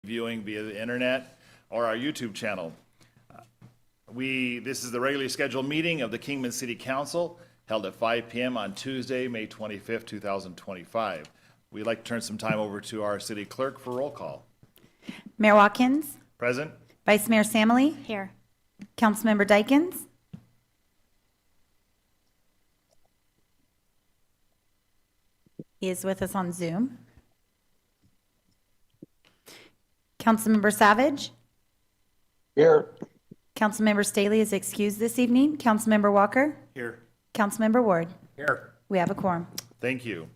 viewing via the internet or our YouTube channel. This is the regularly scheduled meeting of the Kingman City Council held at 5 p.m. on Tuesday, May 25th, 2025. We'd like to turn some time over to our city clerk for roll call. Mayor Watkins. Present. Vice Mayor Samily. Here. Councilmember Dykens. He is with us on Zoom. Councilmember Savage. Here. Councilmember Staley is excused this evening. Councilmember Walker. Here. Councilmember Ward. Here. We have a quorum. Thank you.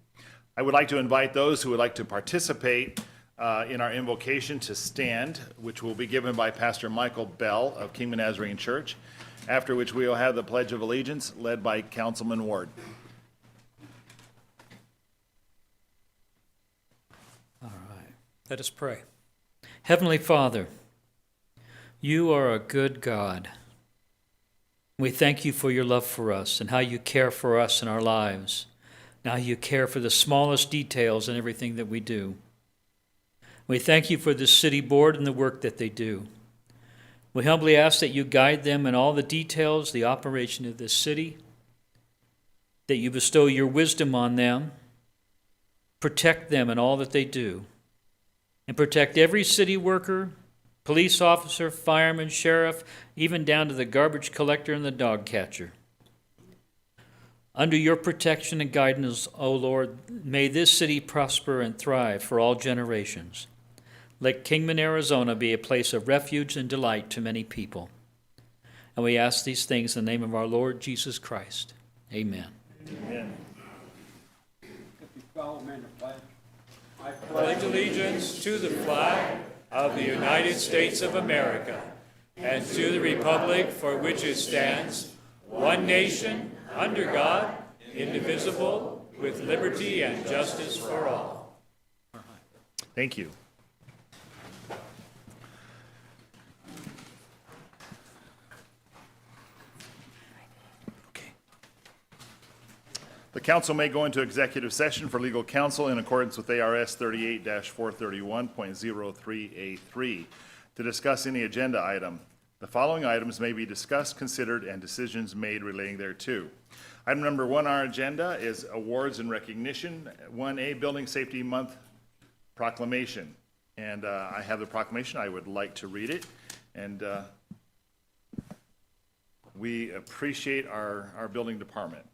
I would like to invite those who would like to participate in our invocation to stand, which will be given by Pastor Michael Bell of Kingman Nazarene Church, after which we will have the Pledge of Allegiance led by Councilman Ward. All right, let us pray. Heavenly Father, you are a good God. We thank you for your love for us and how you care for us in our lives. Now you care for the smallest details in everything that we do. We thank you for the city board and the work that they do. We humbly ask that you guide them in all the details, the operation of this city, that you bestow your wisdom on them, protect them in all that they do, and protect every city worker, police officer, fireman, sheriff, even down to the garbage collector and the dog catcher. Under your protection and guidance, O Lord, may this city prosper and thrive for all generations. Let Kingman, Arizona be a place of refuge and delight to many people. And we ask these things in the name of our Lord Jesus Christ. Amen. Amen. I pledge allegiance to the flag of the United States of America and to the republic for which it stands, one nation, under God, indivisible, with liberty and justice for all. Thank you. The council may go into executive session for legal counsel in accordance with ARS 38-431.03A3 to discuss any agenda item. The following items may be discussed, considered, and decisions made relating thereto. Item number 1 on our agenda is awards and recognition. 1A, Building Safety Month proclamation. And I have the proclamation. I would like to read it. And we appreciate our building department.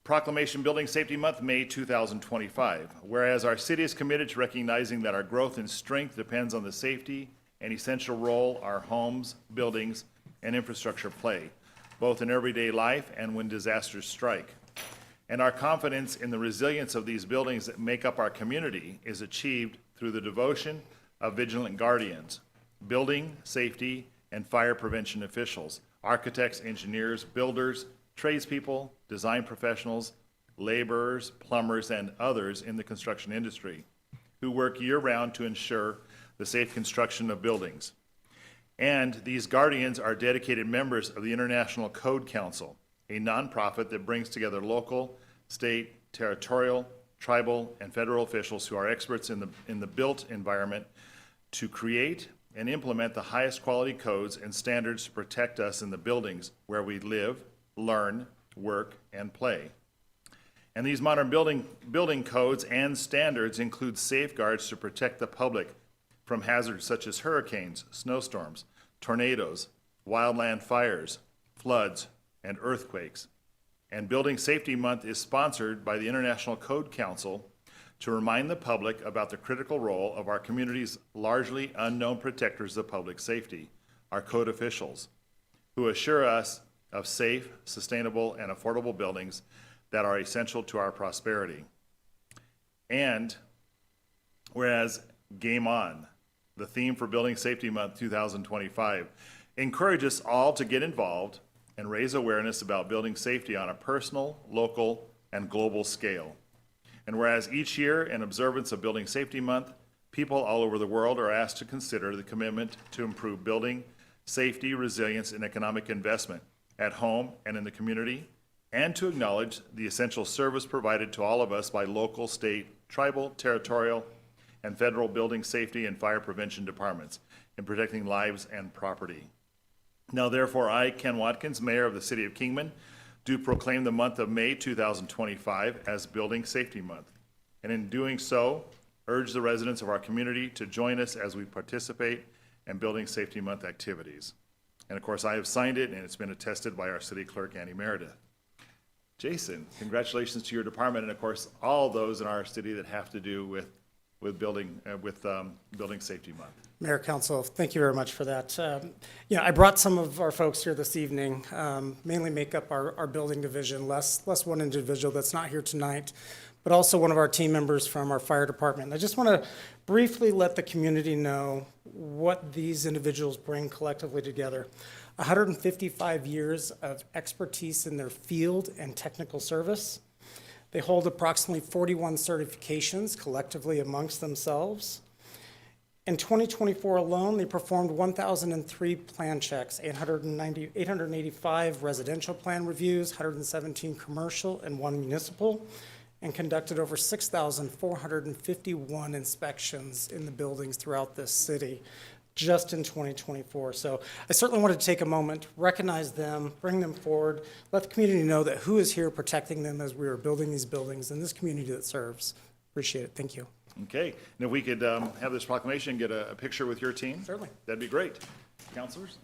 Proclamation Building Safety Month, May 2025. Whereas our city is committed to recognizing that our growth and strength depends on the safety and essential role our homes, buildings, and infrastructure play, both in everyday life and when disasters strike. And our confidence in the resilience of these buildings that make up our community is achieved through the devotion of vigilant guardians, building, safety, and fire prevention officials, architects, engineers, builders, tradespeople, design professionals, laborers, plumbers, and others in the construction industry who work year-round to ensure the safe construction of buildings. And these guardians are dedicated members of the International Code Council, a nonprofit that brings together local, state, territorial, tribal, and federal officials who are experts in the built environment to create and implement the highest quality codes and standards to protect us in the buildings where we live, learn, work, and play. And these modern building codes and standards include safeguards to protect the public from hazards such as hurricanes, snowstorms, tornadoes, wildland fires, floods, and earthquakes. And Building Safety Month is sponsored by the International Code Council to remind the public about the critical role of our community's largely unknown protectors of public safety, our code officials, who assure us of safe, sustainable, and affordable buildings that are essential to our prosperity. And whereas Game On, the theme for Building Safety Month 2025, encourages all to get involved and raise awareness about building safety on a personal, local, and global scale. And whereas each year in observance of Building Safety Month, people all over the world are asked to consider the commitment to improve building safety, resilience, and economic investment at home and in the community, and to acknowledge the essential service provided to all of us by local, state, tribal, territorial, and federal building safety and fire prevention departments in protecting lives and property. Now therefore, I, Ken Watkins, Mayor of the City of Kingman, do proclaim the month of May 2025 as Building Safety Month. And in doing so, urge the residents of our community to join us as we participate in Building Safety Month activities. And of course, I have signed it, and it's been attested by our city clerk, Annie Meredith. Jason, congratulations to your department, and of course, all those in our city that have to do with Building Safety Month. Mayor, Council, thank you very much for that. I brought some of our folks here this evening, mainly make up our building division, less one individual that's not here tonight, but also one of our team members from our fire department. I just want to briefly let the community know what these individuals bring collectively together. 155 years of expertise in their field and technical service. They hold approximately 41 certifications collectively amongst themselves. In 2024 alone, they performed 1,003 plan checks, 885 residential plan reviews, 117 commercial, and 1 municipal, and conducted over 6,451 inspections in the buildings throughout this city just in 2024. So I certainly wanted to take a moment, recognize them, bring them forward, let the community know that who is here protecting them as we are building these buildings in this community that serves. Appreciate it. Thank you. Okay, and if we could have this proclamation and get a picture with your team? Certainly. That'd be great. Counselors?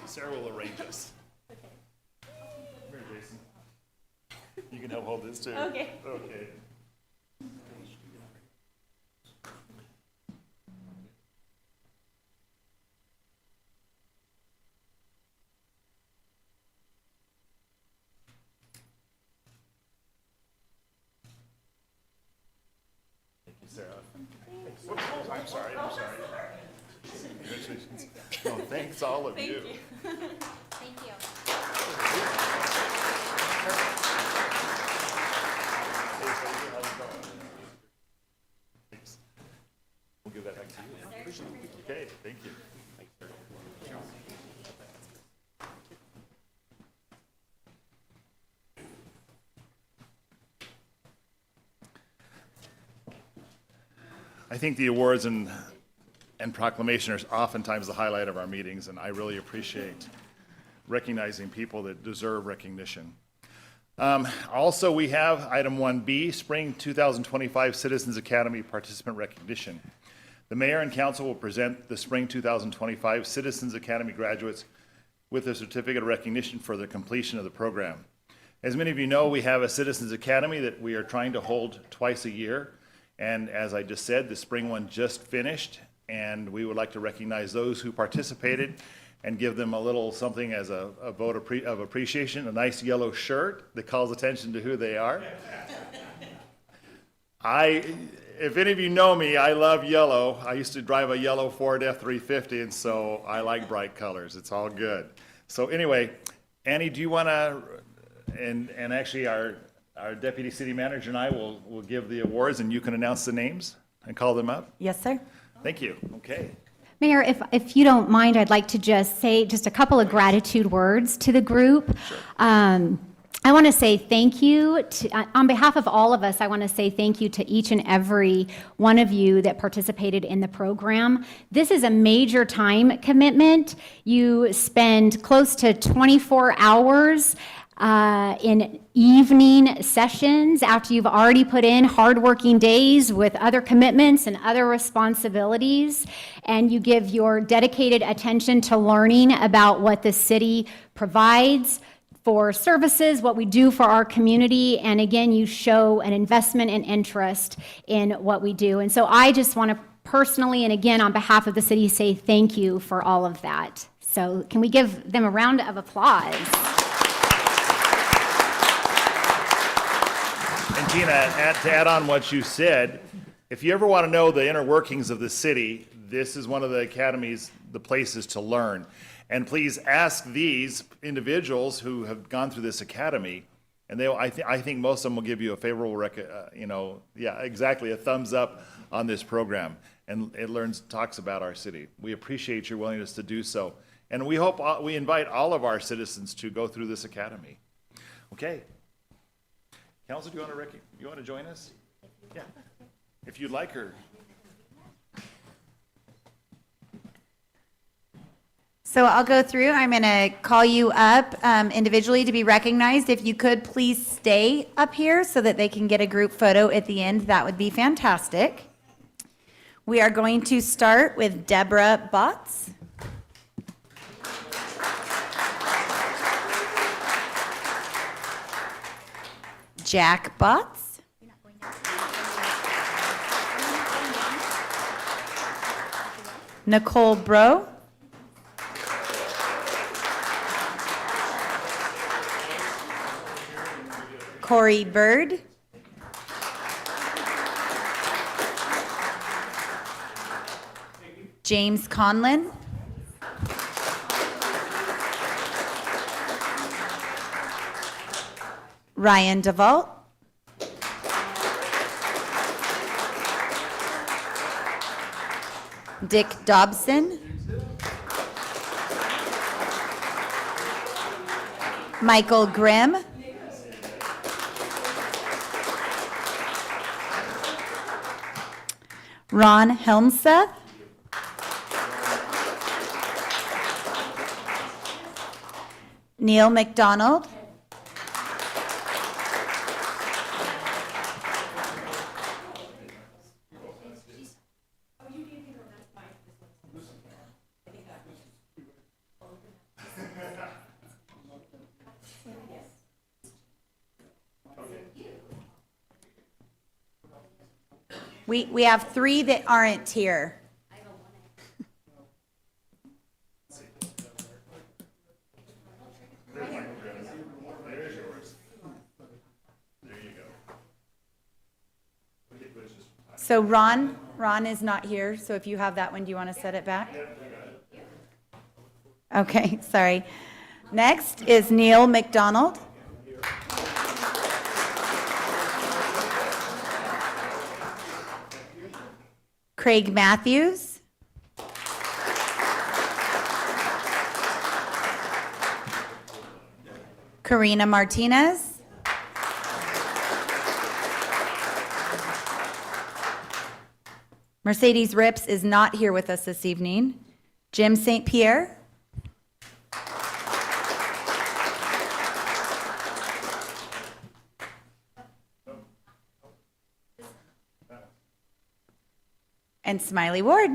Sarah will arrange us. Here, Jason. You can help hold this too. Okay. Okay. Thank you, Sarah. Whoops, I'm sorry. Congratulations. No, thanks all of you. Thank you. Thanks. We'll give that back to you. Okay, thank you. I think the awards and proclamation are oftentimes the highlight of our meetings, and I really appreciate recognizing people that deserve recognition. Also, we have item 1B, Spring 2025 Citizens Academy Participant Recognition. The mayor and council will present the Spring 2025 Citizens Academy graduates with a certificate of recognition for the completion of the program. As many of you know, we have a Citizens Academy that we are trying to hold twice a year. And as I just said, the spring one just finished, and we would like to recognize those who participated and give them a little something as a vote of appreciation, a nice yellow shirt that calls attention to who they are. If any of you know me, I love yellow. I used to drive a yellow Ford F-350, and so I like bright colors. It's all good. So anyway, Annie, do you want to, and actually our deputy city manager and I will give the awards, and you can announce the names and call them up? Yes, sir. Thank you. Okay. Mayor, if you don't mind, I'd like to just say just a couple of gratitude words to the group. Sure. I want to say thank you on behalf of all of us. I want to say thank you to each and every one of you that participated in the program. This is a major time commitment. You spend close to 24 hours in evening sessions after you've already put in hardworking days with other commitments and other responsibilities, and you give your dedicated attention to learning about what the city provides for services, what we do for our community, and again, you show an investment and interest in what we do. And so I just want to personally, and again, on behalf of the city, say thank you for all of that. So can we give them a round of applause? And Tina, to add on what you said, if you ever want to know the inner workings of the city, this is one of the academies, the places to learn. And please ask these individuals who have gone through this academy And I think most of them will give you a favorable, exactly, a thumbs up on this program. And it talks about our city. We appreciate your willingness to do so. And we invite all of our citizens to go through this academy. Okay. Council, do you want to join us? Yeah. If you'd like her. So I'll go through. I'm going to call you up individually to be recognized. If you could please stay up here so that they can get a group photo at the end, that would be fantastic. We are going to start with Deborah Botts. Jack Botts. Nicole Bro. Corey Bird. James Conlon. Ryan DeVault. Dick Dobson. Michael Grimm. Ron Helmseth. Neil McDonald. We have 3 that aren't here. So Ron is not here, so if you have that one, do you want to set it back? Okay, sorry. Next is Neil McDonald. Craig Matthews. Karina Martinez. Mercedes Rips is not here with us this evening. Jim St. Pierre. And Smiley Ward.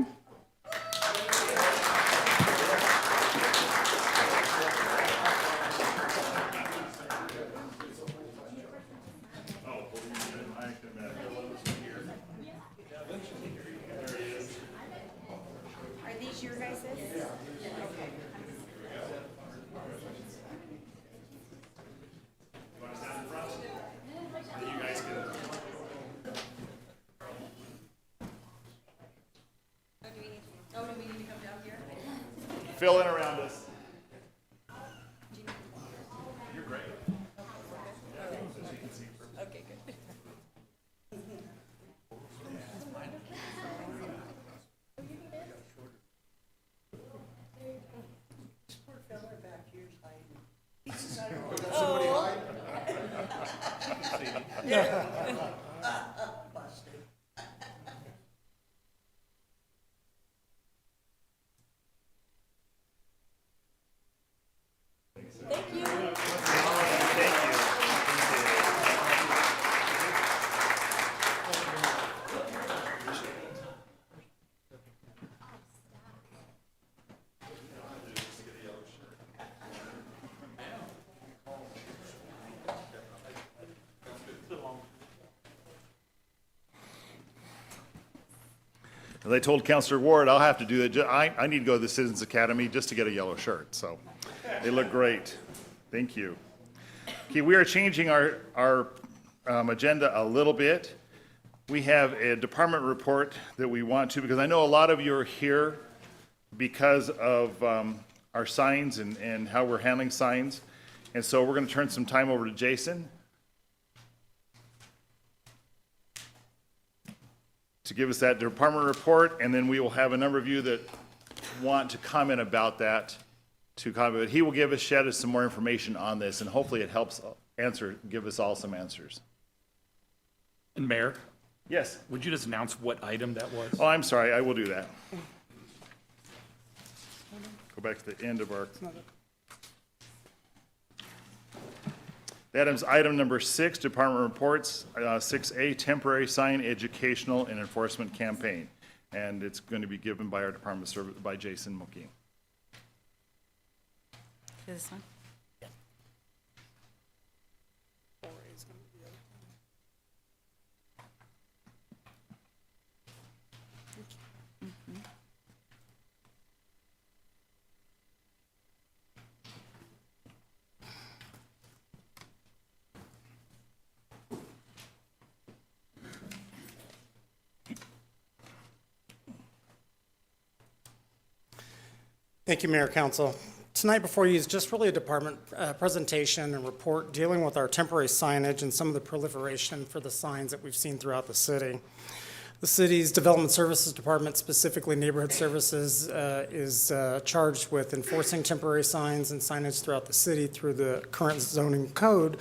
Are these your guys'? Fill in around us. You're great. Okay, good. As I told Councilor Ward, I'll have to do that. I need to go to the Citizens Academy just to get a yellow shirt, so they look great. Thank you. Okay, we are changing our agenda a little bit. We have a department report that we want to, because I know a lot of you are here because of our signs and how we're handling signs. And so we're going to turn some time over to Jason to give us that department report, and then we will have a number of you that want to comment about that to comment. He will shed us some more information on this, and hopefully it helps give us all some answers. And Mayor, Yes. would you just announce what item that was? Oh, I'm sorry, I will do that. Go back to the end of our. That is item number 6, department reports, 6A, temporary sign educational and enforcement campaign. And it's going to be given by our Department of Service, by Jason Mookie. This one? Thank you, Mayor, Council. Tonight before you is just really a department presentation and report dealing with our temporary signage and some of the proliferation for the signs that we've seen throughout the city. The city's Development Services Department, specifically Neighborhood Services, is charged with enforcing temporary signs and signage throughout the city through the current zoning code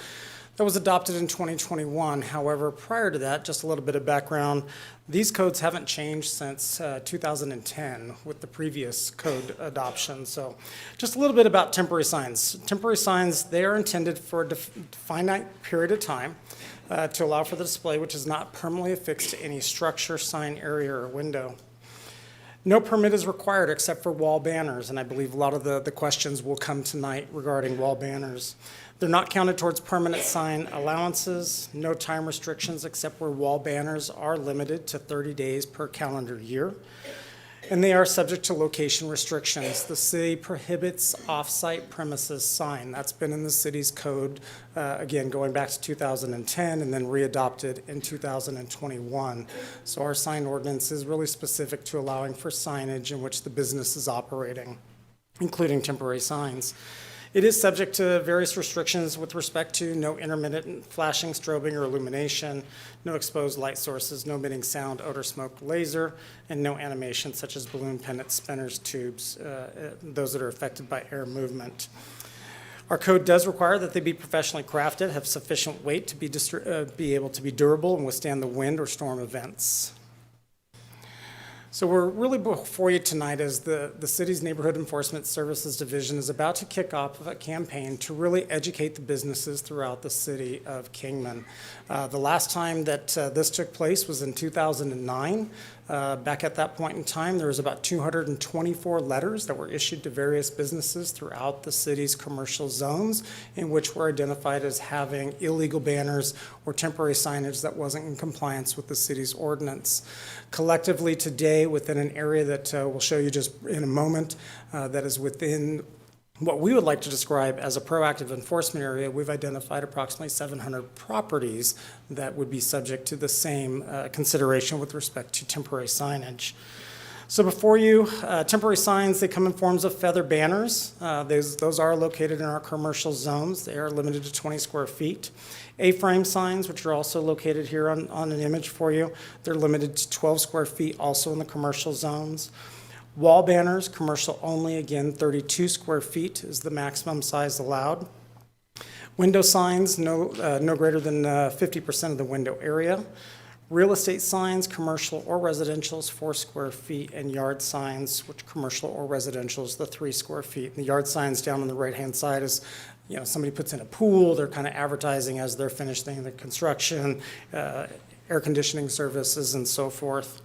that was adopted in 2021. However, prior to that, just a little bit of background, these codes haven't changed since 2010 with the previous code adoption. So just a little bit about temporary signs. Temporary signs, they are intended for a finite period of time to allow for the display, which is not permanently affixed to any structure, sign, area, or window. No permit is required except for wall banners, and I believe a lot of the questions will come tonight regarding wall banners. They're not counted towards permanent sign allowances, no time restrictions except where wall banners are limited to 30 days per calendar year, and they are subject to location restrictions. The city prohibits off-site premises sign. That's been in the city's code, again, going back to 2010 and then readopted in 2021. So our sign ordinance is really specific to allowing for signage in which the business is operating, including temporary signs. It is subject to various restrictions with respect to no intermittent flashing, strobing, or illumination, no exposed light sources, no emitting sound, odor, smoke, laser, and no animation such as balloon pennants, spinners, tubes, those that are affected by air movement. Our code does require that they be professionally crafted, have sufficient weight to be able to be durable and withstand the wind or storm events. So we're really before you tonight as the city's Neighborhood Enforcement Services Division is about to kick off a campaign to really educate the businesses throughout the city of Kingman. The last time that this took place was in 2009. Back at that point in time, there was about 224 letters that were issued to various businesses throughout the city's commercial zones in which were identified as having illegal banners or temporary signage that wasn't in compliance with the city's ordinance. Collectively today, within an area that we'll show you just in a moment, that is within what we would like to describe as a proactive enforcement area, we've identified approximately 700 properties that would be subject to the same consideration with respect to temporary signage. So before you, temporary signs, they come in forms of feather banners. Those are located in our commercial zones. They are limited to 20 square feet. A-frame signs, which are also located here on an image for you, they're limited to 12 square feet, also in the commercial zones. Wall banners, commercial only, again, 32 square feet is the maximum size allowed. Window signs, no greater than 50% of the window area. Real estate signs, commercial or residential, is 4 square feet, and yard signs, which commercial or residential is the 3 square feet. And the yard signs down on the right-hand side is, somebody puts in a pool, they're kind of advertising as they're finishing the construction, air conditioning services, and so forth.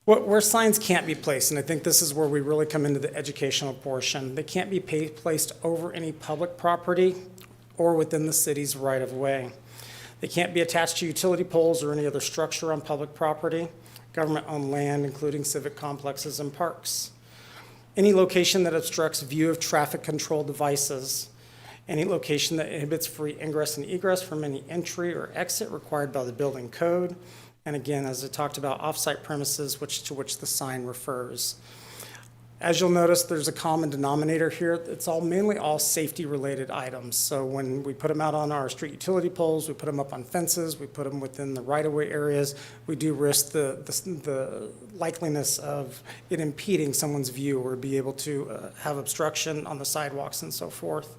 Where signs can't be placed, and I think this is where we really come into the educational portion, they can't be placed over any public property or within the city's right-of-way. They can't be attached to utility poles or any other structure on public property, government-owned land, including civic complexes and parks. Any location that obstructs view of traffic control devices, any location that inhibits free ingress and egress from any entry or exit required by the building code, and again, as I talked about, off-site premises to which the sign refers. As you'll notice, there's a common denominator here. It's mainly all safety-related items. So when we put them out on our street utility poles, we put them up on fences, we put them within the right-of-way areas, we do risk the likeliness of it impeding someone's view or be able to have obstruction on the sidewalks and so forth.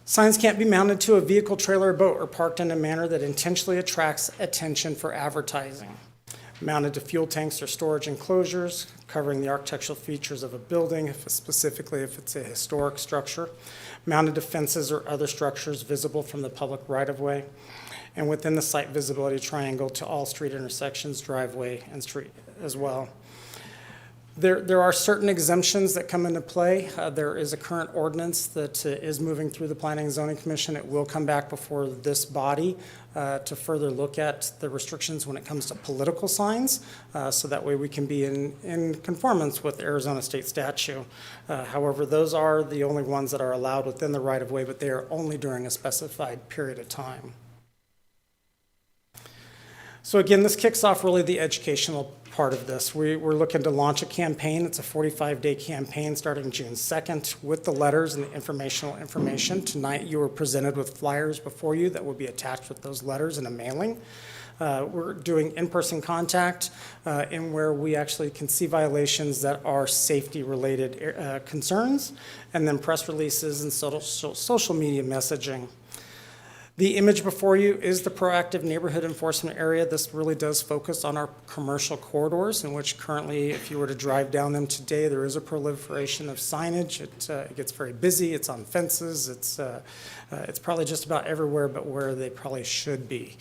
Signs can't be mounted to a vehicle, trailer, or boat or parked in a manner that intentionally attracts attention for advertising. Mounted to fuel tanks or storage enclosures, covering the architectural features of a building, specifically if it's a historic structure. Mounted to fences or other structures visible from the public right-of-way. And within the site visibility triangle to all street intersections, driveway, and street as well. There are certain exemptions that come into play. There is a current ordinance that is moving through the Planning and Zoning Commission. It will come back before this body to further look at the restrictions when it comes to political signs, so that way we can be in conformance with Arizona state statute. However, those are the only ones that are allowed within the right-of-way, but they are only during a specified period of time. So again, this kicks off really the educational part of this. We're looking to launch a campaign. It's a 45-day campaign starting June 2nd with the letters and the informational information. Tonight you were presented with flyers before you that will be attached with those letters in a mailing. We're doing in-person contact in where we actually can see violations that are safety-related concerns, and then press releases and social media messaging. The image before you is the proactive neighborhood enforcement area. This really does focus on our commercial corridors, in which currently, if you were to drive down them today, there is a proliferation of signage. It gets very busy. It's on fences. It's probably just about everywhere but where they probably should be.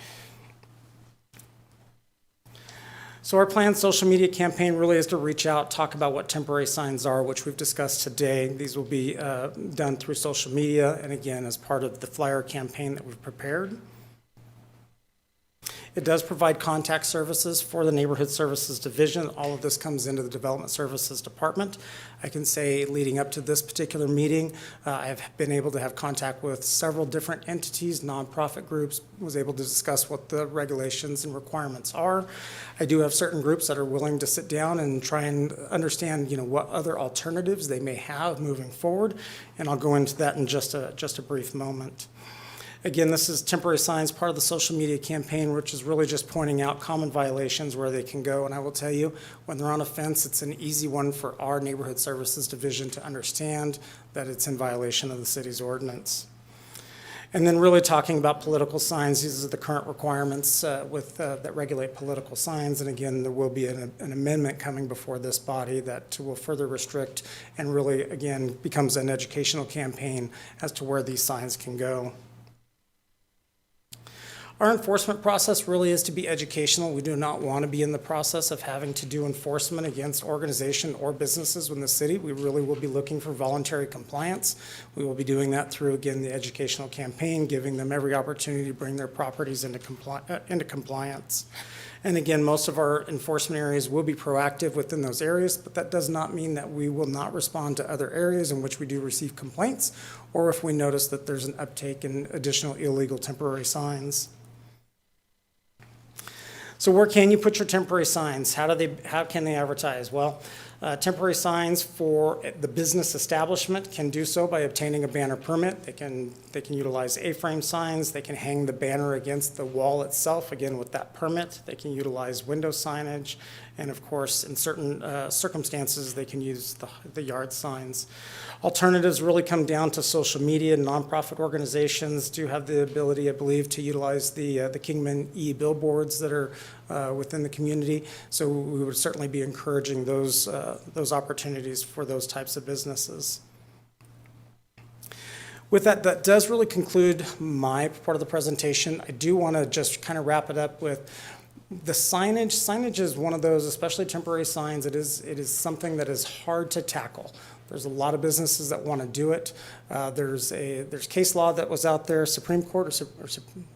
So our planned social media campaign really is to reach out, talk about what temporary signs are, which we've discussed today. These will be done through social media and again as part of the flyer campaign that we've prepared. It does provide contact services for the Neighborhood Services Division. All of this comes into the Development Services Department. I can say leading up to this particular meeting, I have been able to have contact with several different entities, nonprofit groups, was able to discuss what the regulations and requirements are. I do have certain groups that are willing to sit down and try and understand, what other alternatives they may have moving forward, and I'll go into that in just a brief moment. Again, this is temporary signs, part of the social media campaign, which is really just pointing out common violations where they can go. And I will tell you, when they're on a fence, it's an easy one for our Neighborhood Services Division to understand that it's in violation of the city's ordinance. And then really talking about political signs, these are the current requirements that regulate political signs. And again, there will be an amendment coming before this body that will further restrict and really, again, becomes an educational campaign as to where these signs can go. Our enforcement process really is to be educational. We do not want to be in the process of having to do enforcement against organization or businesses in the city. We really will be looking for voluntary compliance. We will be doing that through, again, the educational campaign, giving them every opportunity to bring their properties into compliance. And again, most of our enforcement areas will be proactive within those areas, but that does not mean that we will not respond to other areas in which we do receive complaints, or if we notice that there's an uptake in additional illegal temporary signs. So where can you put your temporary signs? How can they advertise? Well, temporary signs for the business establishment can do so by obtaining a banner permit. They can utilize A-frame signs. They can hang the banner against the wall itself, again with that permit. They can utilize window signage. And of course, in certain circumstances, they can use the yard signs. Alternatives really come down to social media. Nonprofit organizations do have the ability, I believe, to utilize the Kingman e-billboards that are within the community. So we would certainly be encouraging those opportunities for those types of businesses. With that, that does really conclude my part of the presentation. I do want to just kind of wrap it up with the signage. Signage is one of those, especially temporary signs, it is something that is hard to tackle. There's a lot of businesses that want to do it. There's case law that was out there, Supreme Court,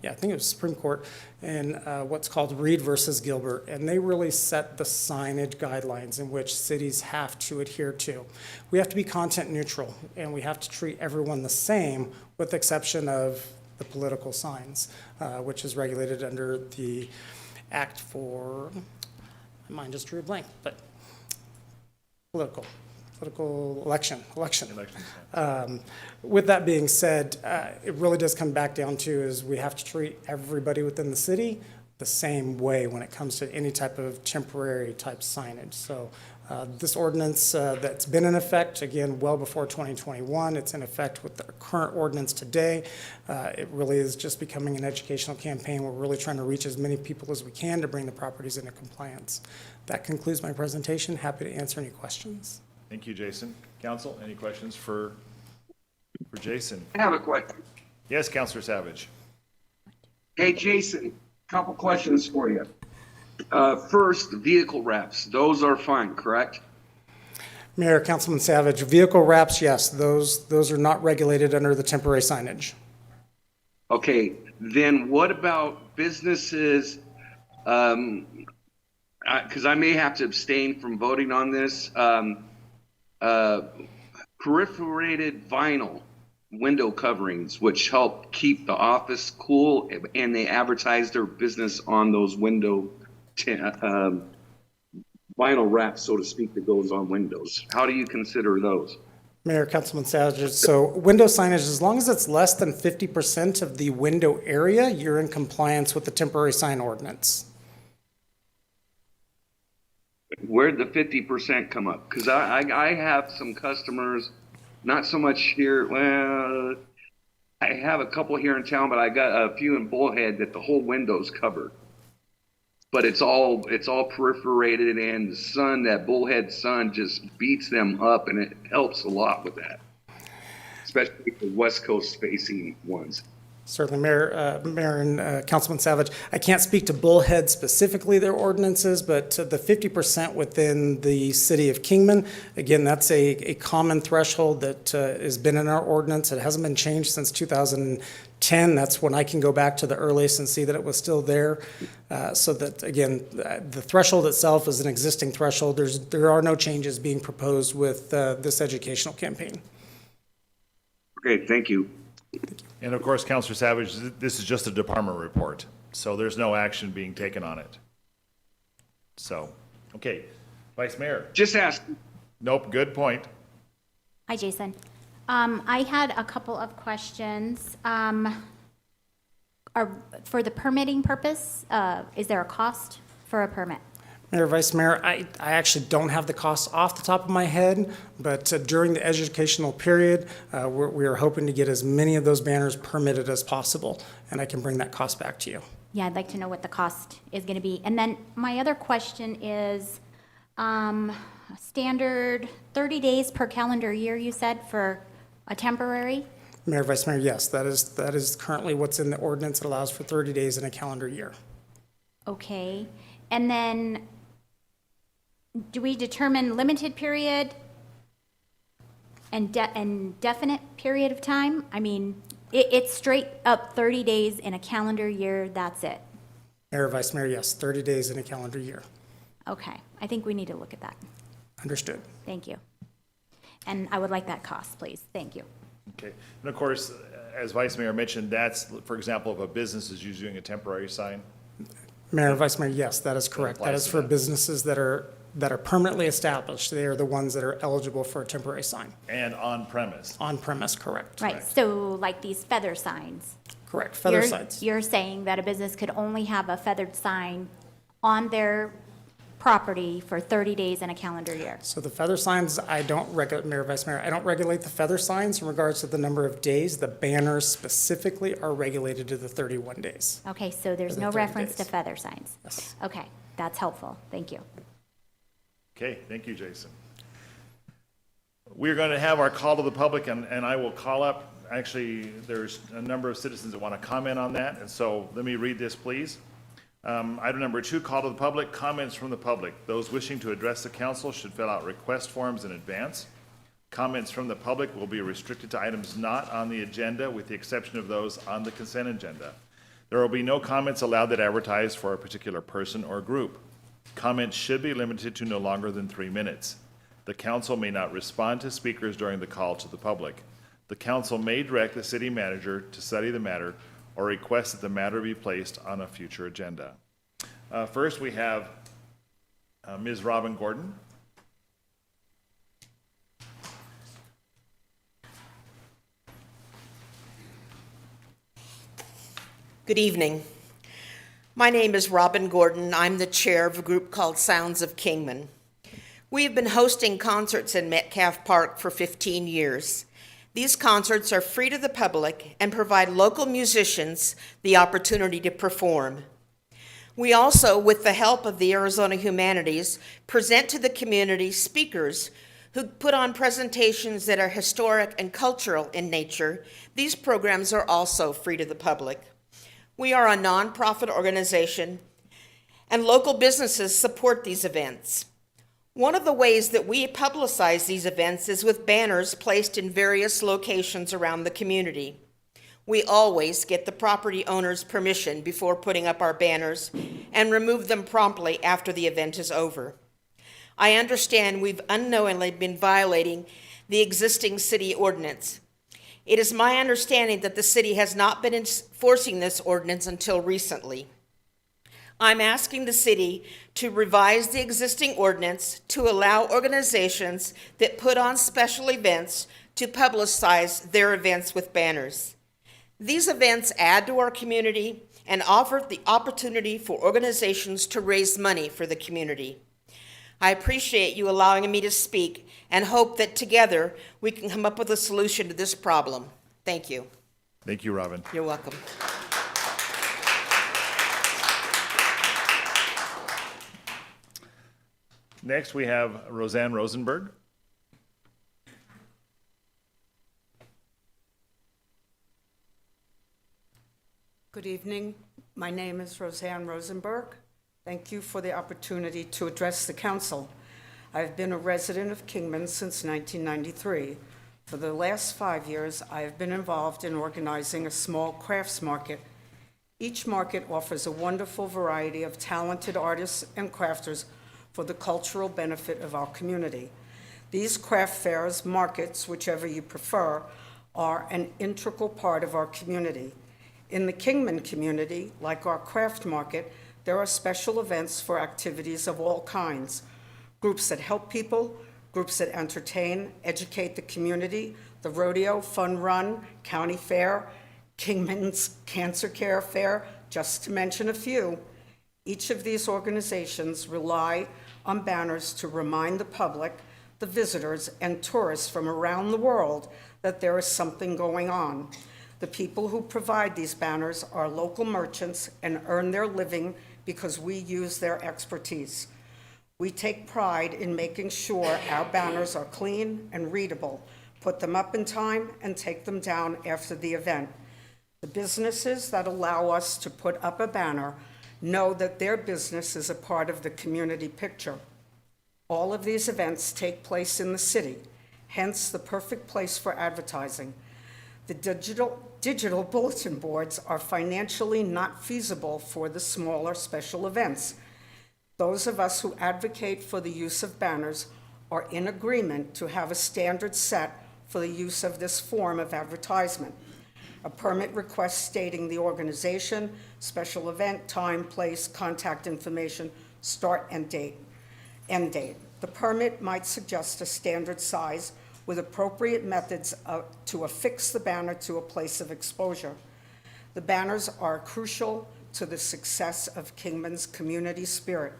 I think it was Supreme Court, in what's called Reed versus Gilbert, and they really set the signage guidelines in which cities have to adhere to. We have to be content neutral, and we have to treat everyone the same, with the exception of the political signs, which is regulated under the Act for, my mind just drew a blank, but political election. Elections. With that being said, it really does come back down to is we have to treat everybody within the city the same way when it comes to any type of temporary type signage. So this ordinance that's been in effect, again, well before 2021, it's in effect with the current ordinance today. It really is just becoming an educational campaign. We're really trying to reach as many people as we can to bring the properties into compliance. That concludes my presentation. Happy to answer any questions. Thank you, Jason. Council, any questions for Jason? I have a question. Yes, Counselor Savage. Hey, Jason, couple questions for you. First, vehicle wraps, those are fine, correct? Mayor, Councilman Savage, vehicle wraps, yes, those are not regulated under the temporary signage. Okay, then what about businesses? Because I may have to abstain from voting on this. Perforated vinyl window coverings, which help keep the office cool, and they advertise their business on those window vinyl wrap, so to speak, that goes on windows. How do you consider those? Mayor, Councilman Savage, so window signage, as long as it's less than 50% of the window area, you're in compliance with the temporary sign ordinance. Where'd the 50% come up? Because I have some customers, not so much here, well, I have a couple here in town, but I got a few in Bullhead that the whole window's covered. But it's all perforated, and the sun, that Bullhead sun just beats them up, and it helps a lot with that. Especially the West Coast facing ones. Certainly, Mayor and Councilman Savage, I can't speak to Bullhead specifically, their ordinances, but the 50% within the city of Kingman, again, that's a common threshold that has been in our ordinance. It hasn't been changed since 2010. That's when I can go back to the earliest and see that it was still there. So that, again, the threshold itself is an existing threshold. There are no changes being proposed with this educational campaign. Okay, thank you. And of course, Counselor Savage, this is just a department report, so there's no action being taken on it. So, okay, Vice Mayor. Just ask. Nope, good point. Hi, Jason. I had a couple of questions. For the permitting purpose, is there a cost for a permit? Mayor, Vice Mayor, I actually don't have the costs off the top of my head, but during the educational period, we are hoping to get as many of those banners permitted as possible, and I can bring that cost back to you. Yeah, I'd like to know what the cost is going to be. And then my other question is, standard 30 days per calendar year, you said, for a temporary? Mayor, Vice Mayor, yes, that is currently what's in the ordinance. It allows for 30 days in a calendar year. Okay. And then do we determine limited period and definite period of time? I mean, it's straight up 30 days in a calendar year, that's it. Mayor, Vice Mayor, yes, 30 days in a calendar year. Okay, I think we need to look at that. Understood. Thank you. And I would like that cost, please. Thank you. Okay, and of course, as Vice Mayor mentioned, that's, for example, if a business is using a temporary sign. Mayor, Vice Mayor, yes, that is correct. That applies is to for that. businesses that are permanently established. They are the ones that are eligible for a temporary sign. And on premise. On premise, correct. Right, so like these feather signs. Correct, feather You're- signs. You're saying that a business could only have a feathered sign on their property for 30 days in a calendar year? So the feather signs, I don't Mayor, Vice Mayor, I don't regulate the feather signs in regards to the number of days. The banners specifically are regulated to the 31 days. Okay, so there's For the no 30 reference to days. feather signs? Yes. Okay, that's helpful. Thank you. Okay, thank you, Jason. We're going to have our call to the public, and I will call up, actually, there's a number of citizens that want to comment on that, and so let me read this, please. Item number 2, call to the public, comments from the public. Those wishing to address the council should fill out request forms in advance. Comments from the public will be restricted to items not on the agenda, with the exception of those on the consent agenda. There will be no comments allowed that advertise for a particular person or group. Comments should be limited to no longer than 3 minutes. The council may not respond to speakers during the call to the public. The council may direct the city manager to study the matter or request that the matter be placed on a future agenda. First, we have Ms. Robin Gordon. Good evening. My name is Robin Gordon. I'm the chair of a group called Sounds of Kingman. We have been hosting concerts in Metcalf Park for 15 years. These concerts are free to the public and provide local musicians the opportunity to perform. We also, with the help of the Arizona Humanities, present to the community speakers who put on presentations that are historic and cultural in nature. These programs are also free to the public. We are a nonprofit organization, and local businesses support these events. One of the ways that we publicize these events is with banners placed in various locations around the community. We always get the property owner's permission before putting up our banners and remove them promptly after the event is over. I understand we've unknowingly been violating the existing city ordinance. It is my understanding that the city has not been enforcing this ordinance until recently. I'm asking the city to revise the existing ordinance to allow organizations that put on special events to publicize their events with banners. These events add to our community and offer the opportunity for organizations to raise money for the community. I appreciate you allowing me to speak and hope that together we can come up with a solution to this problem. Thank you. Thank you, Robin. You're welcome. Next, we have Roseanne Rosenberg. Good evening. My name is Roseanne Rosenberg. Thank you for the opportunity to address the council. I've been a resident of Kingman since 1993. For the last 5 years, I have been involved in organizing a small crafts market. Each market offers a wonderful variety of talented artists and crafters for the cultural benefit of our community. These craft fairs, markets, whichever you prefer, are an integral part of our community. In the Kingman community, like our craft market, there are special events for activities of all kinds. Groups that help people, groups that entertain, educate the community, the rodeo, fun run, county fair, Kingman's Cancer Care Fair, just to mention a few. Each of these organizations rely on banners to remind the public, the visitors, and tourists from around the world that there is something going on. The people who provide these banners are local merchants and earn their living because we use their expertise. We take pride in making sure our banners are clean and readable, put them up in time, and take them down after the event. The businesses that allow us to put up a banner know that their business is a part of the community picture. All of these events take place in the city, hence the perfect place for advertising. The digital bulletin boards are financially not feasible for the smaller special events. Those of us who advocate for the use of banners are in agreement to have a standard set for the use of this form of advertisement. A permit request stating the organization, special event, time, place, contact information, start and date, end date. The permit might suggest a standard size with appropriate methods to affix the banner to a place of exposure. The banners are crucial to the success of Kingman's community spirit.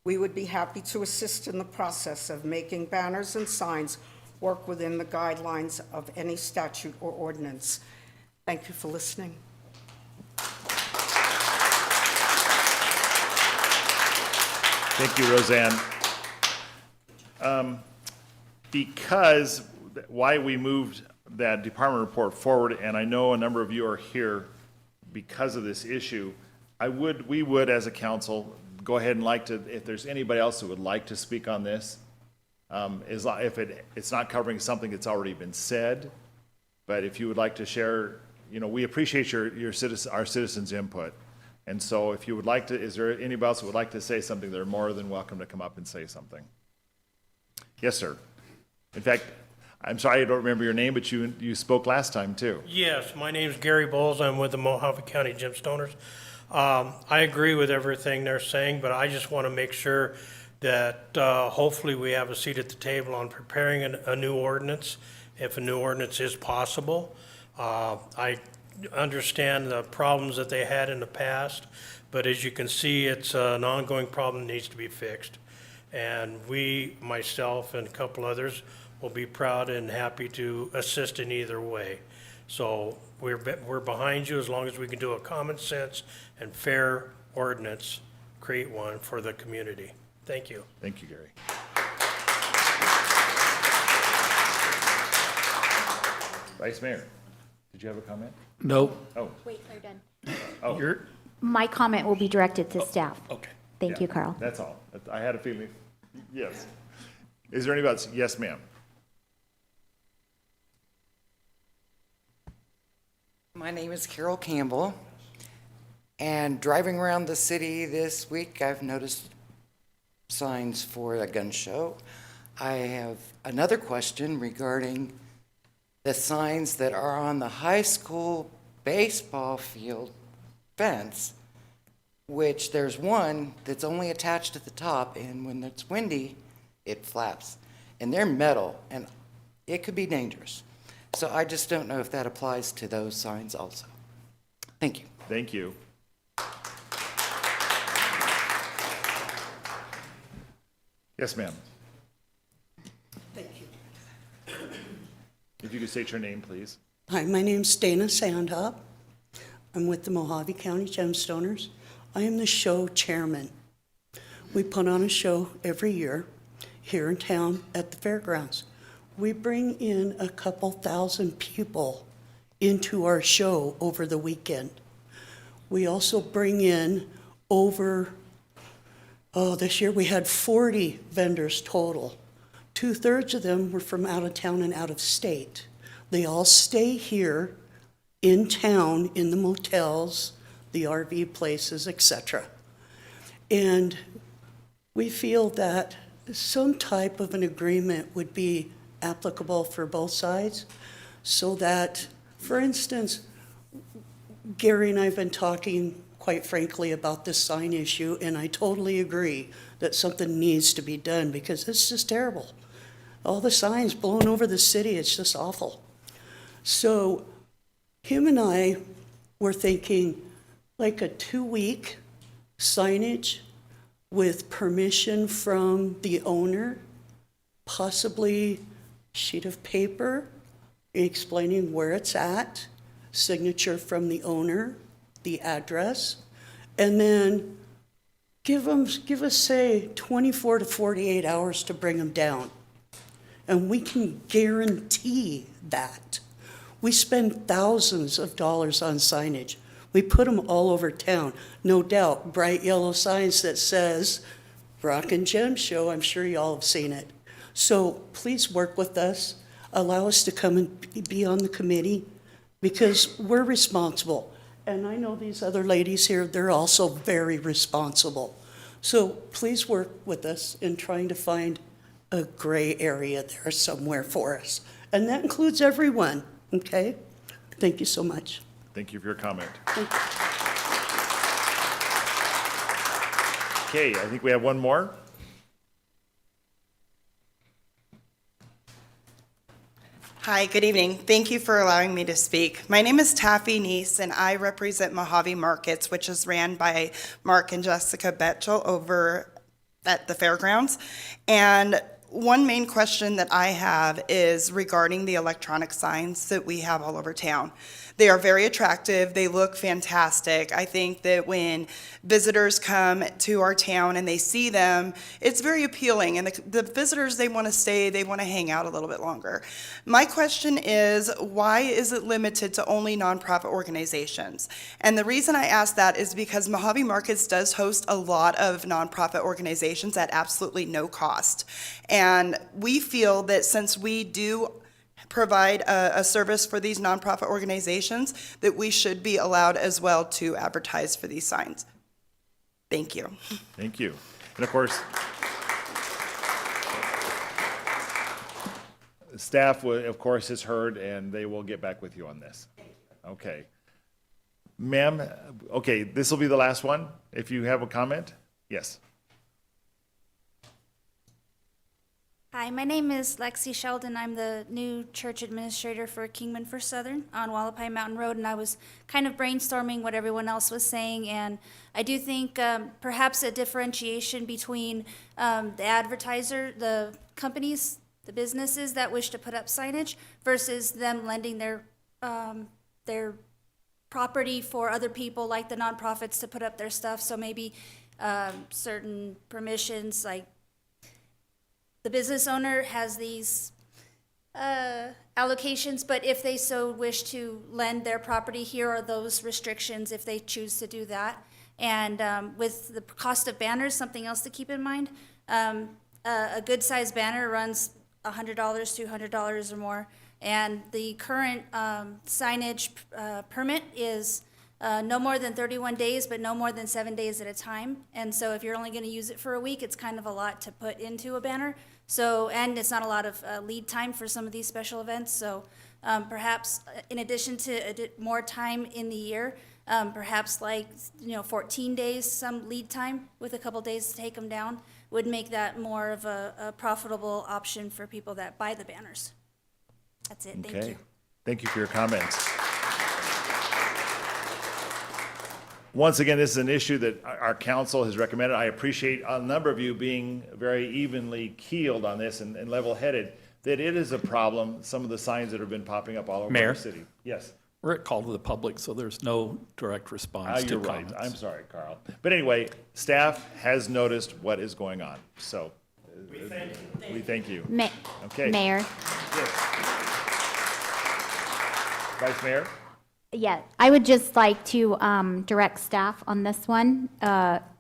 We would be happy to assist in the process of making banners and signs work within the guidelines of any statute or ordinance. Thank you for listening. Thank you, Roseanne. Because why we moved that department report forward, and I know a number of you are here because of this issue, we would, as a council, go ahead and if there's anybody else who would like to speak on this, if it's not covering something that's already been said, but if you would like to share, we appreciate our citizens' input. And so if you would like to, is there anybody else who would like to say something? They're more than welcome to come up and say something. Yes, sir. In fact, I'm sorry I don't remember your name, but you spoke last time too. Yes, my name's Gary Bowles. I'm with the Mojave County Gemstoners. I agree with everything they're saying, but I just want to make sure that hopefully we have a seat at the table on preparing a new ordinance, if a new ordinance is possible. I understand the problems that they had in the past, but as you can see, it's an ongoing problem that needs to be fixed. And we, myself and a couple others, will be proud and happy to assist in either way. So we're behind you as long as we can do a common sense and fair ordinance, create one for the community. Thank you. Thank you, Gary. Vice Mayor, did you have a comment? No. Oh, Wait, you're done. oh, You're, My comment will be directed to staff. okay. Thank yeah, you, Carl. That's all. I had a feeling, yes. Is there anybody else? Yes, ma'am. My name is Carol Campbell, and driving around the city this week, I've noticed signs for a gun show. I have another question regarding the signs that are on the high school baseball field fence, which there's one that's only attached at the top, and when it's windy, it flaps. And they're metal, and it could be dangerous. So I just don't know if that applies to those signs also. Thank you. Thank you. Yes, ma'am. Thank you. If you could state your name, please. Hi, my name's Dana Sandhop. I'm with the Mojave County Gemstoners. I am the show chairman. We put on a show every year here in town at the fairgrounds. We bring in a couple thousand people into our show over the weekend. We also bring in this year we had 40 vendors total. 2/3 of them were from out of town and out of state. They all stay here in town, in the motels, the RV places, etc. And we feel that some type of an agreement would be applicable for both sides, so that, for instance, Gary and I have been talking, quite frankly, about this sign issue, and I totally agree that something needs to be done because it's just terrible. All the signs blowing over the city, it's just awful. So him and I were thinking like a 2-week signage with permission from the owner, possibly sheet of paper explaining where it's at, signature from the owner, the address, and then give us, say, 24 to 48 hours to bring them down. And we can guarantee that. We spend thousands of dollars on signage. We put them all over town. No doubt, bright yellow signs that says, Rock and Gem Show, I'm sure you all have seen it. So please work with us, allow us to come and be on the committee, because we're responsible. And I know these other ladies here, they're also very responsible. So please work with us in trying to find a gray area there somewhere for us. And that includes everyone, okay? Thank you so much. Thank you for your comment. Thank you. Okay, I think we have one more. Hi, good evening. Thank you for allowing me to speak. My name is Taffy Neese, and I represent Mojave Markets, which is ran by Mark and Jessica Betchel over at the fairgrounds. And one main question that I have is regarding the electronic signs that we have all over town. They are very attractive. They look fantastic. I think that when visitors come to our town and they see them, it's very appealing. And the visitors, they want to stay, they want to hang out a little bit longer. My question is, why is it limited to only nonprofit organizations? And the reason I ask that is because Mojave Markets does host a lot of nonprofit organizations at absolutely no cost. And we feel that since we do provide a service for these nonprofit organizations, that we should be allowed as well to advertise for these signs. Thank you. Thank you. And of course, staff, of course, has heard, and they will get back with you on this. Okay. Ma'am, okay, this will be the last one. If you have a comment, yes. Hi, my name is Lexi Sheldon. I'm the new church administrator for Kingman for Southern on Wallapai Mountain Road, and I was kind of brainstorming what everyone else was saying, and I do think perhaps a differentiation between the advertiser, the companies, the businesses that wish to put up signage versus them lending their property for other people, like the nonprofits, to put up their stuff. So maybe certain permissions, like the business owner has these allocations, but if they so wish to lend their property, here are those restrictions if they choose to do that. And with the cost of banners, something else to keep in mind, a good-sized banner runs $100, $200 or more, and the current signage permit is no more than 31 days, but no more than 7 days at a time. And so if you're only going to use it for a week, it's kind of a lot to put into a banner. So, and it's not a lot of lead time for some of these special events. So perhaps in addition to more time in the year, perhaps 14 days, some lead time with a couple days to take them down would make that more of a profitable option for people that buy the banners. That's it. Thank you. Thank you for your comments. Once again, this is an issue that our council has recommended. I appreciate a number of you being very evenly keeled on this and level-headed, that it is a problem, some of the signs that have been popping up all over Mayor? the city. Yes. We're at call to the public, so there's no direct response to You're right. comments. I'm sorry, Carl. But anyway, staff has noticed what is going on, so. We thank you. Okay. Mayor, Vice Mayor? yeah, I would just like to direct staff on this one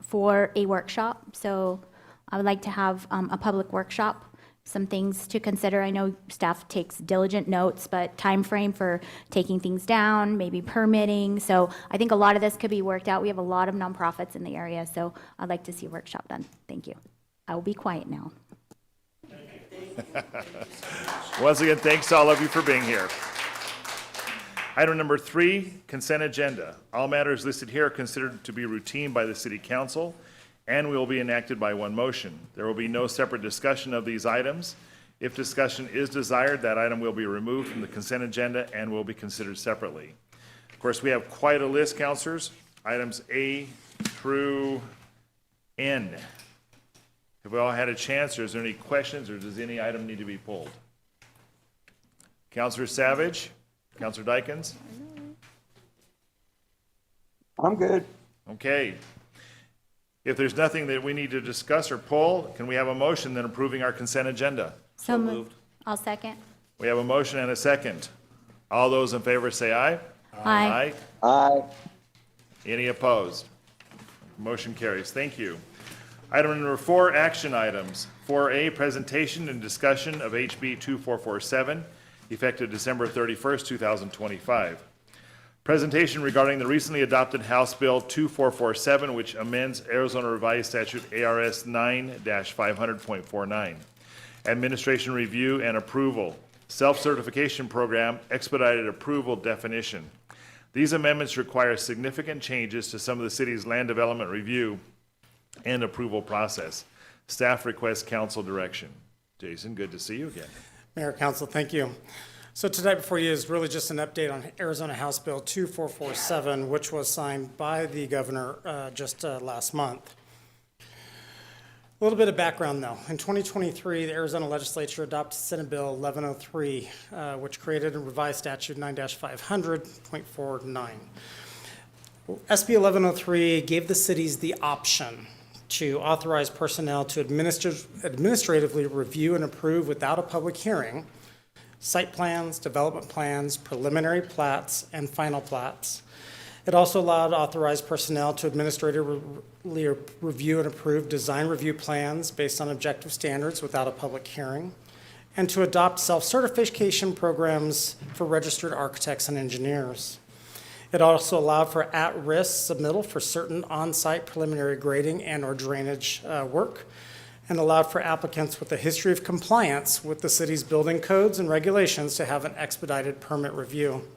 for a workshop. So I would like to have a public workshop, some things to consider. I know staff takes diligent notes, but time frame for taking things down, maybe permitting. So I think a lot of this could be worked out. We have a lot of nonprofits in the area, so I'd like to see a workshop done. Thank you. I will be quiet now. Once again, thanks to all of you for being here. Item number 3, consent agenda. All matters listed here are considered to be routine by the city council and will be enacted by one motion. There will be no separate discussion of these items. If discussion is desired, that item will be removed from the consent agenda and will be considered separately. Of course, we have quite a list, councilors, items A through N. Have we all had a chance, or is there any questions, or does any item need to be pulled? Councilor Savage? Councilor Dykens? I'm good. Okay. If there's nothing that we need to discuss or pull, can we have a motion then approving our consent agenda? So moved. I'll second. We have a motion and a second. All those in favor say aye. Aye. Aye. Any opposed? Motion carries. Thank you. Item number 4, action items. 4A, presentation and discussion of HB 2447, effective December 31st, 2025. Presentation regarding the recently adopted House Bill 2447, which amends Arizona Revised Statute ARS 9-500.49. Administration review and approval. Self-certification program, expedited approval definition. These amendments require significant changes to some of the city's land development review and approval process. Staff requests council direction. Jason, good to see you again. Mayor, Council, thank you. So tonight before you is really just an update on Arizona House Bill 2447, which was signed by the governor just last month. A little bit of background, though. In 2023, the Arizona legislature adopted Senate Bill 1103, which created a revised statute 9-500.49. SB 1103 gave the cities the option to authorize personnel to administratively review and approve without a public hearing site plans, development plans, preliminary plats, and final plats. It also allowed authorized personnel to administratively review and approve design review plans based on objective standards without a public hearing, and to adopt self-certification programs for registered architects and engineers. It also allowed for at-risk submittal for certain on-site preliminary grading and/or drainage work, and allowed for applicants with a history of compliance with the city's building codes and regulations to have an expedited permit review.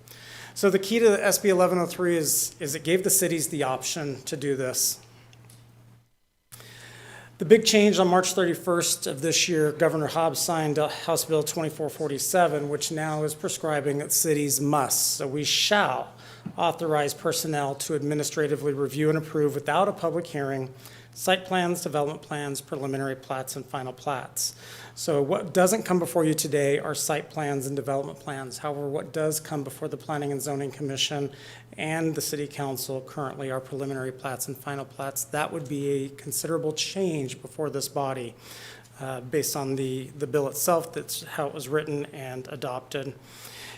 So the key to the SB 1103 is it gave the cities the option to do this. The big change on March 31st of this year, Governor Hobbs signed House Bill 2447, which now is prescribing that cities must, so we shall, authorize personnel to administratively review and approve without a public hearing site plans, development plans, preliminary plats, and final plats. So what doesn't come before you today are site plans and development plans. However, what does come before the Planning and Zoning Commission and the City Council currently are preliminary plats and final plats. That would be a considerable change before this body based on the bill itself. That's how it was written and adopted.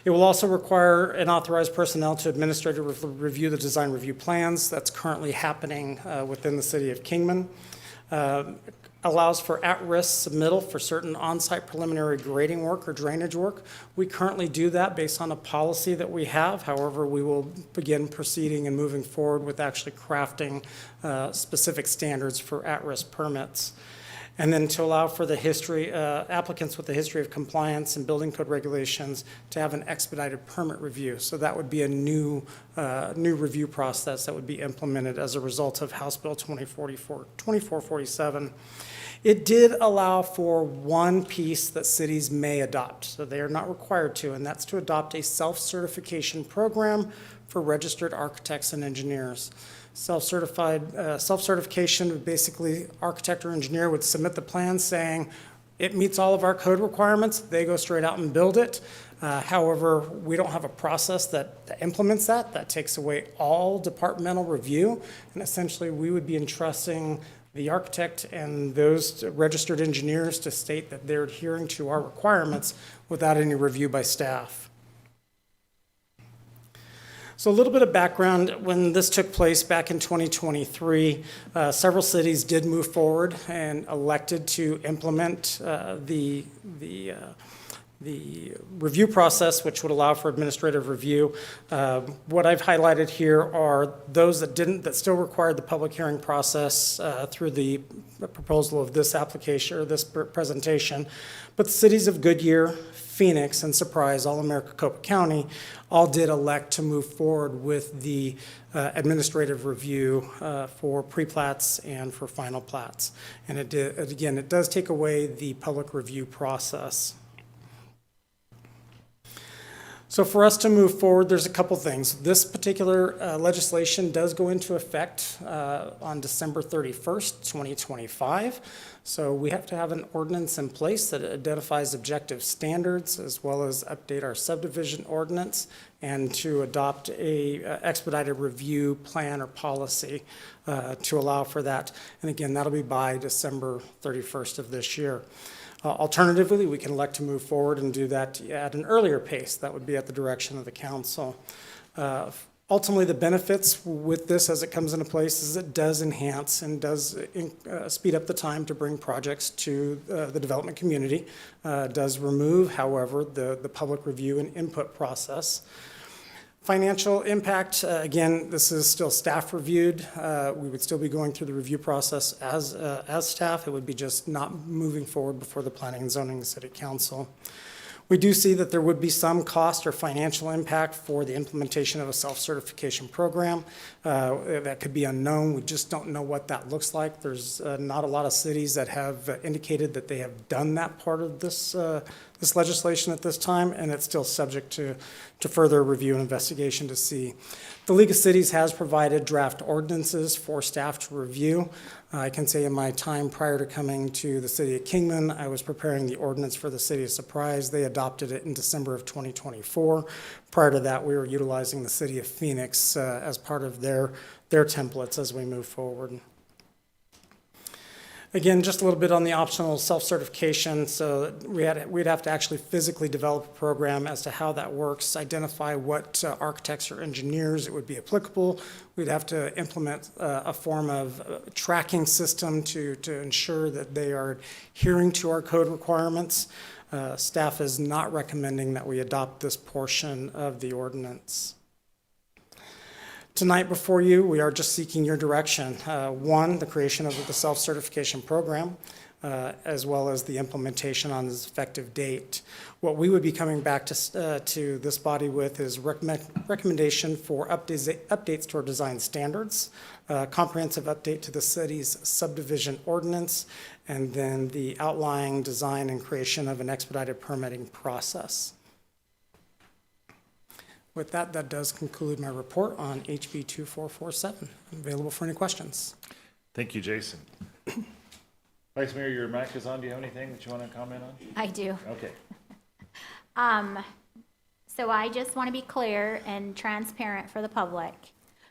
It will also require and authorize personnel to administratively review the design review plans. That's currently happening within the city of Kingman. Allows for at-risk submittal for certain on-site preliminary grading work or drainage work. We currently do that based on a policy that we have. However, we will begin proceeding and moving forward with actually crafting specific standards for at-risk permits. And then to allow for the history, applicants with the history of compliance and building code regulations to have an expedited permit review. So that would be a new review process that would be implemented as a result of House Bill 2447. It did allow for one piece that cities may adopt, so they are not required to, and that's to adopt a self-certification program for registered architects and engineers. Self-certification would basically, architect or engineer would submit the plan saying, it meets all of our code requirements, they go straight out and build it. However, we don't have a process that implements that. That takes away all departmental review, and essentially we would be entrusting the architect and those registered engineers to state that they're adhering to our requirements without any review by staff. So a little bit of background, when this took place back in 2023, several cities did move forward and elected to implement the review process, which would allow for administrative review. What I've highlighted here are those that didn't, that still required the public hearing process through the proposal of this application or this presentation. But the cities of Goodyear, Phoenix, and Surprise, all in Maricopa County, all did elect to move forward with the administrative review for pre-plats and for final plats. And it does take away the public review process. So for us to move forward, there's a couple things. This particular legislation does go into effect on December 31st, 2025. So we have to have an ordinance in place that identifies objective standards as well as update our subdivision ordinance and to adopt a expedited review plan or policy to allow for that. And again, that'll be by December 31st of this year. Alternatively, we can elect to move forward and do that at an earlier pace. That would be at the direction of the council. Ultimately, the benefits with this as it comes into place is it does enhance and does speed up the time to bring projects to the development community. Does remove, however, the public review and input process. Financial impact, again, this is still staff reviewed. We would still be going through the review process as staff. It would be just not moving forward before the Planning and Zoning and City Council. We do see that there would be some cost or financial impact for the implementation of a self-certification program. That could be unknown. We just don't know what that looks like. There's not a lot of cities that have indicated that they have done that part of this legislation at this time, and it's still subject to further review and investigation to see. The League of Cities has provided draft ordinances for staff to review. I can say in my time prior to coming to the city of Kingman, I was preparing the ordinance for the city of Surprise. They adopted it in December of 2024. Prior to that, we were utilizing the city of Phoenix as part of their templates as we move forward. Again, just a little bit on the optional self-certification. So we'd have to actually physically develop a program as to how that works, identify what architects or engineers it would be applicable. We'd have to implement a form of tracking system to ensure that they are adhering to our code requirements. Staff is not recommending that we adopt this portion of the ordinance. Tonight before you, we are just seeking your direction. One, the creation of the self-certification program. as well as the implementation on its effective date. What we would be coming back to this body with is recommendation for updates to our design standards, comprehensive update to the city's subdivision ordinance, and then the outlying design and creation of an expedited permitting process. With that, that does conclude my report on HB 2447. I'm available for any questions. Thank you, Jason. Vice Mayor, your mic is on. Do you have anything that you want to comment on? I do. Okay. So I just want to be clear and transparent for the public.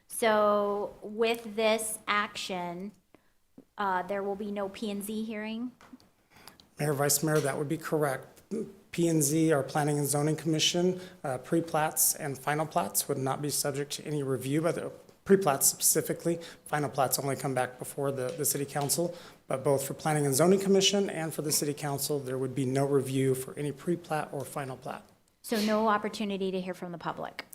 So with this action, there will be no P and Z hearing? Mayor, Vice Mayor, that would be correct. P&Z, our Planning and Zoning Commission, pre-plats and final plats would not be subject to any review by the pre-plats specifically. Final plats only come back before the City Council, but both for Planning and Zoning Commission and for the City Council, there would be no review for any pre-plat or final plat. So no opportunity to hear from the public?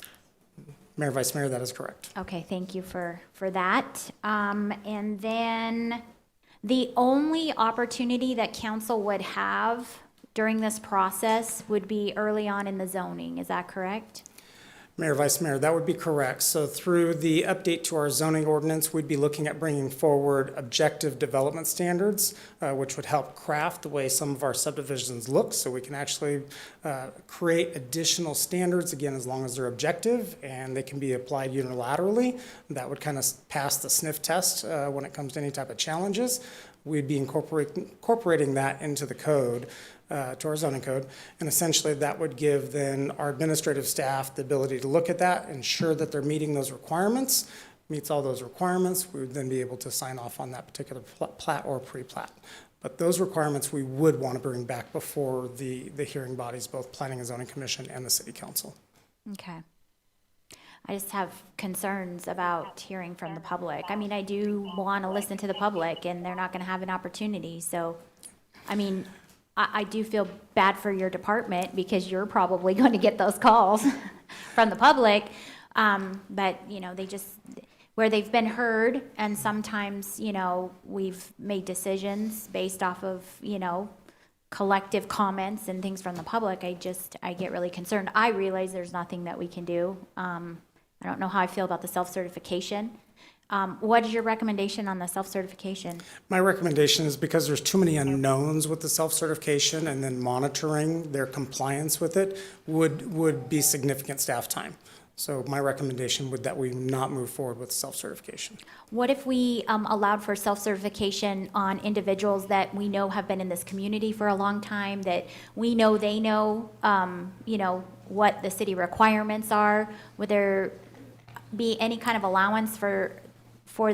Mayor, Vice Mayor, that is correct. Okay, thank you for that. And then the only opportunity that council would have during this process would be early on in the zoning, is that correct? Mayor, Vice Mayor, that would be correct. So through the update to our zoning ordinance, we'd be looking at bringing forward objective development standards, which would help craft the way some of our subdivisions look, so we can actually create additional standards, again, as long as they're objective and they can be applied unilaterally. That would kind of pass the sniff test when it comes to any type of challenges. We'd be incorporating that into the code, to our zoning code, and essentially that would give then our administrative staff the ability to look at that, ensure that they're meeting those requirements, meets all those requirements. We would then be able to sign off on that particular plat or pre-plat. But those requirements we would want to bring back before the hearing bodies, both Planning and Zoning Commission and the City Council. Okay. I just have concerns about hearing from the public. I mean, I do want to listen to the public, and they're not going to have an opportunity. So, I mean, I do feel bad for your department because you're probably going to get those calls from the public. But, you know, they just, where they've been heard, and sometimes, you know, we've made decisions based off of, you know, collective comments and things from the public. I get really concerned. I realize there's nothing that we can do. I don't know how I feel about the self-certification. What is your recommendation on the self-certification? My recommendation is because there's too many unknowns with the self-certification, and then monitoring their compliance with it would be significant staff time. So my recommendation would that we not move forward with self-certification. What if we allowed for self-certification on individuals that we know have been in this community for a long time, that we know they know, you know, what the city requirements are? Would there be any kind of allowance for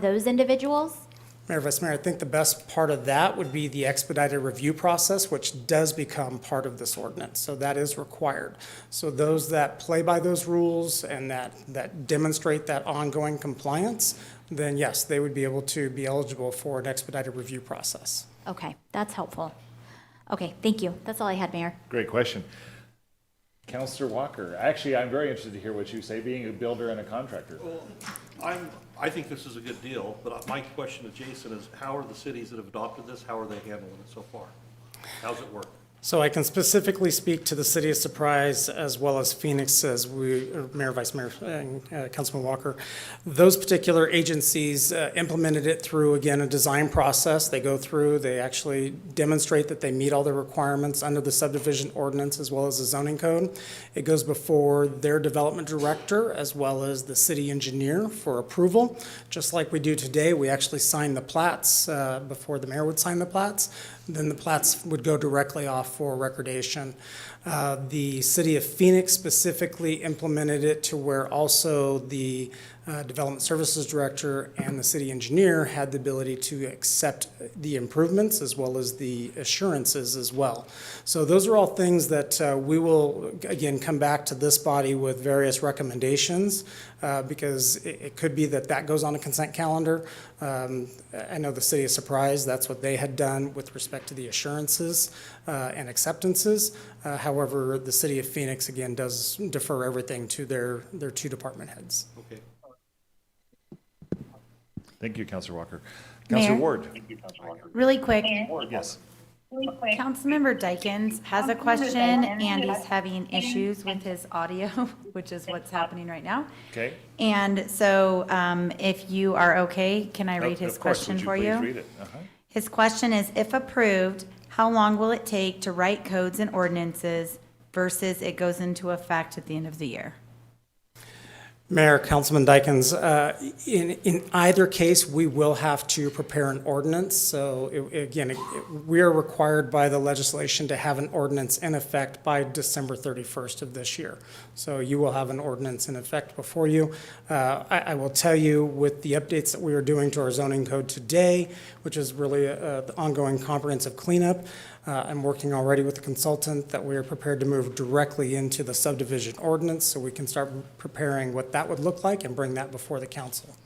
those individuals? Mayor, Vice Mayor, I think the best part of that would be the expedited review process, which does become part of this ordinance. So that is required. So those that play by those rules and that demonstrate that ongoing compliance, then yes, they would be able to be eligible for an expedited review process. Okay, that's helpful. Okay, thank you. That's all I had, Mayor. Great question. Councilor Walker, actually, I'm very interested to hear what you say, being a builder and a contractor. Well, I think this is a good deal, but my question to Jason is, how are the cities that have adopted this, how are they handling it so far? How's it work? So I can specifically speak to the city of Surprise as well as Phoenix, as Mayor, Vice Mayor, and Councilman Walker. Those particular agencies implemented it through, again, a design process. They go through, they actually demonstrate that they meet all the requirements under the subdivision ordinance as well as the zoning code. It goes before their development director as well as the city engineer for approval. Just like we do today, we actually sign the plats before the mayor would sign the plats. Then the plats would go directly off for recordation. The city of Phoenix specifically implemented it to where also the development services director and the city engineer had the ability to accept the improvements as well as the assurances as well. So those are all things that we will, again, come back to this body with various recommendations because it could be that goes on a consent calendar. I know the city of Surprise, that's what they had done with respect to the assurances and acceptances. However, the city of Phoenix, again, does defer everything to their two department heads. Okay. Thank you, Councilor Walker. Councilor Mayor? Ward. Really quick, Yes. Councilmember Dykens has a question, and he's having issues with his audio, which is what's happening right now. Okay? And so, if you are okay, can I read Of his course, question would for Please you? read it. Uh-huh. His question is, if approved, how long will it take to write codes and ordinances versus it goes into effect at the end of the year? Mayor, Councilman Dykens, in either case, we will have to prepare an ordinance. So we are required by the legislation to have an ordinance in effect by December 31st of this year. So you will have an ordinance in effect before you. I will tell you, with the updates that we are doing to our zoning code today, which is really the ongoing comprehensive cleanup, I'm working already with the consultant that we are prepared to move directly into the subdivision ordinance so we can start preparing what that would look like and bring that before the council.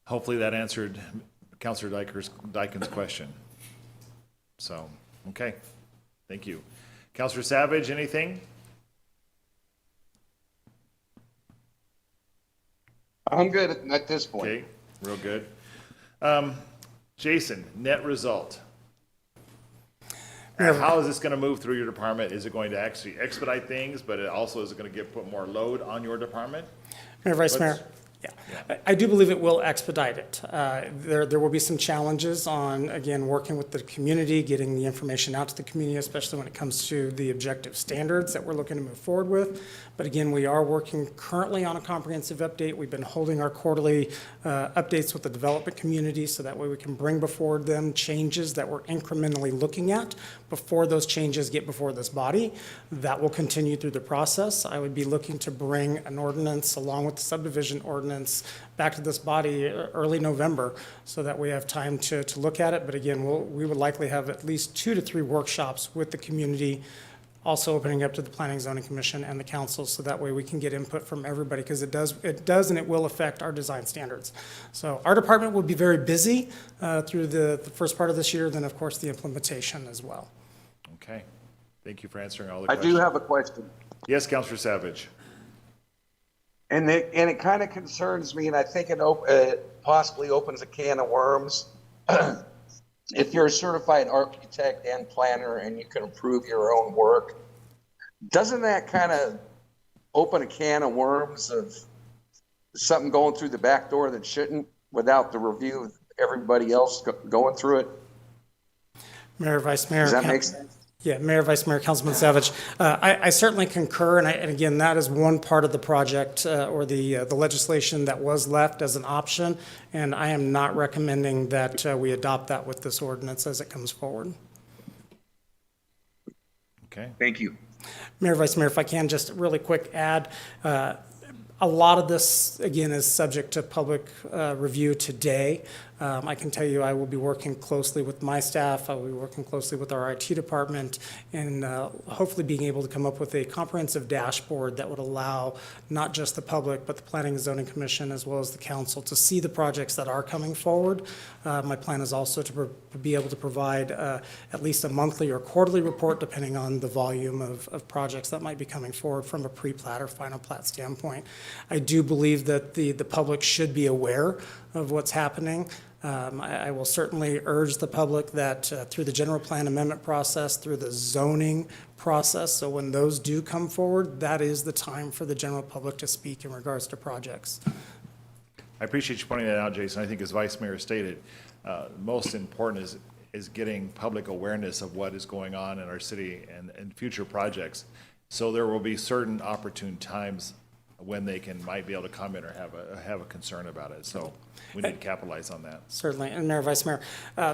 Hopefully that answered Counselor Dykens' question. So, okay, thank you. Counselor Savage, anything? I'm good at this point. Okay, real good. Jason, net result. How is this going to move through your department? Is it going to actually expedite things, but it also is it going to put more load on your department? Mayor, Vice Mayor. Yeah, I do believe it will expedite it. There will be some challenges on, again, working with the community, getting the information out to the community, especially when it comes to the objective standards that we're looking to move forward with. But again, we are working currently on a comprehensive update. We've been holding our quarterly updates with the development community so that way we can bring before them changes that we're incrementally looking at before those changes get before this body. That will continue through the process. I would be looking to bring an ordinance along with the subdivision ordinance back to this body early November so that we have time to look at it. But again, we would likely have at least 2 to 3 workshops with the community, also opening up to the Planning and Zoning Commission and the council so that way we can get input from everybody because it does and it will affect our design standards. So our department will be very busy through the first part of this year, then of course the implementation as well. Okay, thank you for answering all the I questions. do have a question. Yes, Counselor Savage. And it kind of concerns me, and I think it possibly opens a can of worms. If you're a certified architect and planner and you can approve your own work, doesn't that kind of open a can of worms of something going through the back door that shouldn't without the review of everybody else going through it? Mayor, Vice Mayor. Does that make sense? Yeah, Mayor, Vice Mayor, Councilman Savage. I certainly concur, and again, that is one part of the project or the legislation that was left as an option, and I am not recommending that we adopt that with this ordinance as it comes forward. Okay. Thank you. Mayor, Vice Mayor, if I can just really quick add, a lot of this, again, is subject to public review today. I can tell you I will be working closely with my staff. I will be working closely with our IT department and hopefully being able to come up with a comprehensive dashboard that would allow not just the public, but the Planning and Zoning Commission as well as the council to see the projects that are coming forward. My plan is also to be able to provide at least a monthly or quarterly report depending on the volume of projects that might be coming forward from a pre-plat or final plat standpoint. I do believe that the public should be aware of what's happening. I will certainly urge the public that through the general plan amendment process, through the zoning process, so when those do come forward, that is the time for the general public to speak in regards to projects. I appreciate you pointing that out, Jason. I think as Vice Mayor stated, most important is getting public awareness of what is going on in our city and future projects. So there will be certain opportune times when they might be able to comment or have a concern about it. So we need to capitalize on that. Certainly, and Mayor, Vice Mayor,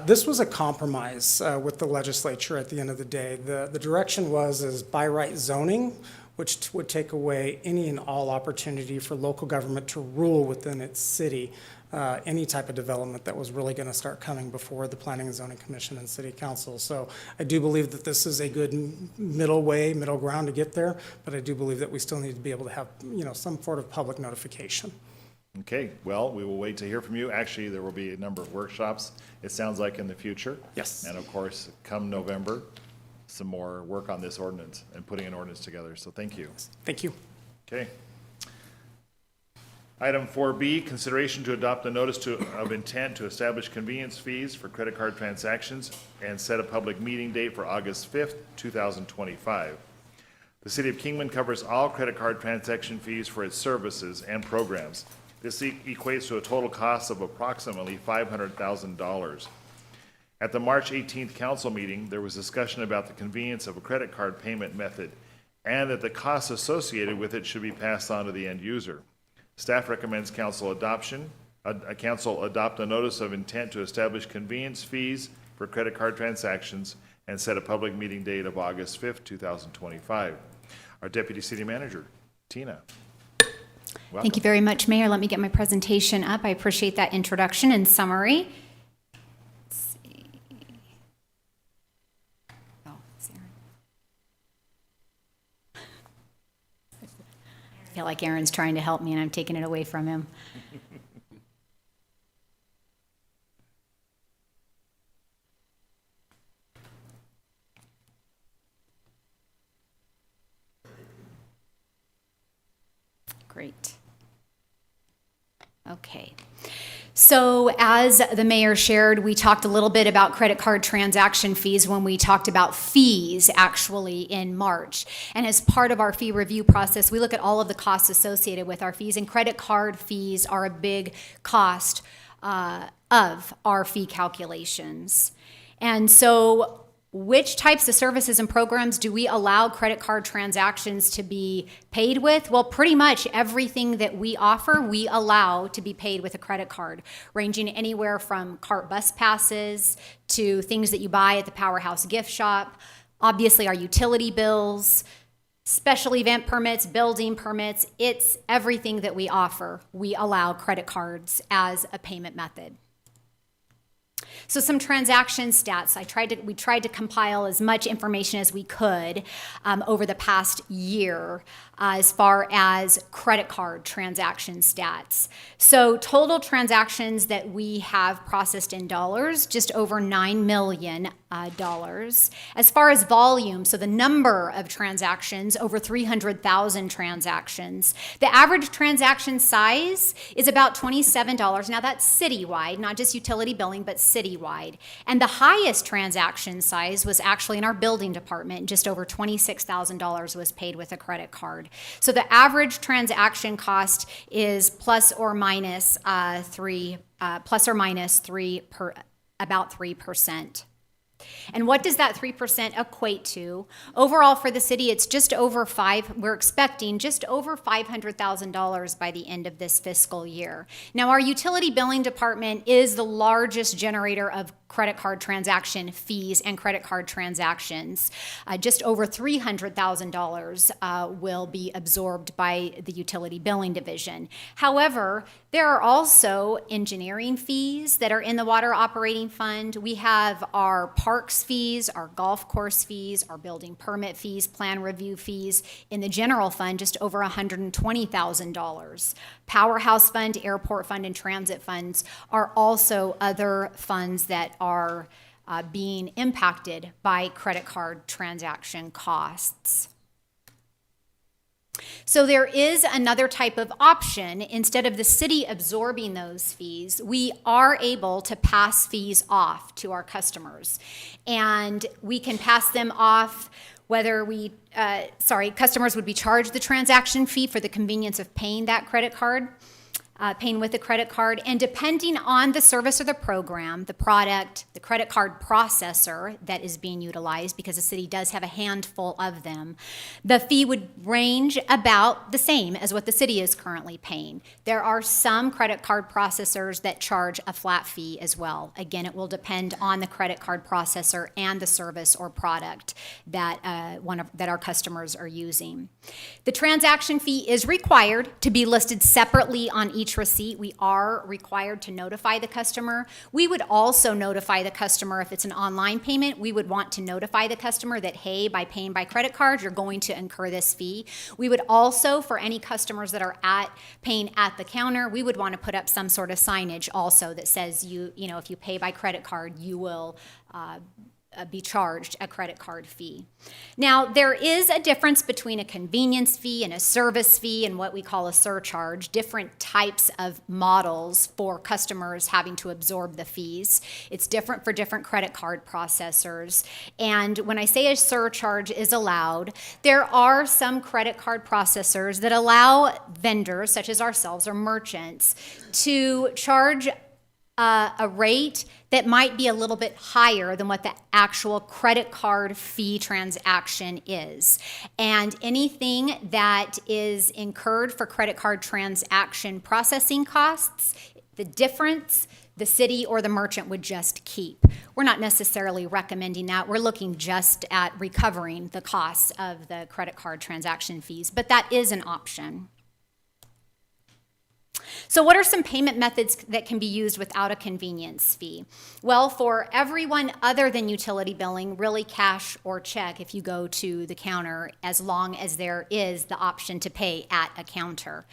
this was a compromise with the legislature at the end of the day. The direction is by right zoning, which would take away any and all opportunity for local government to rule within its city any type of development that was really going to start coming before the Planning and Zoning Commission and City Council. So I do believe that this is a good middle ground to get there, but I do believe that we still need to be able to have, some sort of public notification. Okay, well, we will wait to hear from you. Actually, there will be a number of workshops, it sounds like, in the future. Yes. And of course, come November, some more work on this ordinance and putting an ordinance together. So thank you. Thank you. Okay. Item 4B, consideration to adopt a notice of intent to establish convenience fees for credit card transactions and set a public meeting date for August 5th, 2025. The City of Kingman covers all credit card transaction fees for its services and programs. This equates to a total cost of approximately $500,000. At the March 18th council meeting, there was discussion about the convenience of a credit card payment method and that the costs associated with it should be passed on to the end user. Staff recommends council adopt a notice of intent to establish convenience fees for credit card transactions and set a public meeting date of August 5th, 2025. Our Deputy City Manager, Tina. Welcome. Thank you very much, Mayor. Let me get my presentation up. I appreciate that introduction and summary. Let's see. Oh, it's Aaron. I feel like Aaron's trying to help me and I'm taking it away from him. Great. Okay. So as the mayor shared, we talked a little bit about credit card transaction fees when we talked about fees actually in March. And as part of our fee review process, we look at all of the costs associated with our fees, and credit card fees are a big cost of our fee calculations. And so which types of services and programs do we allow credit card transactions to be paid with? Well, pretty much everything that we offer, we allow to be paid with a credit card, ranging anywhere from cart bus passes to things that you buy at the Powerhouse gift shop, obviously our utility bills, special event permits, building permits. It's everything that we offer. We allow credit cards as a payment method. So some transaction stats. We tried to compile as much information as we could over the past year as far as credit card transaction stats. So total transactions that we have processed in dollars, just over $9 million. As far as volume, so the number of transactions, over 300,000 transactions. The average transaction size is about $27. Now that's citywide, not just utility billing, but citywide. And the highest transaction size was actually in our building department. Just over $26,000 was paid with a credit card. So the average transaction cost is about 3%. And what does that 3% equate to? Overall for the city, it's we're expecting just over $500,000 by the end of this fiscal year. Now, our utility billing department is the largest generator of credit card transaction fees and credit card transactions. Just over $300,000 will be absorbed by the utility billing division. However, there are also engineering fees that are in the water operating fund. We have our parks fees, our golf course fees, our building permit fees, plan review fees. In the general fund, just over $120,000. Powerhouse Fund, Airport Fund, and Transit Funds are also other funds that are being impacted by credit card transaction costs. So there is another type of option. Instead of the city absorbing those fees, we are able to pass fees off to our customers. And we can pass them off customers would be charged the transaction fee for the convenience of paying that credit card. Paying with a credit card, and depending on the service or the program, the product, the credit card processor that is being utilized, because the city does have a handful of them, the fee would range about the same as what the city is currently paying. There are some credit card processors that charge a flat fee as well. Again, it will depend on the credit card processor and the service or product that that our customers are using. The transaction fee is required to be listed separately on each receipt. We are required to notify the customer. We would also notify the customer if it's an online payment. We would want to notify the customer that, hey, by paying by credit card, you're going to incur this fee. We would also, for any customers that are paying at the counter, we would want to put up some sort of signage also that says if you pay by credit card, you will be charged a credit card fee. Now, there is a difference between a convenience fee and a service fee and what we call a surcharge, different types of models for customers having to absorb the fees. It's different for different credit card processors. And when I say a surcharge is allowed, there are some credit card processors that allow vendors, such as ourselves or merchants, to charge a rate that might be a little bit higher than what the actual credit card fee transaction is. And anything that is incurred for credit card transaction processing costs, the difference, the city or the merchant would just keep. We're not necessarily recommending that. We're looking just at recovering the costs of the credit card transaction fees, but that is an option. So what are some payment methods that can be used without a convenience fee? Well, for everyone other than utility billing, really cash or check if you go to the counter, as long as there is the option to pay at a counter.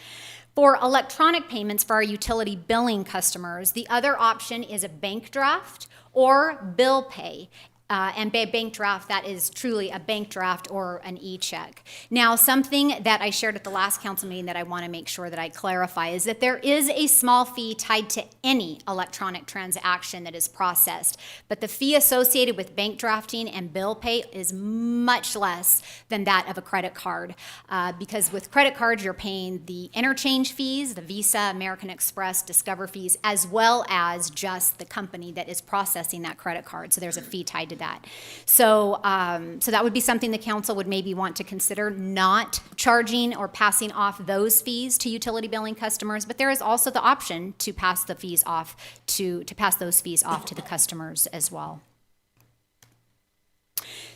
For electronic payments for our utility billing customers, the other option is a bank draft or bill pay. And by bank draft, that is truly a bank draft or an e-check. Now, something that I shared at the last council meeting that I want to make sure that I clarify is that there is a small fee tied to any electronic transaction that is processed, but the fee associated with bank drafting and bill pay is much less than that of a credit card, because with credit cards, you're paying the interchange fees, the Visa, American Express, Discover fees, as well as just the company that is processing that credit card. So there's a fee tied to that. So that would be something the council would maybe want to consider, not charging or passing off those fees to utility billing customers, but there is also the option to pass the fees off to pass those fees off to the customers as well.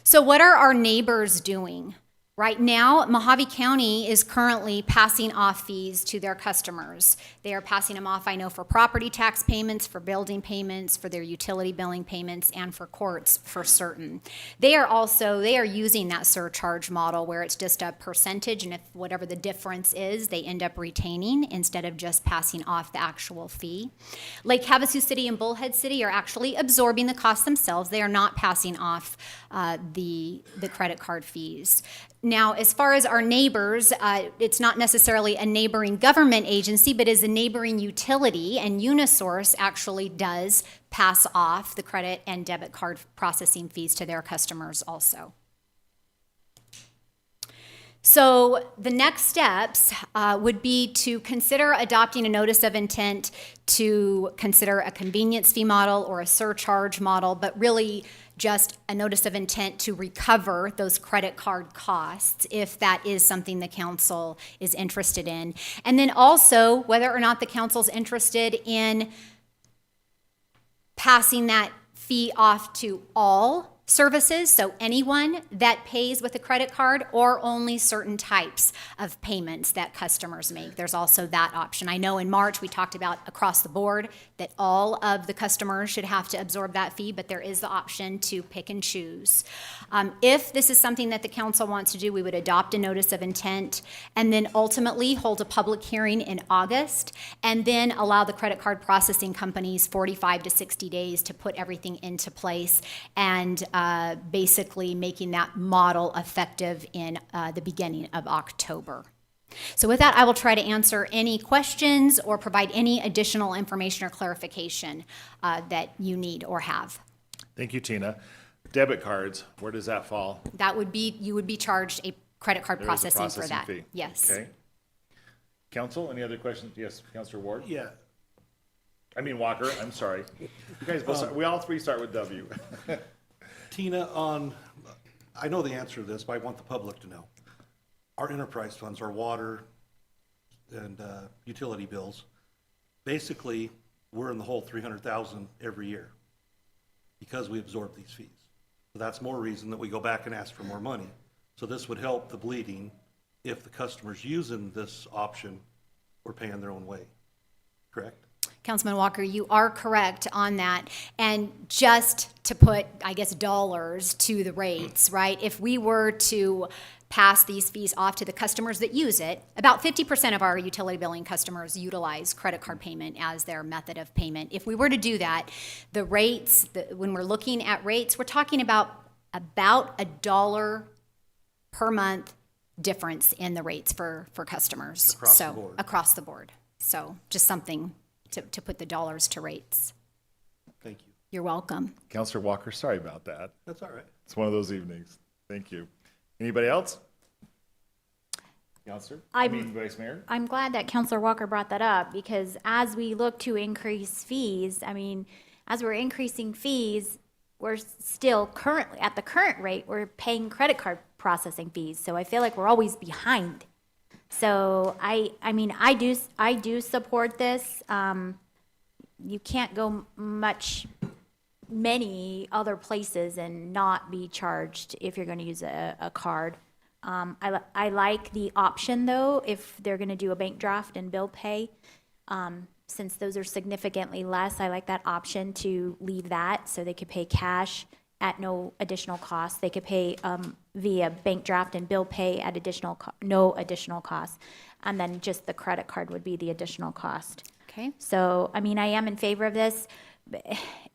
So what are our neighbors doing? Right now, Mojave County is currently passing off fees to their customers. They are passing them off, I know, for property tax payments, for building payments, for their utility billing payments, and for courts for certain. They are using that surcharge model where it's just a percentage, and if whatever the difference is, they end up retaining instead of just passing off the actual fee. Lake Havasu City and Bullhead City are actually absorbing the costs themselves. They are not passing off the credit card fees. Now, as far as our neighbors, it's not necessarily a neighboring government agency, but is a neighboring utility, and Unisource actually does pass off the credit and debit card processing fees to their customers also. So the next steps would be to consider adopting a notice of intent to consider a convenience fee model or a surcharge model, but really just a notice of intent to recover those credit card costs if that is something the council is interested in. And then also whether or not the council's interested in passing that fee off to all services, so anyone that pays with a credit card or only certain types of payments that customers make. There's also that option. I know in March we talked about across the board that all of the customers should have to absorb that fee, but there is the option to pick and choose. If this is something that the council wants to do, we would adopt a notice of intent and then ultimately hold a public hearing in August and then allow the credit card processing companies 45 to 60 days to put everything into place and basically making that model effective in the beginning of October. So with that, I will try to answer any questions or provide any additional information or clarification that you need or have. Thank you, Tina. Debit cards, where does that fall? That would be, you would be charged a credit card There is a processing for that. fee. Yes. Okay. Council, any other questions? Yes, Councilor Ward? Yeah, Walker, I'm sorry. You guys both, we all three start with W. Tina, I know the answer to this, but I want the public to know. Our enterprise funds, our water and utility bills, basically, we're in the whole 300,000 every year because we absorb these fees. So that's more reason that we go back and ask for more money. So this would help the bleeding if the customers using this option were paying their own way, correct? Councilman Walker, you are correct on that. And just to put, I guess, dollars to the rates, right? If we were to pass these fees off to the customers that use it, about 50% of our utility billing customers utilize credit card payment as their method of payment. If we were to do that, the rates, when we're looking at rates, we're talking about $1 per month difference in the rates for customers. Across the board. Across the board. So just something to put the dollars to rates. Thank you. You're welcome. Counselor Walker, sorry about that. That's all right. It's one of those evenings. Thank you. Anybody else? Counselor? Vice Mayor? I'm glad that Counselor Walker brought that up, because as we look to increase fees, as we're increasing fees, we're still currently, at the current rate, we're paying credit card processing fees. So I feel like we're always behind. So I do support this. You can't go many other places and not be charged if you're going to use a card. I like the option, though, if they're going to do a bank draft and bill pay. Since those are significantly less, I like that option to leave that so they could pay cash at no additional cost. They could pay via bank draft and bill pay at no additional cost. And then just the credit card would be the additional cost. Okay. So, I am in favor of this.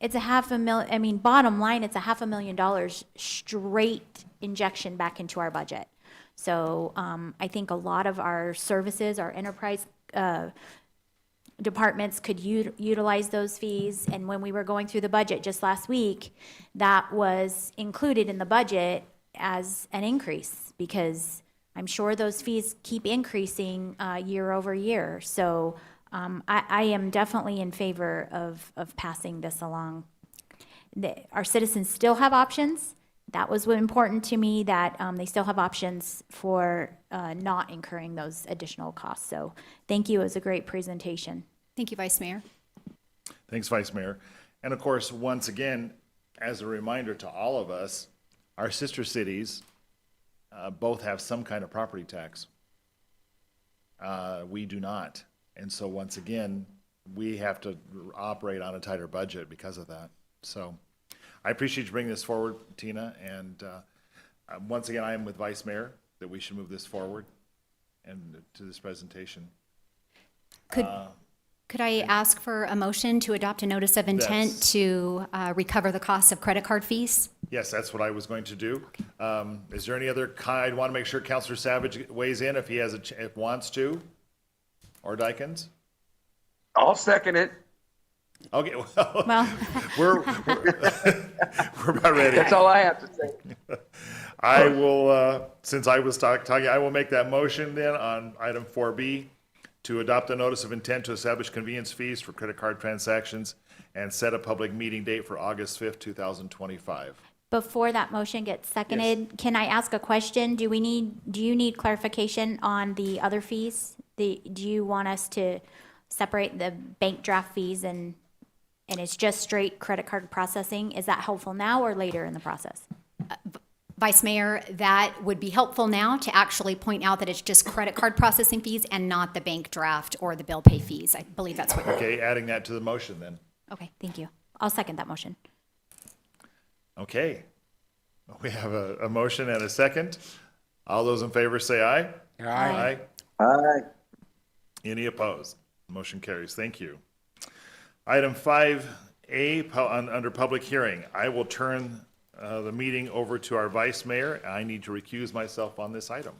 It's $500,000, bottom line, it's $500,000 straight injection back into our budget. So I think a lot of our services, our enterprise departments could utilize those fees. And when we were going through the budget just last week, that was included in the budget as an increase, because I'm sure those fees keep increasing year over year. So I am definitely in favor of passing this along. Our citizens still have options. That was what important to me, that they still have options for not incurring those additional costs. So thank you. It was a great presentation. Thank you, Vice Mayor. Thanks, Vice Mayor. And of course, once again, as a reminder to all of us, our sister cities both have some kind of property tax. We do not. And so once again, we have to operate on a tighter budget because of that. So I appreciate you bringing this forward, Tina. And once again, I am with Vice Mayor that we should move this forward and to this presentation. Could I ask for a motion to adopt a notice of intent Yes. to recover the costs of credit card fees? Yes, that's what I was going to do. Is there any other kind? I want to make sure Councilor Savage weighs in if he has if wants to, or Dykens. I'll second it. Okay, well, we're about ready. That's all I have to say. I will, since I was talking, I will make that motion then on item 4B to adopt a notice of intent to establish convenience fees for credit card transactions and set a public meeting date for August 5th, 2025. Before that motion gets seconded, Can I ask a question? Do you need clarification on the other fees? Do you want us to separate the bank draft fees and it's just straight credit card processing? Is that helpful now or later in the process? Vice Mayor, that would be helpful now to actually point out that it's just credit card processing fees and not the bank draft or the bill pay fees. I believe that's what. Okay, adding that to the motion then. Okay, thank you. I'll second that motion. Okay. We have a motion and a second. All those in favor say aye. Aye. Aye. Any opposed? Motion carries. Thank you. Item 5A, under public hearing. I will turn the meeting over to our Vice Mayor. I need to recuse myself on this item.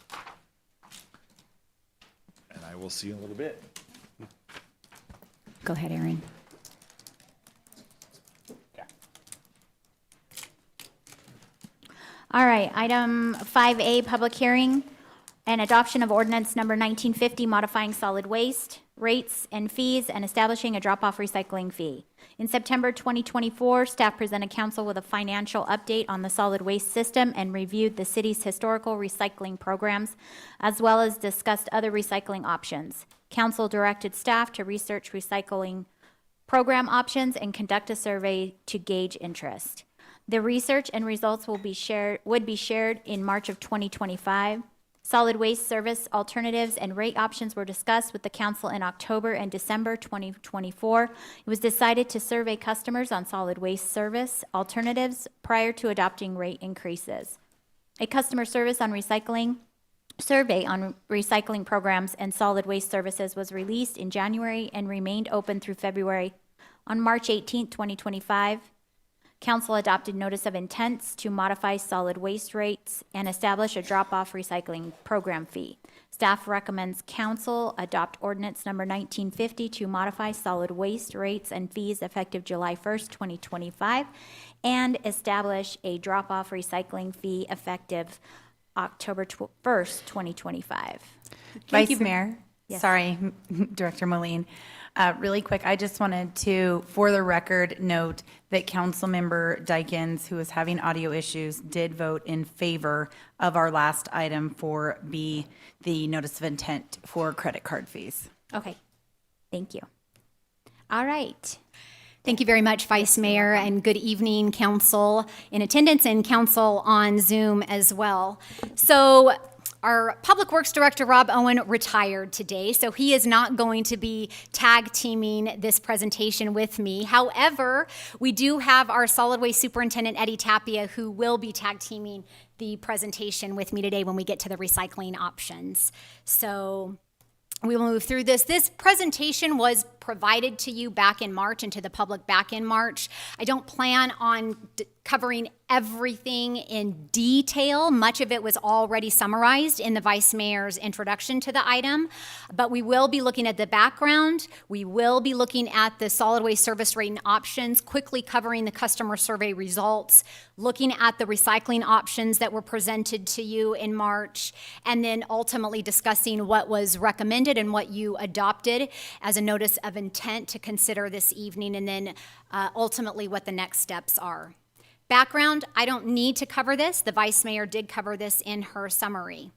And I will see you in a little bit. Go ahead, Aaron. All right, item 5A, public hearing and adoption of ordinance number 1950, modifying solid waste rates and fees and establishing a drop-off recycling fee. In September 2024, staff presented council with a financial update on the solid waste system and reviewed the city's historical recycling programs, as well as discussed other recycling options. Council directed staff to research recycling program options and conduct a survey to gauge interest. The research and results would be shared in March of 2025. Solid waste service alternatives and rate options were discussed with the council in October and December 2024. It was decided to survey customers on solid waste service alternatives prior to adopting rate increases. A customer survey on recycling programs and solid waste services was released in January and remained open through February. On March 18, 2025, Council adopted notice of intents to modify solid waste rates and establish a drop-off recycling program fee. Staff recommends council adopt ordinance number 1950 to modify solid waste rates and fees effective July 1st, 2025, and establish a drop-off recycling fee effective October 1st, 2025. Vice Mayor, Yes. sorry, Director Moline. Really quick, I just wanted to, for the record, note that Councilmember Dykens, who is having audio issues, did vote in favor of our last item for B, the notice of intent for credit card fees. Okay, thank you. All right. Thank you very much, Vice Mayor, and good evening, council in attendance and council on Zoom as well. So our Public Works Director, Rob Owen, retired today, so he is not going to be tag teaming this presentation with me. However, we do have our Solid Waste Superintendent, Eddie Tapia, who will be tag teaming the presentation with me today when we get to the recycling options. So we will move through this. This presentation was provided to you back in March and to the public back in March. I don't plan on covering everything in detail. Much of it was already summarized in the Vice Mayor's introduction to the item, but we will be looking at the background. We will be looking at the solid waste service rate and options, quickly covering the customer survey results, looking at the recycling options that were presented to you in March, and then ultimately discussing what was recommended and what you adopted as a notice of intent to consider this evening, and then ultimately what the next steps are. Background, I don't need to cover this. The Vice Mayor did cover this in her summary.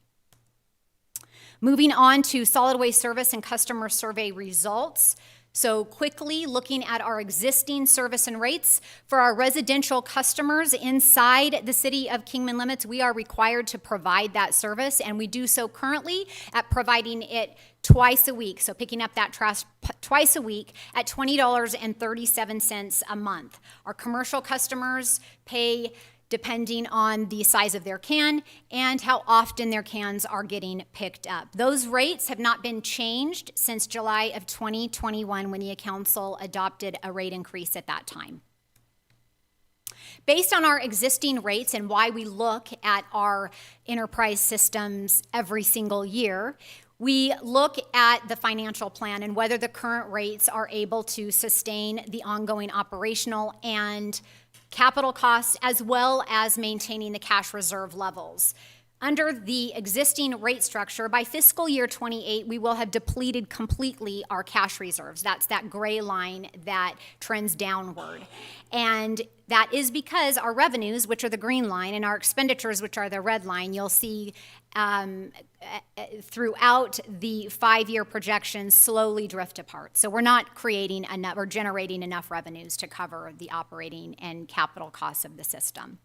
Moving on to solid waste service and customer survey results. So quickly looking at our existing service and rates for our residential customers inside the city of Kingman limits, we are required to provide that service, and we do so currently at providing it twice a week. So picking up that trash twice a week at $20.37 a month. Our commercial customers pay depending on the size of their can and how often their cans are getting picked up. Those rates have not been changed since July of 2021 when the council adopted a rate increase at that time. Based on our existing rates and why we look at our enterprise systems every single year, we look at the financial plan and whether the current rates are able to sustain the ongoing operational and capital costs, as well as maintaining the cash reserve levels. Under the existing rate structure, by fiscal year 28, we will have depleted completely our cash reserves. That's that gray line that trends downward. And that is because our revenues, which are the green line, and our expenditures, which are the red line, you'll see throughout the 5-year projections slowly drift apart. So we're not creating enough or generating enough revenues to cover the operating and capital costs of the system.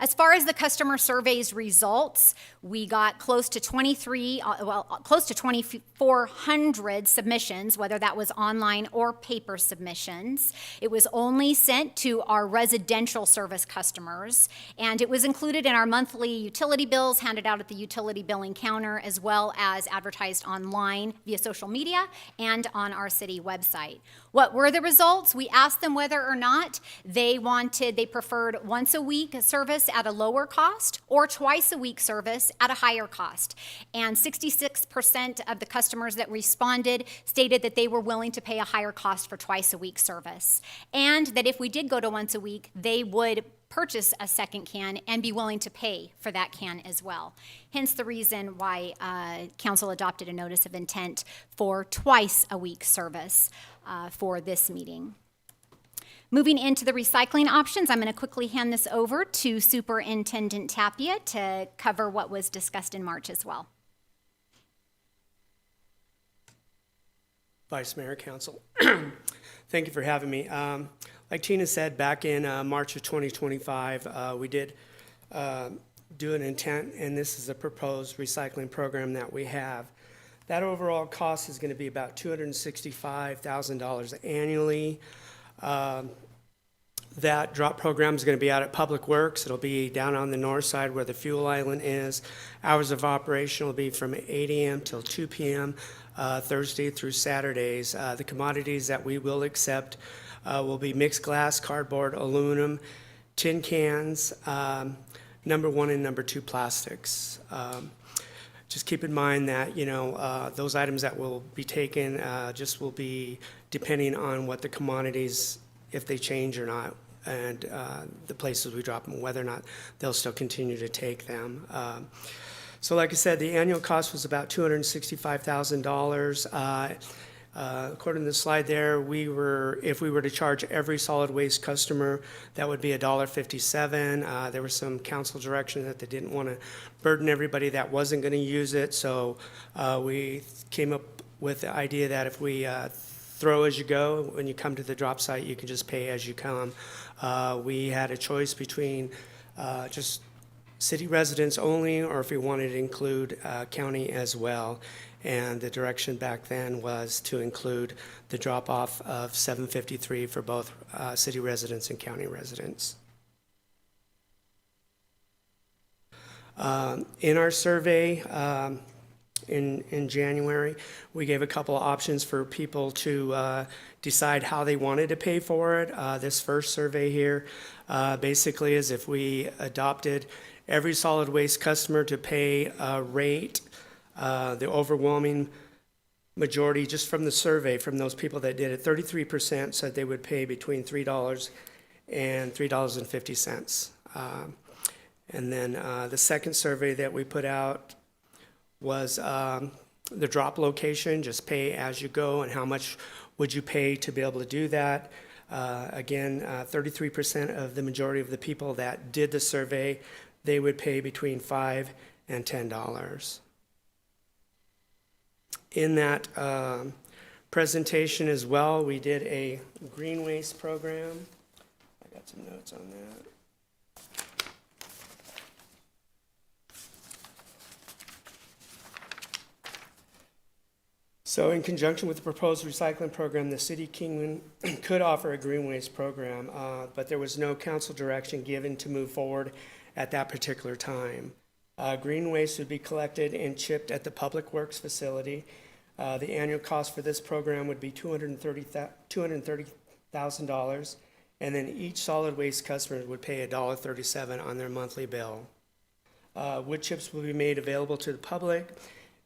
As far as the customer surveys results, we got close to 2,400 submissions, whether that was online or paper submissions. It was only sent to our residential service customers, and it was included in our monthly utility bills handed out at the utility billing counter, as well as advertised online via social media and on our city website. What were the results? We asked them whether or not they preferred once a week service at a lower cost or twice a week service at a higher cost. And 66% of the customers that responded stated that they were willing to pay a higher cost for twice a week service. And that if we did go to once a week, they would purchase a second can and be willing to pay for that can as well. Hence the reason why council adopted a notice of intent for twice a week service for this meeting. Moving into the recycling options, I'm going to quickly hand this over to Superintendent Tapia to cover what was discussed in March as well. Vice Mayor, Council, thank you for having me. Like Tina said, back in March of 2025, we did do an intent, and this is a proposed recycling program that we have. That overall cost is going to be about $265,000 annually. That drop program is going to be out at Public Works. It'll be down on the north side where the fuel island is. Hours of operation will be from 8 a.m. till 2 p.m. Thursday through Saturdays. The commodities that we will accept will be mixed glass, cardboard, aluminum, tin cans, number 1 and number 2 plastics. Just keep in mind that, those items that will be taken just will be depending on what the commodities, if they change or not, and the places we drop them, whether or not they'll still continue to take them. So like I said, the annual cost was about $265,000. According to the slide there, if we were to charge every solid waste customer, that would be $1.57. There was some council direction that they didn't want to burden everybody that wasn't going to use it, so we came up with the idea that if we throw as you go, when you come to the drop site, you can just pay as you come. We had a choice between just city residents only, or if we wanted to include county as well. And the direction back then was to include the drop-off of $7.53 for both city residents and county residents. In our survey in January, we gave a couple of options for people to decide how they wanted to pay for it. This first survey here basically is if we adopted every solid waste customer to pay a rate. The overwhelming majority, just from the survey, from those people that did it, 33% said they would pay between $3 and $3.50. And then the second survey that we put out was the drop location, just pay as you go, and how much would you pay to be able to do that. Again, 33% of the majority of the people that did the survey, they would pay between $5 and $10. In that presentation as well, we did a green waste program. I got some notes on that. So in conjunction with the proposed recycling program, the city of Kingman could offer a green waste program, but there was no council direction given to move forward at that particular time. Green waste would be collected and chipped at the Public Works facility. The annual cost for this program would be $230,000, and then each solid waste customer would pay $1.37 on their monthly bill. Wood chips will be made available to the public,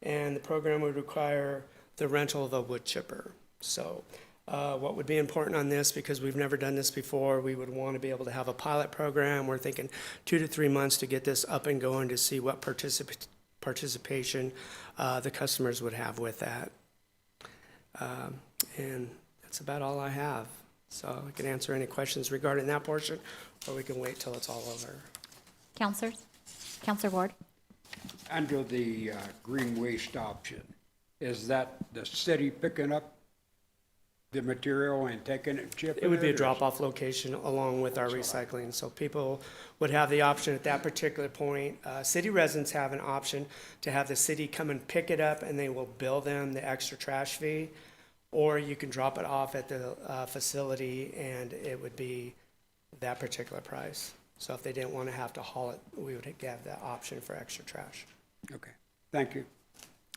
and the program would require the rental of a wood chipper. So what would be important on this, because we've never done this before, we would want to be able to have a pilot program. We're thinking 2 to 3 months to get this up and going to see what participation the customers would have with that. And that's about all I have. So I can answer any questions regarding that portion, or we can wait till it's all over. Counselors? Counselor Ward? Under the green waste option, is that the city picking up the material and taking it, chipping it? It would be a drop-off location along with our recycling, so people would have the option at that particular point. City residents have an option to have the city come and pick it up, and they will bill them the extra trash fee, or you can drop it off at the facility, and it would be that particular price. So if they didn't want to have to haul it, we would have that option for extra trash. Okay, thank you.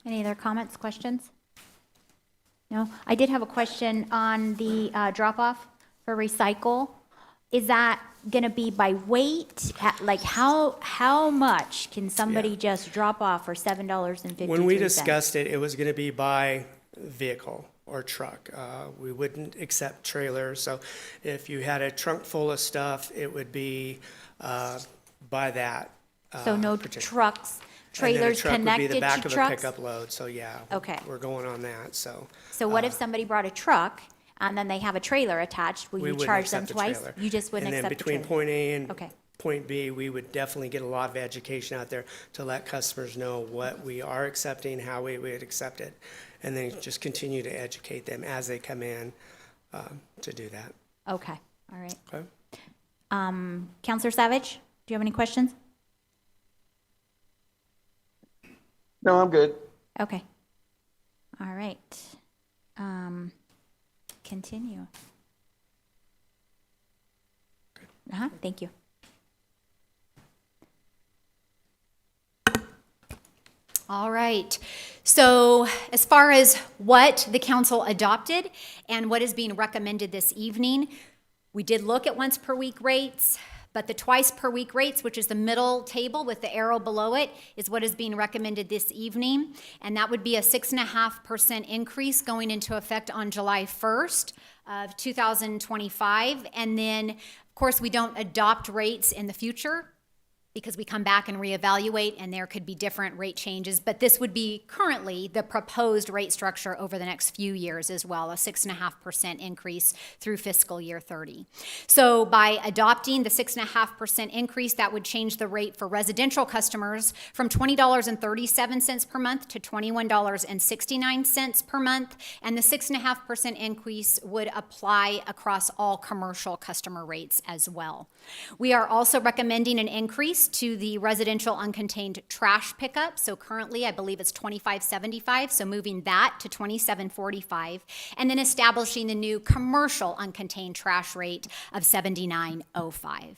Any other comments, questions? No? I did have a question on the drop-off for recycle. Is that going to be by weight? Like how much can somebody just drop off for $7.53? When we discussed it, it was going to be by vehicle or truck. We wouldn't accept trailers. So if you had a trunk full of stuff, it would be by that. So no trucks, trailers connected to trucks? And then a truck would be the back of a pickup load. So yeah, okay. We're going on that. So what if somebody brought a truck and then they have a trailer attached? Will you charge them twice? You just wouldn't accept the trailer? And then between point A and Okay. point B, we would definitely get a lot of education out there to let customers know what we are accepting, how we would accept it, and then just continue to educate them as they come in to do that. Okay, all right. Okay. Counselor Savage, do you have any questions? No, I'm good. Okay. All right. Continue. Thank you. All right. So as far as what the council adopted and what is being recommended this evening, we did look at once per week rates, but the twice per week rates, which is the middle table with the arrow below it, is what is being recommended this evening. And that would be a 6.5% increase going into effect on July 1st of 2025. And then, of course, we don't adopt rates in the future, because we come back and reevaluate and there could be different rate changes. But this would be currently the proposed rate structure over the next few years as well, a 6.5% increase through fiscal year 30. So by adopting the 6.5% increase, that would change the rate for residential customers from $20.37 per month to $21.69 per month. And the 6.5% increase would apply across all commercial customer rates as well. We are also recommending an increase to the residential uncontained trash pickup. So currently, I believe it's $25.75, so moving that to $27.45, and then establishing the new commercial uncontained trash rate of $79.05.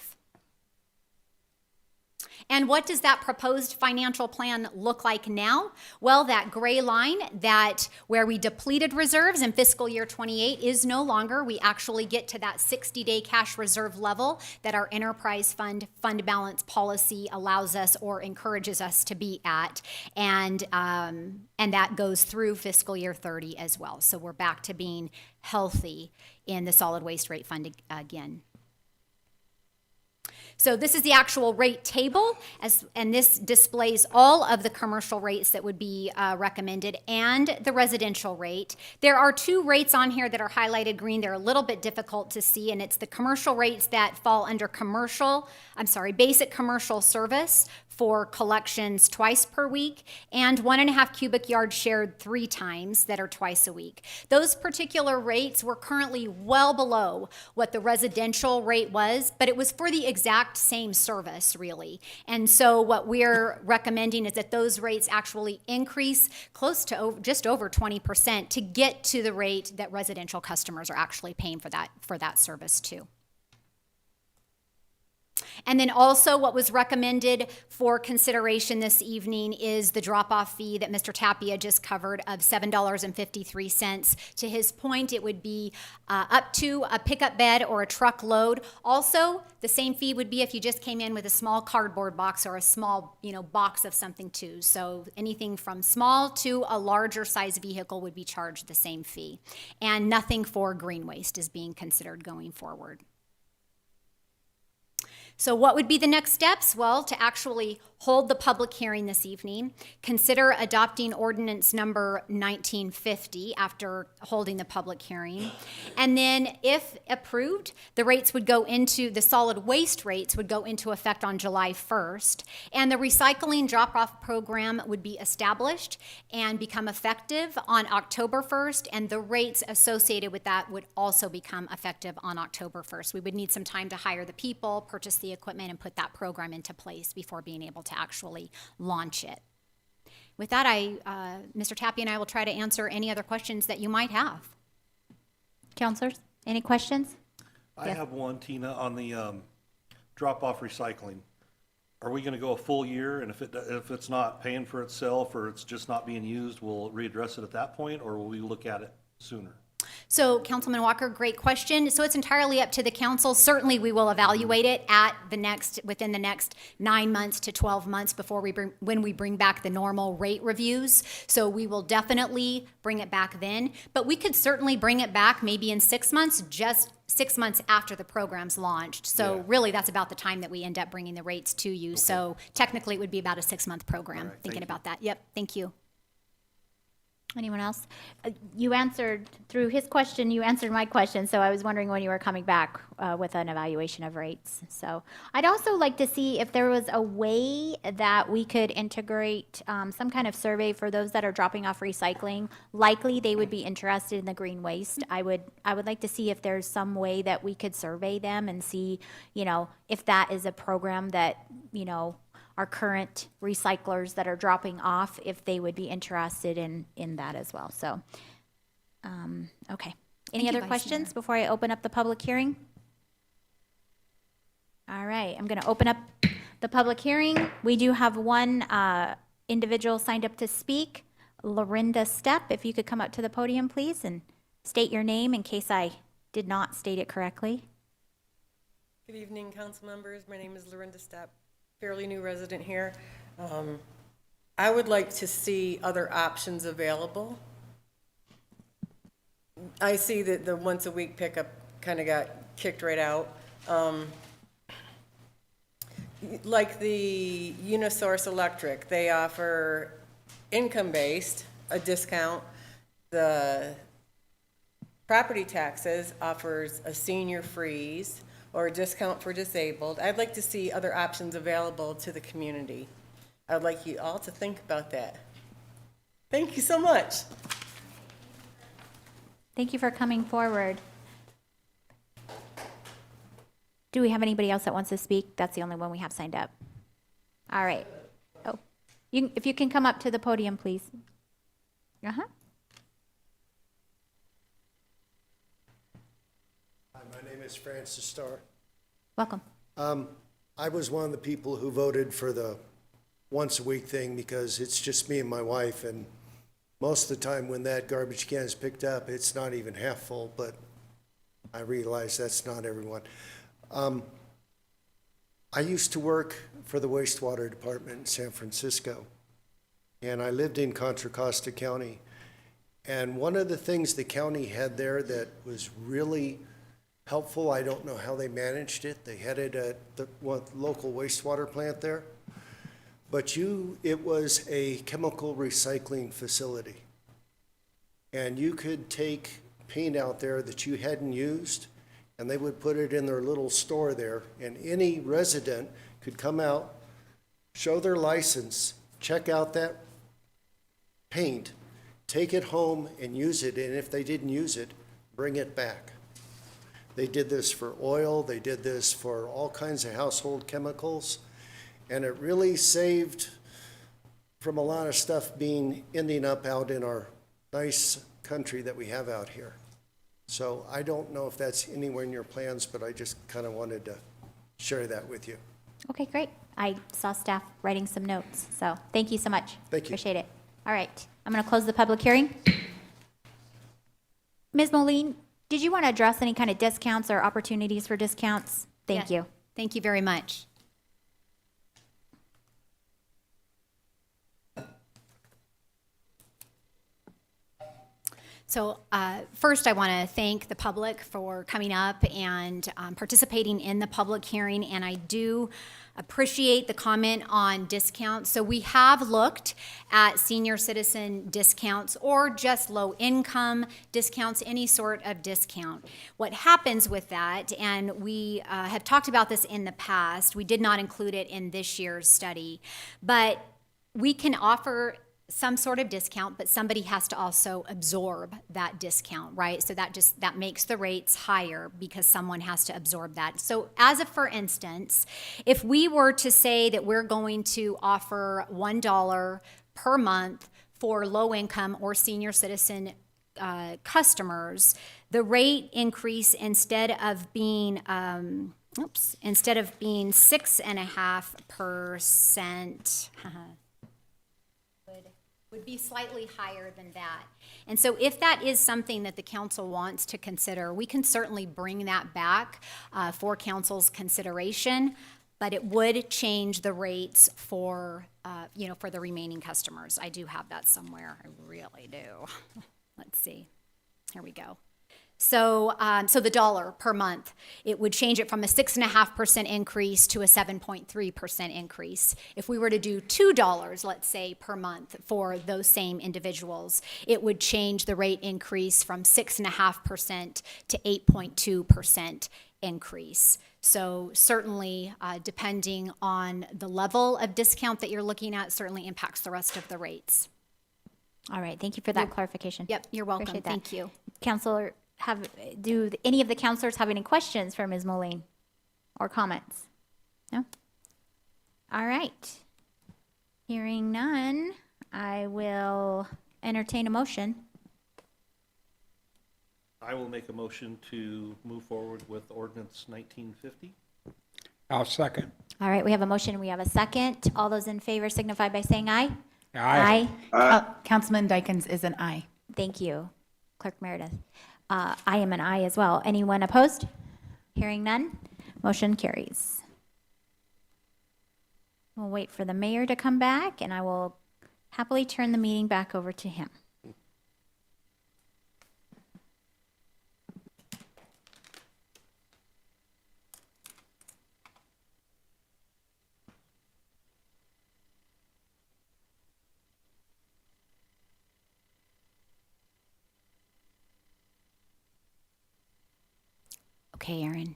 And what does that proposed financial plan look like now? Well, that gray line that where we depleted reserves in fiscal year 28 is no longer. We actually get to that 60-day cash reserve level that our enterprise fund balance policy allows us or encourages us to be at. And that goes through fiscal year 30 as well. So we're back to being healthy in the solid waste rate fund again. So this is the actual rate table, and this displays all of the commercial rates that would be recommended and the residential rate. There are two rates on here that are highlighted green. They're a little bit difficult to see, and it's the commercial rates that fall under basic commercial service for collections twice per week, and 1.5 cubic yards shared 3 times that are twice a week. Those particular rates were currently well below what the residential rate was, but it was for the exact same service, really. And so what we're recommending is that those rates actually increase close to just over 20% to get to the rate that residential customers are actually paying for that service too. And then also what was recommended for consideration this evening is the drop-off fee that Mr. Tapia just covered of $7.53. To his point, it would be up to a pickup bed or a truckload. Also, the same fee would be if you just came in with a small cardboard box or a small, box of something too. So anything from small to a larger size vehicle would be charged the same fee. And nothing for green waste is being considered going forward. So what would be the next steps? Well, to actually hold the public hearing this evening, consider adopting ordinance number 1950 after holding the public hearing. And then if approved, the solid waste rates would go into effect on July 1st. And the recycling drop-off program would be established and become effective on October 1st. And the rates associated with that would also become effective on October 1st. We would need some time to hire the people, purchase the equipment, and put that program into place before being able to actually launch it. With that, Mr. Tapia and I will try to answer any other questions that you might have. Counselors, any questions? I have one, Tina, on the drop-off recycling. Are we going to go a full year, and if it's not paying for itself or it's just not being used, we'll readdress it at that point, or will we look at it sooner? So, Councilman Walker, great question. So it's entirely up to the council. Certainly, we will evaluate it within the next 9 months to 12 months when we bring back the normal rate reviews. So we will definitely bring it back then. But we could certainly bring it back maybe in 6 months, just 6 months after the program's launched. So really, that's about the time that we end up bringing the rates to you. Okay. So technically, it would be about a 6-month program. Right, thinking about that. Yep. Thank you. Anyone else? You answered, through his question, you answered my question, so I was wondering when you were coming back with an evaluation of rates. So I'd also like to see if there was a way that we could integrate some kind of survey for those that are dropping off recycling. Likely they would be interested in the green waste. I would like to see if there's some way that we could survey them and see, if that is a program that, our current recyclers that are dropping off if they would be interested in that as well. So, okay. Any Thank you, other Vice questions Mayor. before I open up the public hearing? All right, I'm going to open up the public hearing. We do have one individual signed up to speak, Lorinda Stepp. If you could come up to the podium, please, and state your name in case I did not state it correctly. Good evening, council members. My name is Lorinda Stepp, fairly new resident here. I would like to see other options available. I see that the once-a-week pickup kind of got kicked right out. Like the Unisource Electric, they offer income-based, a discount. The property taxes offers a senior freeze or a discount for disabled. I'd like to see other options available to the community. I'd like you all to think about that. Thank you so much. Thank you for coming forward. Do we have anybody else that wants to speak? That's the only one we have signed up. All right. Oh, if you can come up to the podium, please. Uh-huh. Hi, my name is Francis Starr. Welcome. I was one of the people who voted for the once-a-week thing because it's just me and my wife, and most of the time when that garbage can is picked up, it's not even half full, but I realize that's not everyone. I used to work for the wastewater department in San Francisco, and I lived in Contra Costa County. And one of the things the county had there that was really helpful, I don't know how they managed it. They had it at the local wastewater plant there. But it was a chemical recycling facility. And you could take paint out there that you hadn't used, and they would put it in their little store there, and any resident could come out, show their license, check out that paint, take it home and use it, and if they didn't use it, bring it back. They did this for oil, they did this for all kinds of household chemicals, and it really saved from a lot of stuff ending up out in our nice country that we have out here. So I don't know if that's anywhere in your plans, but I just kind of wanted to share that with you. Okay, great. I saw staff writing some notes, so thank you so much. Thank you. Appreciate it. All right, I'm going to close the public hearing. Ms. Moline, did you want to address any kind of discounts or opportunities for discounts? Thank you. Thank you very much. So first, I want to thank the public for coming up and participating in the public hearing, and I do appreciate the comment on discounts. So we have looked at senior citizen discounts or just low-income discounts, any sort of discount. What happens with that, and we have talked about this in the past, we did not include it in this year's study, but we can offer some sort of discount, but somebody has to also absorb that discount, right? So that makes the rates higher because someone has to absorb that. So as a for instance, if we were to say that we're going to offer $1 per month for low income or senior citizen customers, the rate increase instead of being 6.5%, would be slightly higher than that. And so if that is something that the council wants to consider, we can certainly bring that back for council's consideration, but it would change the rates for the remaining customers. I do have that somewhere, I really do. Let's see, here we go. So the dollar per month, it would change it from a 6.5% increase to a 7.3% increase. If we were to do $2, let's say, per month for those same individuals, it would change the rate increase from 6.5% to 8.2% increase. So certainly, depending on the level of discount that you're looking at, certainly impacts the rest of the rates. All right, thank you for that clarification. Yep, you're welcome. Appreciate that. Thank you. Counselor, do any of the counselors have any questions for Ms. Moline or comments? No? All right. Hearing none, I will entertain a motion. I will make a motion to move forward with ordinance 1950. I'll second. All right, we have a motion, we have a second. All those in favor signify by saying aye. Aye. Councilman Dykens is an aye. Thank you, Clerk Meredith. I am an aye as well. Anyone opposed? Hearing none, motion carries. We'll wait for the mayor to come back, and I will happily turn the meeting back over to him. Okay, Aaron.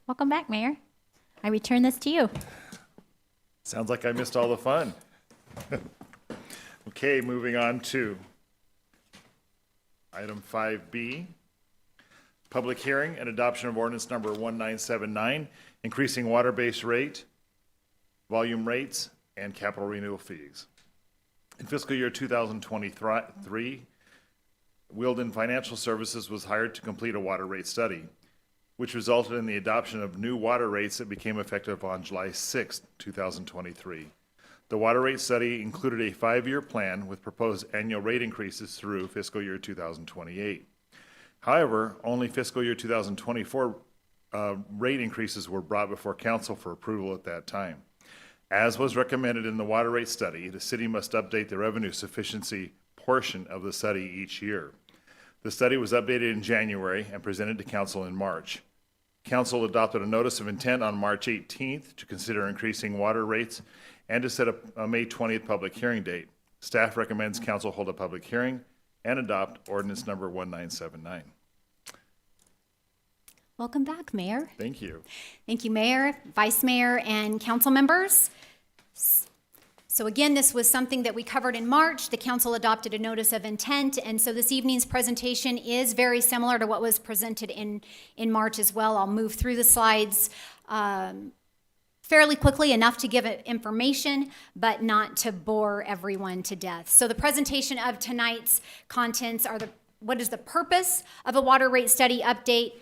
Welcome back, Mayor. I return this to you. Sounds like I missed all the fun. Okay, moving on to item 5B, public hearing and adoption of ordinance number 1979, increasing water-based rate, volume rates, and capital renewal fees. In fiscal year 2023, Wilden Financial Services was hired to complete a water rate study, which resulted in the adoption of new water rates that became effective on July 6, 2023. The water rate study included a 5-year plan with proposed annual rate increases through fiscal year 2028. However, only fiscal year 2024 rate increases were brought before council for approval at that time. As was recommended in the water rate study, the city must update the revenue sufficiency portion of the study each year. The study was updated in January and presented to council in March. Council adopted a notice of intent on March 18th to consider increasing water rates and to set a May 20th public hearing date. Staff recommends council hold a public hearing and adopt ordinance number 1979. Welcome back, Mayor. Thank you. Thank you, Mayor, Vice Mayor, and council members. So again, this was something that we covered in March. The council adopted a notice of intent, and so this evening's presentation is very similar to what was presented in March as well. I'll move through the slides fairly quickly, enough to give it information, but not to bore everyone to death. So the presentation of tonight's contents are what is the purpose of a water rate study update,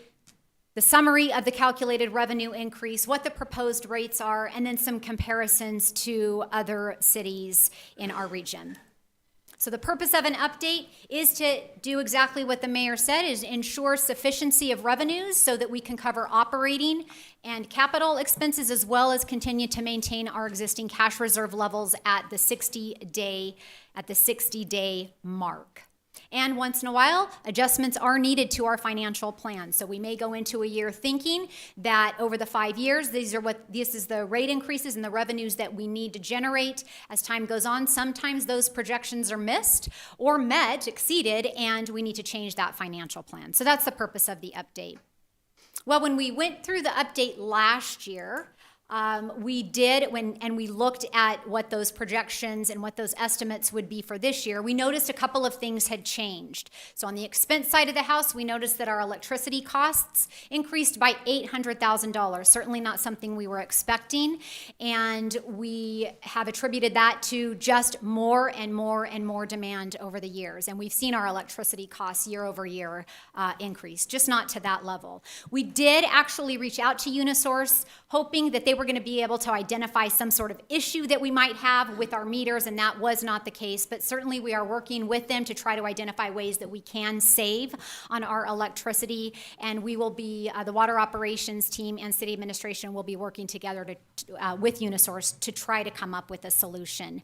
the summary of the calculated revenue increase, what the proposed rates are, and then some comparisons to other cities in our region. So the purpose of an update is to do exactly what the mayor said, is ensure sufficiency of revenues so that we can cover operating and capital expenses, as well as continue to maintain our existing cash reserve levels at the 60-day mark. And once in a while, adjustments are needed to our financial plan. So we may go into a year thinking that over the 5 years, this is the rate increases and the revenues that we need to generate. As time goes on, sometimes those projections are missed or met, exceeded, and we need to change that financial plan. So that's the purpose of the update. Well, when we went through the update last year, we looked at what those projections and what those estimates would be for this year, we noticed a couple of things had changed. So on the expense side of the house, we noticed that our electricity costs increased by $800,000, certainly not something we were expecting, and we have attributed that to just more and more and more demand over the years. And we've seen our electricity costs year over year increase, just not to that level. We did actually reach out to Unisource, hoping that they were going to be able to identify some sort of issue that we might have with our meters, and that was not the case. But certainly we are working with them to try to identify ways that we can save on our electricity, and we will be, the water operations team and city administration will be working together with Unisource to try to come up with a solution.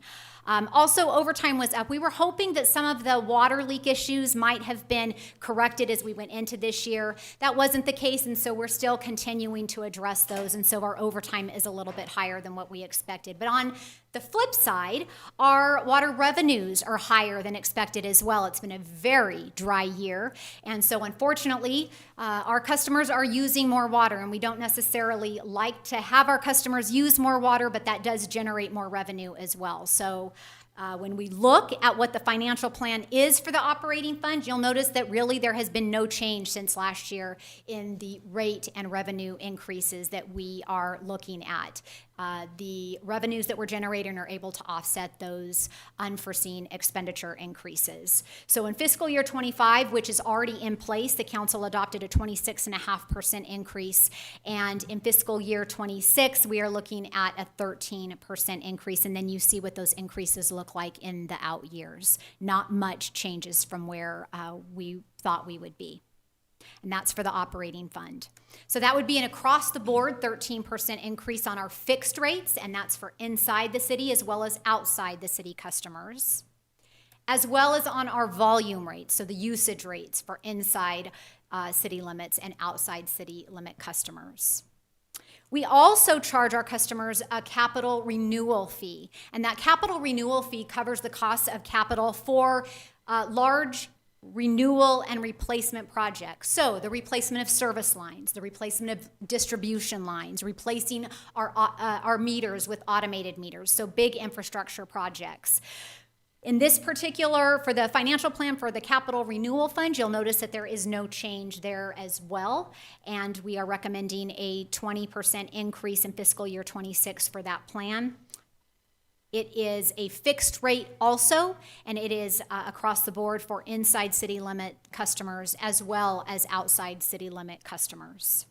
Also, overtime was up. We were hoping that some of the water leak issues might have been corrected as we went into this year. That wasn't the case, and so we're still continuing to address those, and so our overtime is a little bit higher than what we expected. But on the flip side, our water revenues are higher than expected as well. It's been a very dry year, and so unfortunately, our customers are using more water, and we don't necessarily like to have our customers use more water, but that does generate more revenue as well. So When we look at what the financial plan is for the operating fund, you'll notice that really there has been no change since last year in the rate and revenue increases that we are looking at. The revenues that we're generating are able to offset those unforeseen expenditure increases. So in fiscal year 25, which is already in place, the council adopted a 26.5% increase. And in fiscal year 26, we are looking at a 13% increase. And then you see what those increases look like in the out years. Not much changes from where we thought we would be. And that's for the operating fund. So that would be an across-the-board 13% increase on our fixed rates, and that's for inside the city as well as outside the city customers, as well as on our volume rates, so the usage rates for inside city limits and outside city limit customers. We also charge our customers a capital renewal fee, and that capital renewal fee covers the costs of capital for large renewal and replacement projects. So the replacement of service lines, the replacement of distribution lines, replacing our meters with automated meters, so big infrastructure projects. In this particular, for the financial plan for the capital renewal fund, you'll notice that there is no change there as well. And we are recommending a 20% increase in fiscal year 26 for that plan. It is a fixed rate also, and it is across the board for inside city limit customers as well as outside city limit customers.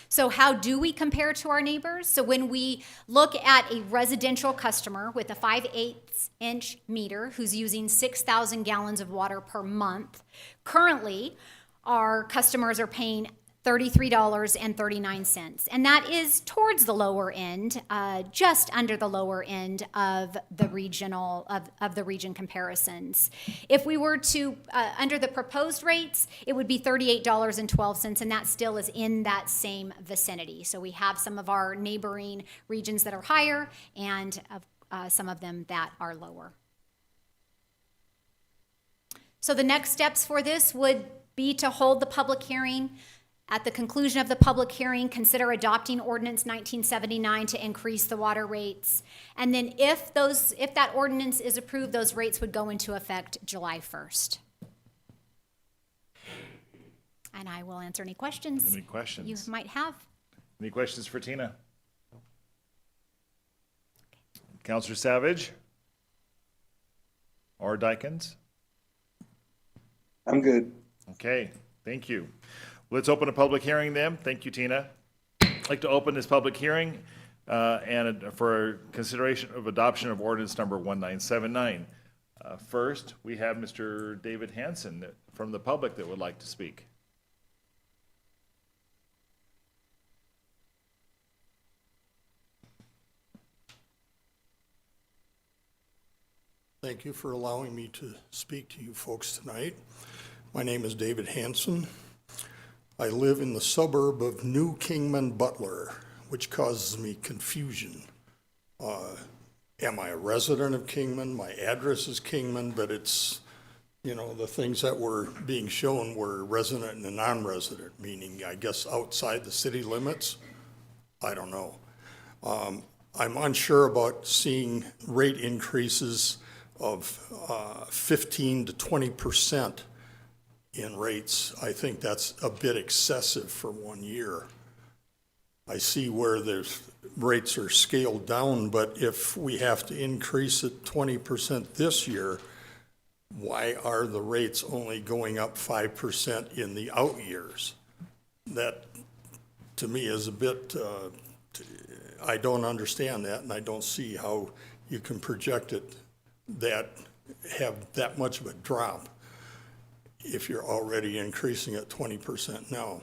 So how do we compare to our neighbors? So when we look at a residential customer with a 5/8" meter who's using 6,000 gallons of water per month, currently our customers are paying $33.39, and that is towards the lower end, just under the lower end of the regional of the region comparisons. If we were to under the proposed rates, it would be $38.12, and that still is in that same vicinity. So we have some of our neighboring regions that are higher, and some of them that are lower. So the next steps for this would be to hold the public hearing. At the conclusion of the public hearing, consider adopting Ordinance 1979 to increase the water rates. And then if that ordinance is approved, those rates would go into effect July 1st. And I will answer any questions. Any questions? You might have. Any questions for Tina? Councilor Savage? Or Dykens? I'm good. Okay, thank you. Let's open a public hearing then. Thank you, Tina. I'd like to open this public hearing and for consideration of adoption of ordinance number 1979. First, we have Mr. David Hanson from the public that would like to speak. Thank you for allowing me to speak to you folks tonight. My name is David Hanson. I live in the suburb of New Kingman, Butler, which causes me confusion. Am I a resident of Kingman? My address is Kingman, but it's, you know, the things that were being shown were resident and non-resident, meaning I guess outside the city limits. I don't know. I'm unsure about seeing rate increases of 15 to 20% in rates. I think that's a bit excessive for 1 year. I see where there's rates are scaled down, but if we have to increase it 20% this year, why are the rates only going up 5% in the out years? That, to me, is a bit, I don't understand that, and I don't see how you can project it that have that much of a drop if you're already increasing at 20% now.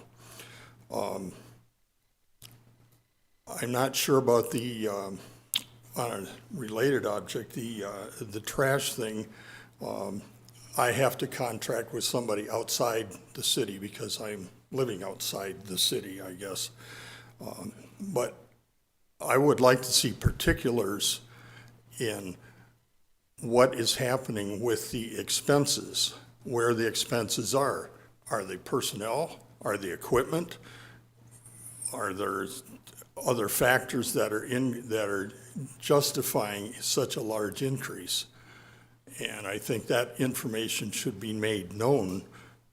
I'm not sure about the, on a related object, the trash thing. I have to contract with somebody outside the city because I'm living outside the city, I guess. But I would like to see particulars in what is happening with the expenses, where the expenses are. Are they personnel? Are they equipment? are there other factors that are justifying such a large increase? And I think that information should be made known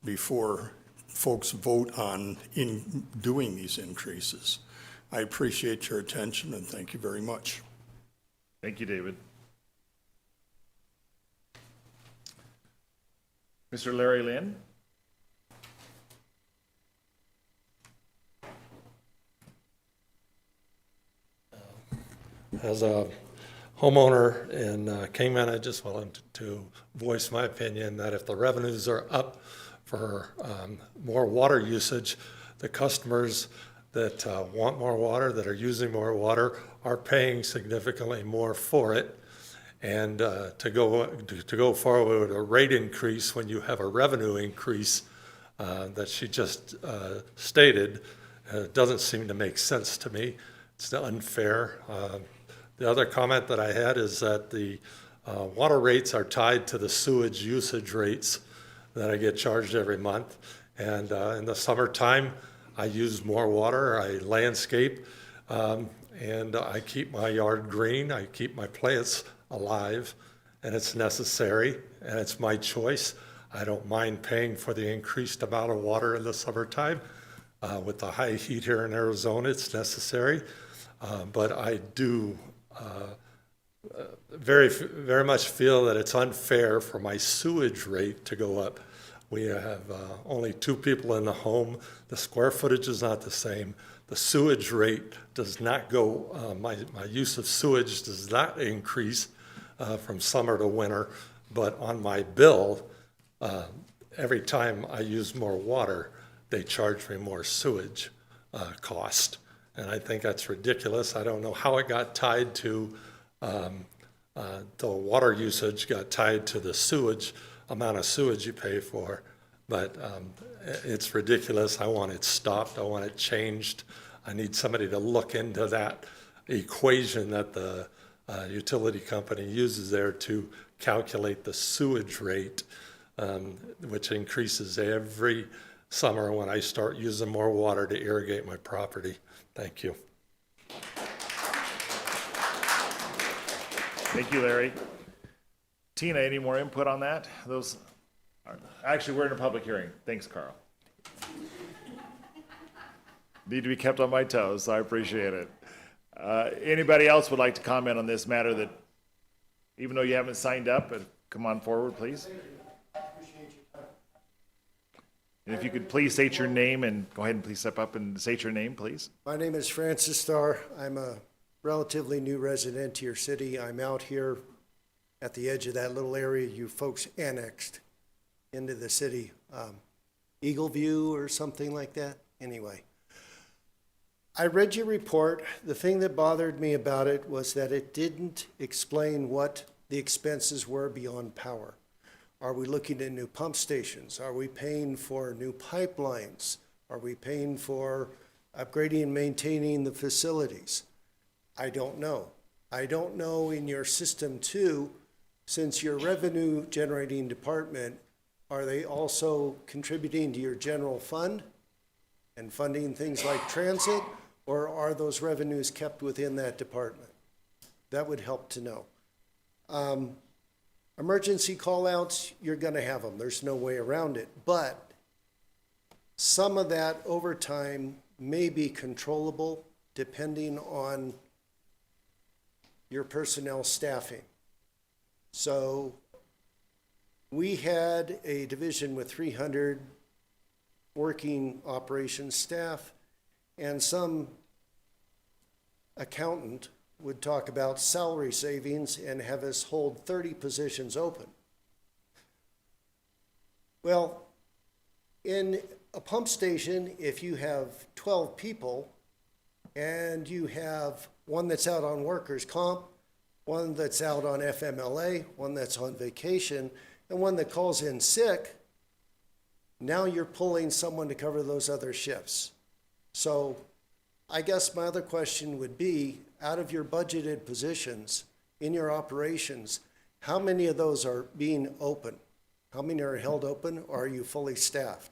before folks vote on doing these increases. I appreciate your attention and thank you very much. Thank you, David. Mr. Larry Lynn? As a homeowner in Kingman, I just wanted to voice my opinion that if the revenues are up for more water usage, the customers that want more water, that are using more water, are paying significantly more for it. And to go forward with a rate increase when you have a revenue increase that she just stated doesn't seem to make sense to me. It's unfair. The other comment that I had is that the water rates are tied to the sewage usage rates that I get charged every month. And in the summertime, I use more water, I landscape, and I keep my yard green, I keep my plants alive, and it's necessary, and it's my choice. I don't mind paying for the increased amount of water in the summertime. With the high heat here in Arizona, it's necessary. But I do very much feel that it's unfair for my sewage rate to go up. We have only 2 people in the home. The square footage is not the same. The sewage rate does not go, my use of sewage does not increase from summer to winter, but on my bill, every time I use more water, they charge me more sewage cost. And I think that's ridiculous. I don't know how it got tied to, the water usage got tied to the sewage, amount of sewage you pay for, but it's ridiculous. I want it stopped. I want it changed. I need somebody to look into that equation that the utility company uses there to calculate the sewage rate, which increases every summer when I start using more water to irrigate my property. Thank you. Thank you, Larry. Tina, any more input on that? Actually, we're in a public hearing. Thanks, Carl. Need to be kept on my toes, so I appreciate it. Anybody else would like to comment on this matter that, even though you haven't signed up, come on forward, please. And if you could please state your name and go ahead and please step up and state your name, please. My name is Francis Starr. I'm a relatively new resident to your city. I'm out here at the edge of that little area you folks annexed into the city, Eagle View or something like that. Anyway, I read your report. The thing that bothered me about it was that it didn't explain what the expenses were beyond power. Are we looking at new pump stations? Are we paying for new pipelines? Are we paying for upgrading and maintaining the facilities? I don't know. I don't know in your system too, since your revenue generating department, are they also contributing to your general fund and funding things like transit, or are those revenues kept within that department? That would help to know. Emergency call-outs, you're gonna have them. There's no way around it. But some of that overtime may be controllable depending on your personnel staffing. So we had a division with 300 working operations staff, and some accountant would talk about salary savings and have us hold 30 positions open. Well, in a pump station, if you have 12 people and you have one that's out on workers' comp, one that's out on FMLA, one that's on vacation, and one that calls in sick, now you're pulling someone to cover those other shifts. So I guess my other question would be, out of your budgeted positions in your operations, how many of those are being open? How many are held open, or are you fully staffed?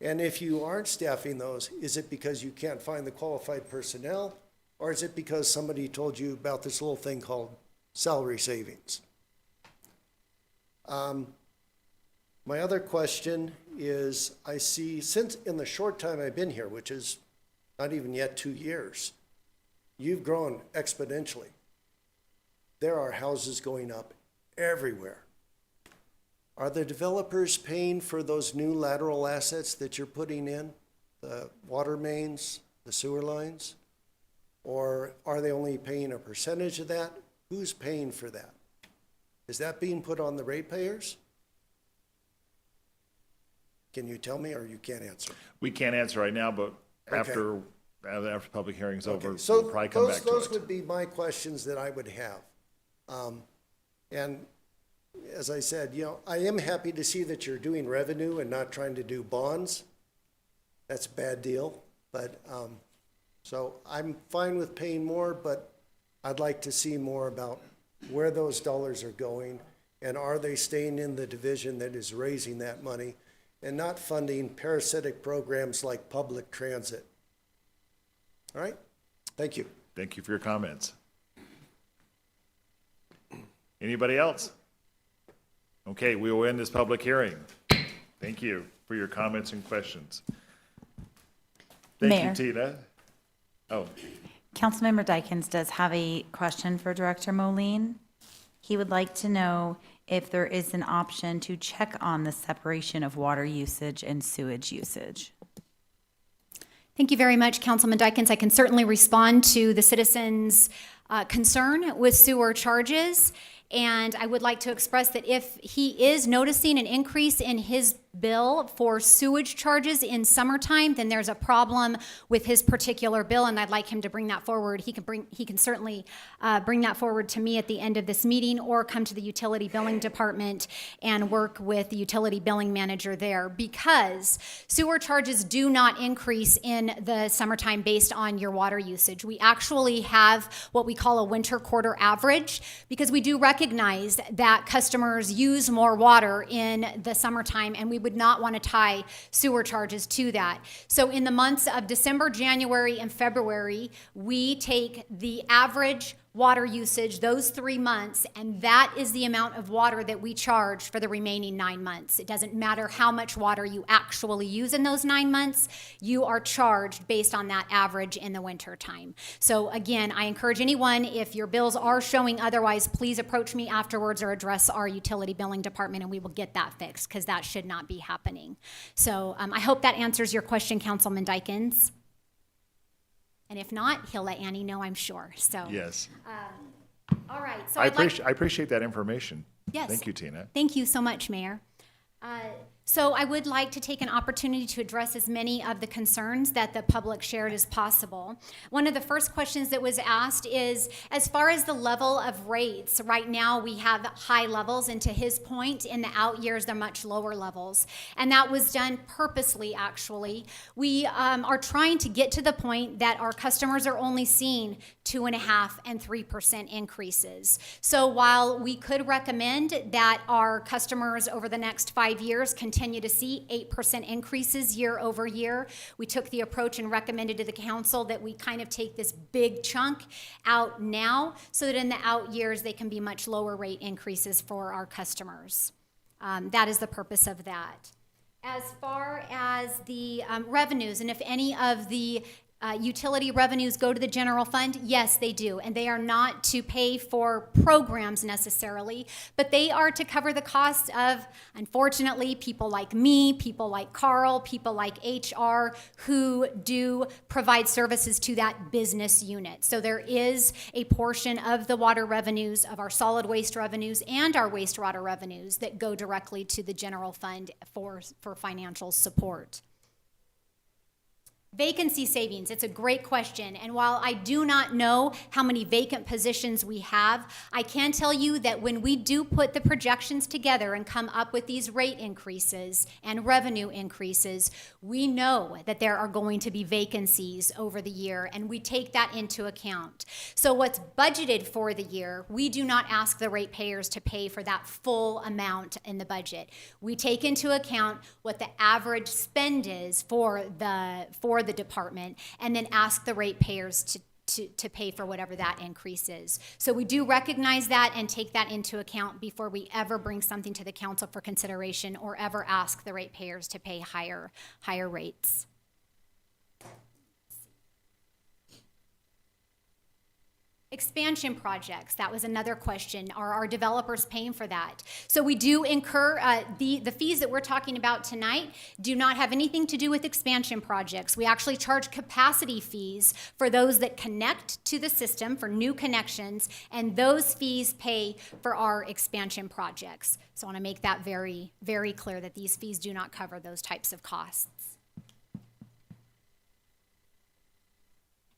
And if you aren't staffing those, is it because you can't find the qualified personnel? Or is it because somebody told you about this little thing called salary savings? My other question is, I see, since in the short time I've been here, which is not even yet 2 years, you've grown exponentially. There are houses going up everywhere. Are the developers paying for those new lateral assets that you're putting in, the water mains, the sewer lines? Or are they only paying a percentage of that? Who's paying for that? Is that being put on the ratepayers? Can you tell me, or you can't answer? We can't answer right now, but Okay. after public hearing's over, Okay, so we'll probably come back to those it. would be my questions that I would have. And as I said, I am happy to see that you're doing revenue and not trying to do bonds. That's a bad deal, but, so I'm fine with paying more, but I'd like to see more about where those dollars are going, and are they staying in the division that is raising that money and not funding parasitic programs like public transit. All right? Thank you. Thank you for your comments. Anybody else? Okay, we will end this public hearing. Thank you for your comments and questions. Thank Mayor. you, Tina. Oh, Councilmember Dykens does have a question for Director Moline. He would like to know if there is an option to check on the separation of water usage and sewage usage. Thank you very much, Councilman Dykens. I can certainly respond to the citizens' concern with sewer charges. And I would like to express that if he is noticing an increase in his bill for sewage charges in summertime, then there's a problem with his particular bill, and I'd like him to bring that forward. He can certainly bring that forward to me at the end of this meeting, or come to the utility billing department and work with the utility billing manager there, because sewer charges do not increase in the summertime based on your water usage. We actually have what we call a winter quarter average, because we do recognize that customers use more water in the summertime, and we would not want to tie sewer charges to that. So in the months of December, January, and February, we take the average water usage those 3 months, and that is the amount of water that we charge for the remaining 9 months. It doesn't matter how much water you actually use in those 9 months, you are charged based on that average in the winter time. So again, I encourage anyone, if your bills are showing otherwise, please approach me afterwards or address our utility billing department, and we will get that fixed, because that should not be happening. So I hope that answers your question, Councilman Dykens. And if not, he'll let Annie know, I'm sure. So yes. All right. So I I'd like- appreciate that information. Yes. Thank you, Tina. Thank you so much, Mayor. So I would like to take an opportunity to address as many of the concerns that the public shared as possible. One of the first questions that was asked is, as far as the level of rates, right now we have high levels, and to his point, in the out years they're much lower levels. And that was done purposely, actually. We are trying to get to the point that our customers are only seeing 2.5% and 3% increases. So while we could recommend that our customers over the next 5 years continue to see 8% increases year over year, we took the approach and recommended to the council that we kind of take this big chunk out now, so that in the out years they can be much lower rate increases for our customers. That is the purpose of that. As far as the revenues, and if any of the utility revenues go to the general fund, yes, they do. And they are not to pay for programs necessarily, but they are to cover the cost of, unfortunately, people like me, people like Carl, people like HR, who do provide services to that business unit. So there is a portion of the water revenues, of our solid waste revenues and our wastewater revenues, that go directly to the general fund for financial support. Vacancy savings, it's a great question. And while I do not know how many vacant positions we have, I can tell you that when we do put the projections together and come up with these rate increases and revenue increases, we know that there are going to be vacancies over the year, and we take that into account. So what's budgeted for the year, we do not ask the ratepayers to pay for that full amount in the budget. We take into account what the average spend is for the department, and then ask the ratepayers to pay for whatever that increase is. So we do recognize that and take that into account before we ever bring something to the council for consideration or ever ask the ratepayers to pay higher rates. Expansion projects, that was another question. Are our developers paying for that? So we do incur, the fees that we're talking about tonight do not have anything to do with expansion projects. We actually charge capacity fees for those that connect to the system, for new connections, and those fees pay for our expansion projects. So I want to make that very, very clear that these fees do not cover those types of costs.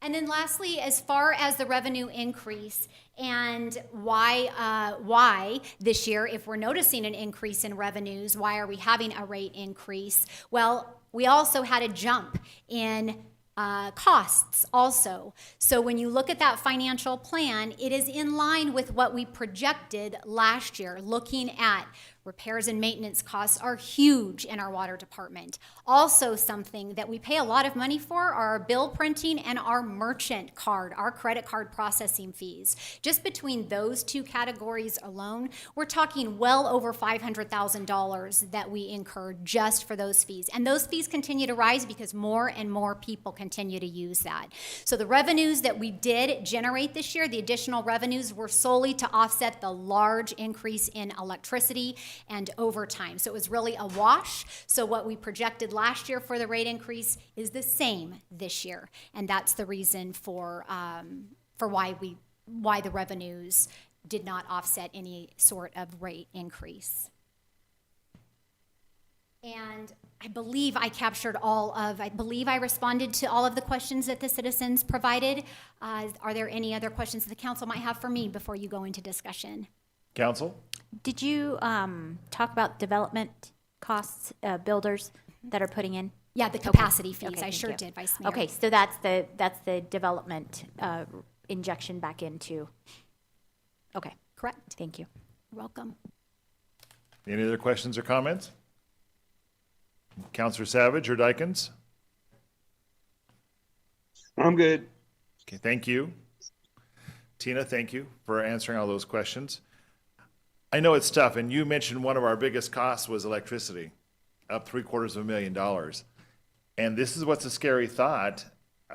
And then lastly, as far as the revenue increase and why this year, if we're noticing an increase in revenues, why are we having a rate increase? Well, we also had a jump in costs also. So when you look at that financial plan, it is in line with what we projected last year, looking at repairs and maintenance costs are huge in our water department. Also, something that we pay a lot of money for are our bill printing and our merchant card, our credit card processing fees. Just between those two categories alone, we're talking well over $500,000 that we incur just for those fees. And those fees continue to rise because more and more people continue to use that. So the revenues that we did generate this year, the additional revenues, were solely to offset the large increase in electricity and overtime. So it was really a wash. So what we projected last year for the rate increase is the same this year. And that's the reason for why the revenues did not offset any sort of rate increase. And I believe I responded to all of the questions that the citizens provided. Are there any other questions that the council might have for me before you go into discussion? Council? Did you talk about development costs, builders that are putting in? Yeah, the capacity fees. Okay, I thank sure you. did, Vice Mayor. Okay, so that's the development injection back into. Okay, correct. Thank you. You're welcome. Any other questions or comments? Councilor Savage or Dykens? I'm good. Okay, thank you. Tina, thank you for answering all those questions. I know it's tough, and you mentioned one of our biggest costs was electricity, up $750,000. And this is what's a scary thought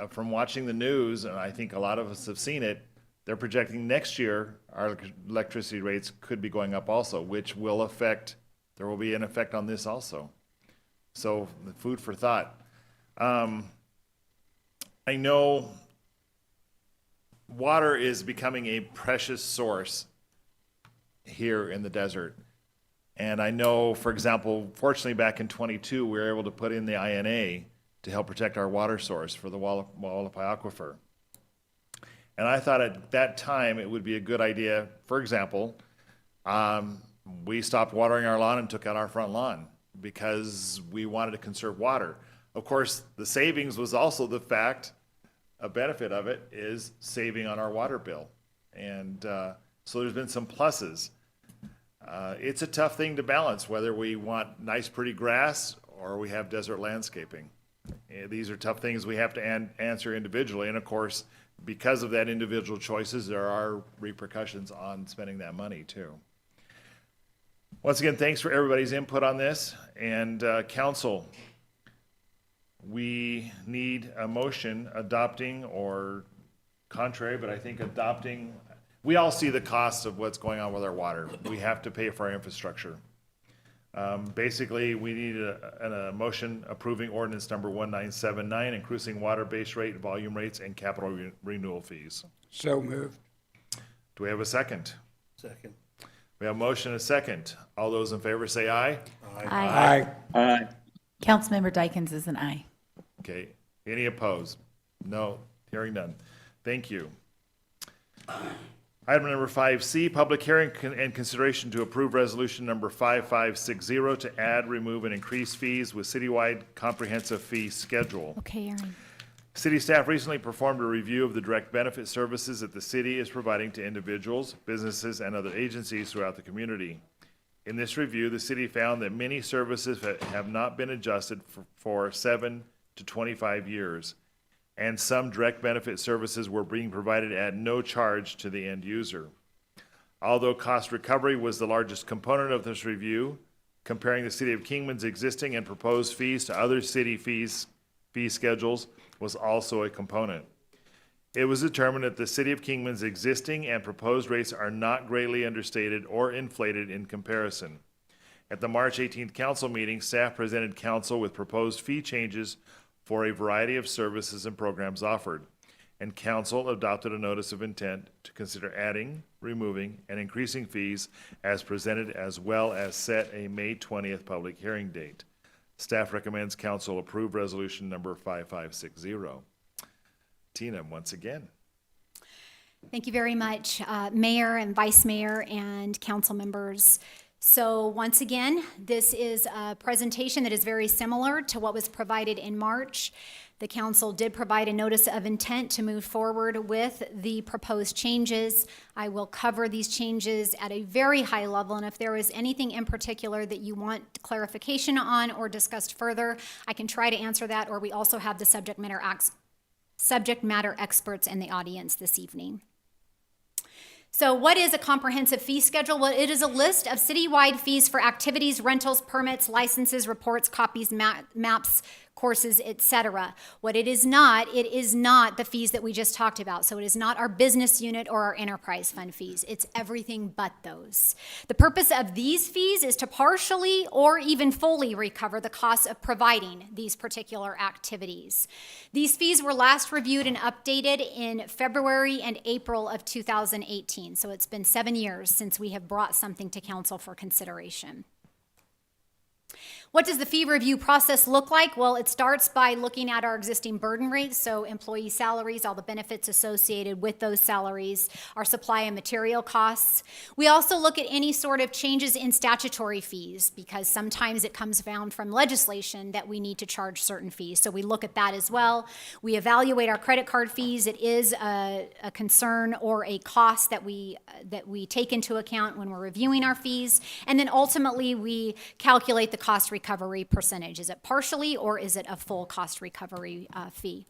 from watching the news, and I think a lot of us have seen it. They're projecting next year our electricity rates could be going up also, which will affect, there will be an effect on this also. So food for thought. I know water is becoming a precious source here in the desert. And I know, for example, fortunately back in 22, we were able to put in the INA to help protect our water source for the Wallapai Aquifer. And I thought at that time it would be a good idea, for example, we stopped watering our lawn and took out our front lawn because we wanted to conserve water. Of course, the savings was also the fact, a benefit of it is saving on our water bill. And so there's been some pluses. It's a tough thing to balance, whether we want nice, pretty grass or we have desert landscaping. These are tough things we have to answer individually. And of course, because of that individual choices, there are repercussions on spending that money too. Once again, thanks for everybody's input on this. And council, we need a motion adopting or contrary, but I think adopting. We all see the cost of what's going on with our water. We have to pay for our infrastructure. Basically, we need a motion approving ordinance number 1979, increasing water base rate, volume rates, and capital renewal fees. So moved. Do we have a second? Second. We have a motion and a second. All those in favor say aye. Aye. Councilmember Dykens is an aye. Okay. Any opposed? No. Hearing none. Thank you. Item number 5C, public hearing and consideration to approve resolution number 5560 to add, remove, and increase fees with citywide comprehensive fee schedule. Okay, Aaron. City staff recently performed a review of the direct benefit services that the city is providing to individuals, businesses, and other agencies throughout the community. In this review, the city found that many services have not been adjusted for 7 to 25 years, and some direct benefit services were being provided at no charge to the end user. Although cost recovery was the largest component of this review, comparing the City of Kingman's existing and proposed fees to other city fee schedules was also a component. It was determined that the City of Kingman's existing and proposed rates are not greatly understated or inflated in comparison. At the March 18th council meeting, staff presented council with proposed fee changes for a variety of services and programs offered, and council adopted a notice of intent to consider adding, removing, and increasing fees as presented, as well as set a May 20th public hearing date. Staff recommends council approve resolution number 5560. Tina, once again. Thank you very much, Mayor and Vice Mayor and council members. So once again, this is a presentation that is very similar to what was provided in March. The council did provide a notice of intent to move forward with the proposed changes. I will cover these changes at a very high level, and if there is anything in particular that you want clarification on or discussed further, I can try to answer that, or we also have the subject matter experts in the audience this evening. So what is a comprehensive fee schedule? Well, it is a list of citywide fees for activities, rentals, permits, licenses, reports, copies, maps, courses, etc. What it is not the fees that we just talked about. So it is not our business unit or our enterprise fund fees. It's everything but those. The purpose of these fees is to partially or even fully recover the costs of providing these particular activities. These fees were last reviewed and updated in February and April of 2018. So it's been 7 years since we have brought something to council for consideration. What does the fee review process look like? Well, it starts by looking at our existing burden rates, so employee salaries, all the benefits associated with those salaries, our supply and material costs. We also look at any sort of changes in statutory fees, because sometimes it comes down from legislation that we need to charge certain fees, so we look at that as well. We evaluate our credit card fees. It is a concern or a cost that we take into account when we're reviewing our fees, and then ultimately we calculate the cost recovery percentage. Is it partially or is it a full cost recovery fee?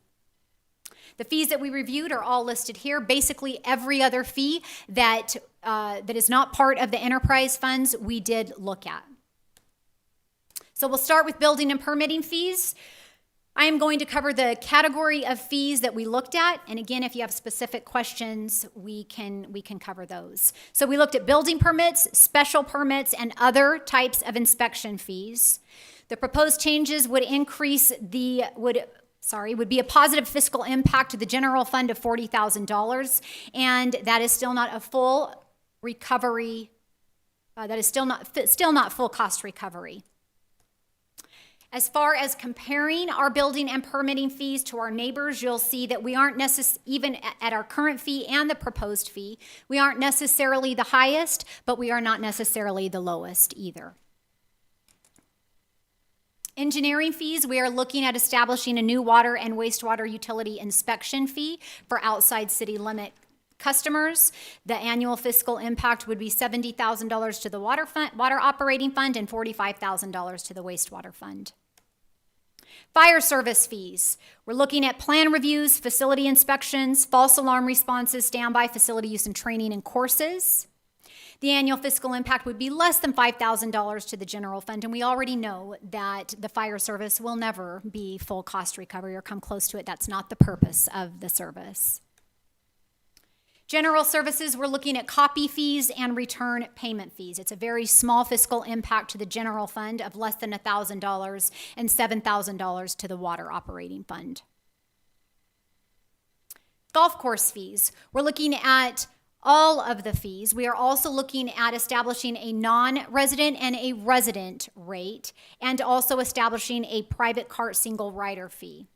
The fees that we reviewed are all listed here. Basically, every other fee that is not part of the enterprise funds, we did look at. So we'll start with building and permitting fees. I am going to cover the category of fees that we looked at, and again, if you have specific questions, we can cover those. So we looked at building permits, special permits, and other types of inspection fees. The proposed changes would would be a positive fiscal impact to the general fund of $40,000, and that is still not a full recovery. That is still not full cost recovery. As far as comparing our building and permitting fees to our neighbors, you'll see that we aren't even at our current fee and the proposed fee, we aren't necessarily the highest, but we are not necessarily the lowest either. Engineering fees, we are looking at establishing a new water and wastewater utility inspection fee for outside city limit customers. The annual fiscal impact would be $70,000 to the water operating fund and $45,000 to the wastewater fund. Fire service fees. We're looking at plan reviews, facility inspections, false alarm responses, standby facility use and training and courses. The annual fiscal impact would be less than $5,000 to the general fund, and we already know that the fire service will never be full cost recovery or come close to it. That's not the purpose of the service. General services, we're looking at copy fees and return payment fees. It's a very small fiscal impact to the general fund of less than $1,000 and $7,000 to the water operating fund. Golf course fees, we're looking at all of the fees. We are also looking at establishing a non-resident and a resident rate, and also establishing a private cart single rider fee.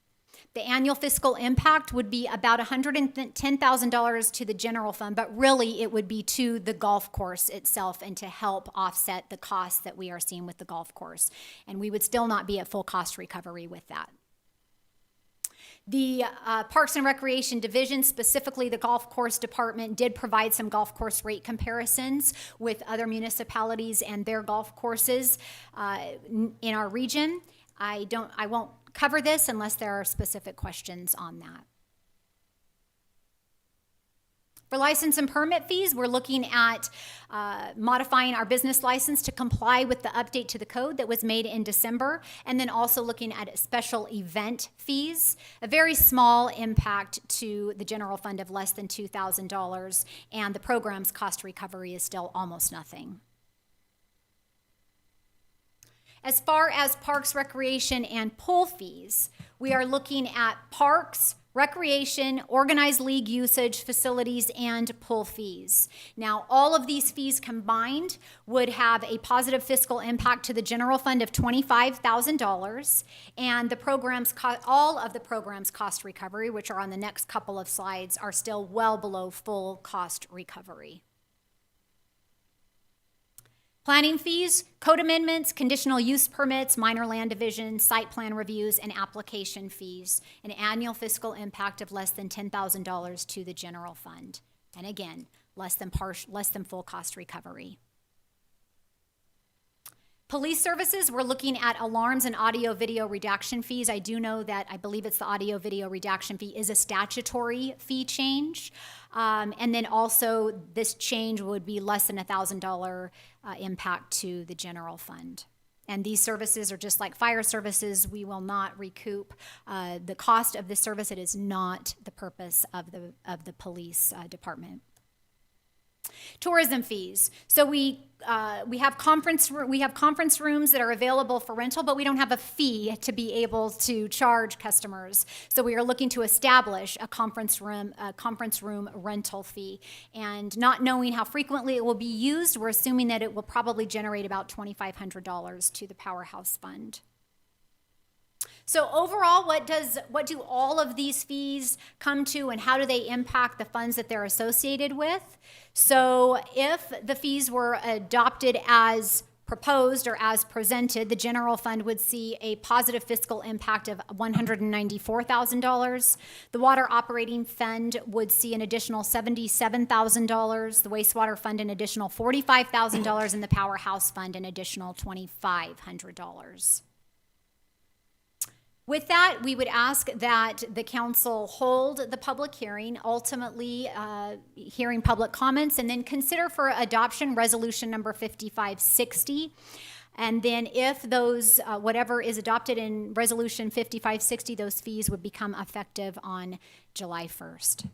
The annual fiscal impact would be about $110,000 to the general fund, but really it would be to the golf course itself and to help offset the costs that we are seeing with the golf course. And we would still not be at full cost recovery with that. The Parks and Recreation Division, specifically the Golf Course Department, did provide some golf course rate comparisons with other municipalities and their golf courses in our region. I won't cover this unless there are specific questions on that. For license and permit fees, we're looking at modifying our business license to comply with the update to the code that was made in December, and then also looking at special event fees, a very small impact to the general fund of less than $2,000, and the program's cost recovery is still almost nothing. As far as parks, recreation, and pool fees, we are looking at parks, recreation, organized league usage, facilities, and pool fees. Now, all of these fees combined would have a positive fiscal impact to the general fund of $25,000, and the program's all of the program's cost recovery, which are on the next couple of slides, are still well below full cost recovery. Planning fees, code amendments, conditional use permits, minor land division, site plan reviews, and application fees, an annual fiscal impact of less than $10,000 to the general fund. And again, less than full cost recovery. Police services, we're looking at alarms and audio video redaction fees. I do know that I believe it's the audio video redaction fee is a statutory fee change. And then also this change would be less than $1,000 impact to the general fund. And these services are just like fire services. We will not recoup the cost of this service. It is not the purpose of the police department. Tourism fees. So we have conference rooms that are available for rental, but we don't have a fee to be able to charge customers. So we are looking to establish a conference room rental fee. And not knowing how frequently it will be used, we're assuming that it will probably generate about $2,500 to the Powerhouse Fund. So overall, what do all of these fees come to, and how do they impact the funds that they're associated with? So if the fees were adopted as proposed or as presented, the general fund would see a positive fiscal impact of $194,000. The water operating fund would see an additional $77,000. The wastewater fund an additional $45,000, and the Powerhouse Fund an additional $2,500. With that, we would ask that the council hold the public hearing, ultimately hearing public comments, and then consider for adoption resolution number 5560. And then if those, whatever is adopted in resolution 5560, those fees would become effective on July 1st.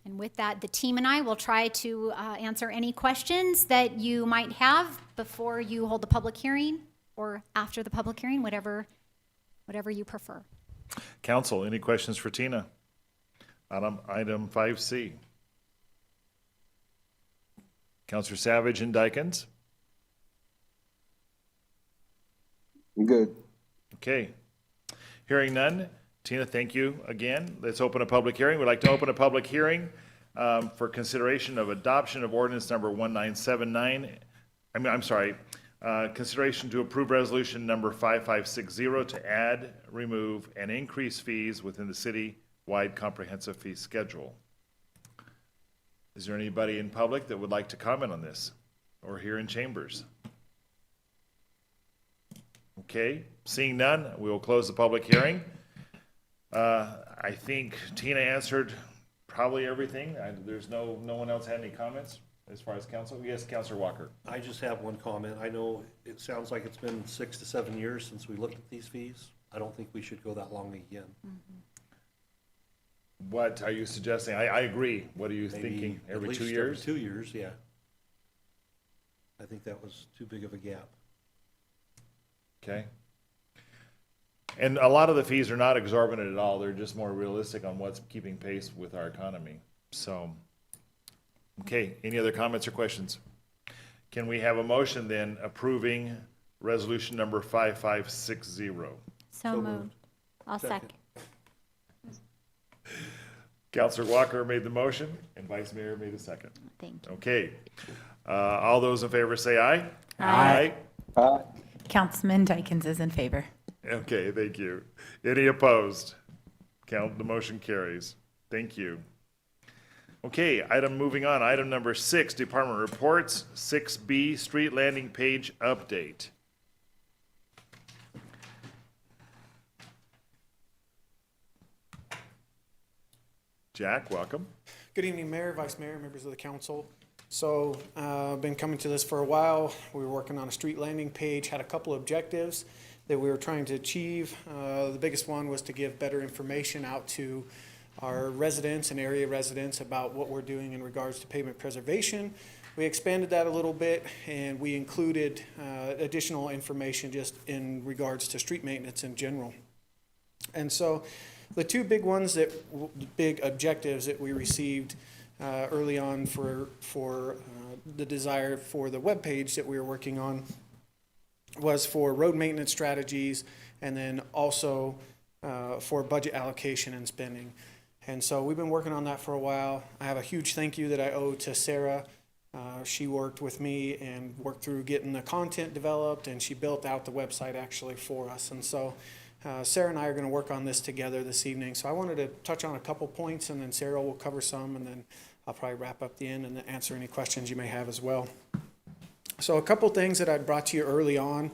And with that, the team and I will try to answer any questions that you might have before you hold the public hearing or after the public hearing, whatever you prefer. Council, any questions for Tina? Item 5C. Councilor Savage and Dykens? Good. Okay. Hearing none. Tina, thank you again. Let's open a public hearing. We'd like to open a public hearing for consideration of adoption of ordinance number 1979. Consideration to approve resolution number 5560 to add, remove, and increase fees within the city-wide comprehensive fee schedule. Is there anybody in public that would like to comment on this, or here in chambers? Okay, seeing none, we will close the public hearing. I think Tina answered probably everything. There's no one else had any comments as far as council? Yes, Councilor Walker. I just have one comment. I know it sounds like it's been 6 to 7 years since we looked at these fees. I don't think we should go that long again. What are you suggesting? I agree. What are you thinking? Every 2 years? Every 2 years, yeah. I think that was too big of a gap. Okay. And a lot of the fees are not exorbitant at all. They're just more realistic on what's keeping pace with our economy. So, okay, any other comments or questions? Can we have a motion then approving resolution number 5560? So moved. I'll second. Counselor Walker made the motion, and Vice Mayor made the second. Thank you. Okay. All those in favor say aye. Aye. Aye. Councilman Dykens is in favor. Okay, thank you. Any opposed? The motion carries. Thank you. Okay, moving on. Item number 6, department reports. 6B, street landing page update. Jack, welcome. Good evening, Mayor, Vice Mayor, members of the council. So, I've been coming to this for a while. We were working on a street landing page, had a couple of objectives that we were trying to achieve. The biggest one was to give better information out to our residents and area residents about what we're doing in regards to pavement preservation. We expanded that a little bit, and we included additional information just in regards to street maintenance in general. And so the two big ones big objectives that we received early on for the desire for the webpage that we were working on was for road maintenance strategies, and then also for budget allocation and spending. And so we've been working on that for a while. I have a huge thank you that I owe to Sarah. She worked with me and worked through getting the content developed, and she built out the website actually for us. And so Sarah and I are going to work on this together this evening. So I wanted to touch on a couple points, and then Sarah will cover some, and then I'll probably wrap up the end and answer any questions you may have as well. So a couple things that I brought to you early on,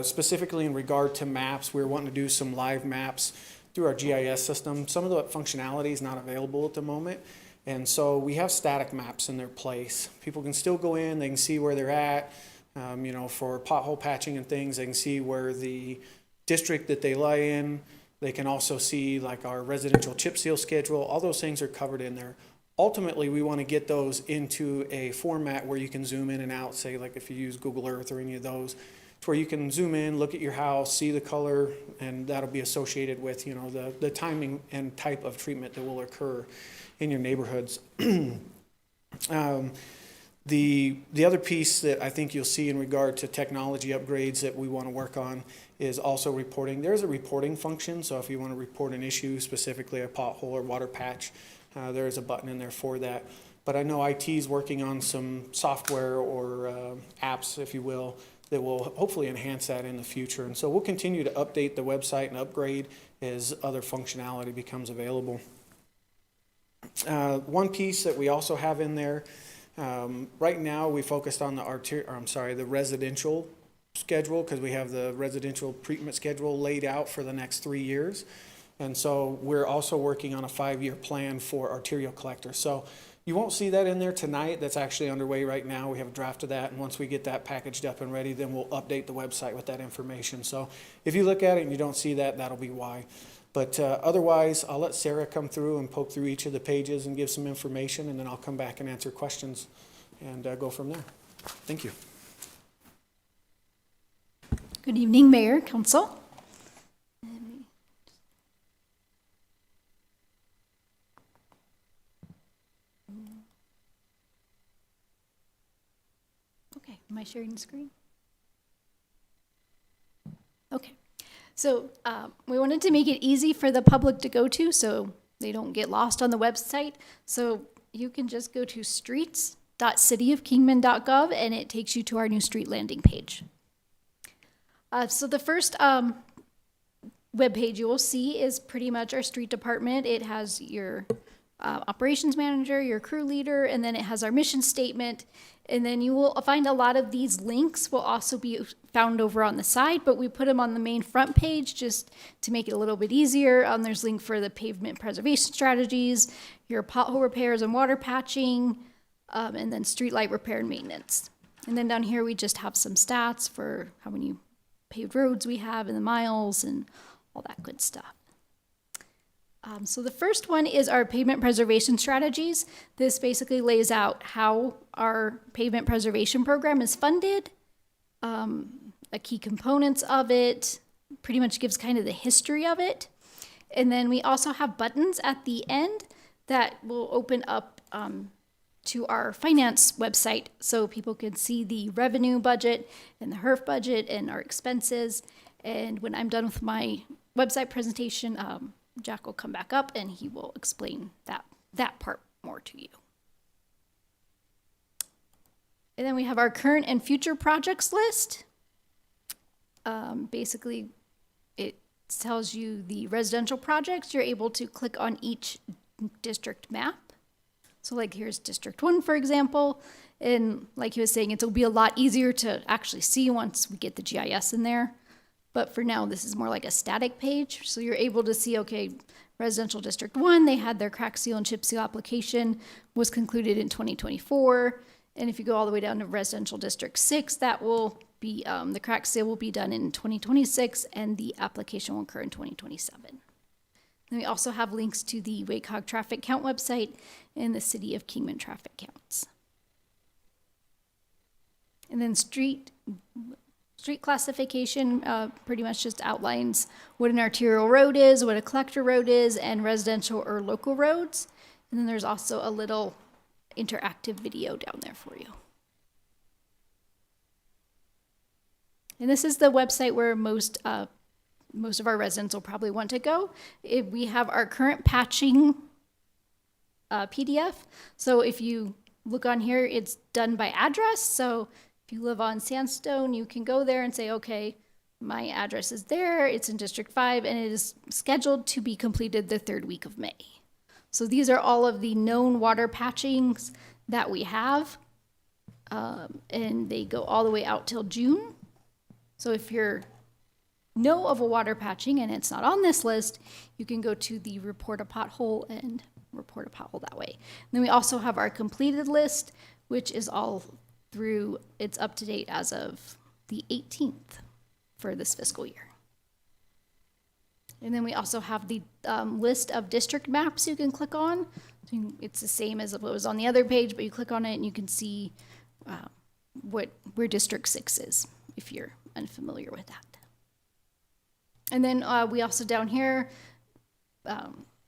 specifically in regard to maps. We were wanting to do some live maps through our GIS system. Some of the functionality is not available at the moment, and so we have static maps in their place. People can still go in, they can see where they're at, for pothole patching and things. They can see where the district that they lie in. They can also see like our residential chip seal schedule. All those things are covered in there. Ultimately, we want to get those into a format where you can zoom in and out, say like if you use Google Earth or any of those, to where you can zoom in, look at your house, see the color, and that'll be associated with, the timing and type of treatment that will occur in your neighborhoods. The other piece that I think you'll see in regard to technology upgrades that we want to work on is also reporting. There's a reporting function, so if you want to report an issue, specifically a pothole or water patch, there is a button in there for that. But I know IT is working on some software or apps, if you will, that will hopefully enhance that in the future. And so we'll continue to update the website and upgrade as other functionality becomes available. One piece that we also have in there, right now we focused on the residential schedule, because we have the residential treatment schedule laid out for the next 3 years. And so we're also working on a 5-year plan for arterial collectors. So you won't see that in there tonight. That's actually underway right now. We have a draft of that, and once we get that packaged up and ready, then we'll update the website with that information. So if you look at it and you don't see that, that'll be why. But otherwise, I'll let Sarah come through and poke through each of the pages and give some information, and then I'll come back and answer questions and go from there. Thank you. Good evening, Mayor, Council. Okay, am I sharing the screen? Okay, so we wanted to make it easy for the public to go to so they don't get lost on the website. So you can just go to streets.cityofkingman.gov and it takes you to our new street landing page. So the first webpage you will see is pretty much our street department. It has your operations manager, your crew leader, and then it has our mission statement. And then you will find a lot of these links will also be found over on the side, but we put them on the main front page just to make it a little bit easier. There's a link for the pavement preservation strategies, your pothole repairs and water patching, and then street light repair and maintenance. And then down here we just have some stats for how many paved roads we have and the miles and all that good stuff. So the first one is our pavement preservation strategies. This basically lays out how our pavement preservation program is funded, the key components of it, pretty much gives kind of the history of it. And then we also have buttons at the end that will open up to our finance website so people can see the revenue budget and the HERF budget and our expenses. And when I'm done with my website presentation, Jack will come back up and he will explain that part more to you. And then we have our current and future projects list. Basically, it tells you the residential projects. You're able to click on each district map. So like here's District 1, for example. And like he was saying, it'll be a lot easier to actually see once we get the GIS in there. But for now, this is more like a static page. So you're able to see, okay, residential District 1, they had their crack seal and chip seal application, was concluded in 2024. And if you go all the way down to residential District 6, that will be, the crack seal will be done in 2026 and the application will occur in 2027. Then we also have links to the WCAG traffic count website and the City of Kingman traffic counts. And then street classification pretty much just outlines what an arterial road is, what a collector road is, and residential or local roads. And then there's also a little interactive video down there for you. And this is the website where most of our residents will probably want to go. We have our current patching PDF. So if you look on here, it's done by address. So if you live on Sandstone, you can go there and say, okay, my address is there, it's in District 5, and it is scheduled to be completed the 3rd week of May. So these are all of the known water patchings that we have, and they go all the way out till June. So if you know of a water patching and it's not on this list, you can go to the report a pothole and report a pothole that way. And then we also have our completed list, which is all through, it's up to date as of the 18th for this fiscal year. And then we also have the list of district maps you can click on. So it's the same as what was on the other page, but you click on it and you can see where District 6 is, if you're unfamiliar with that. And then we also down here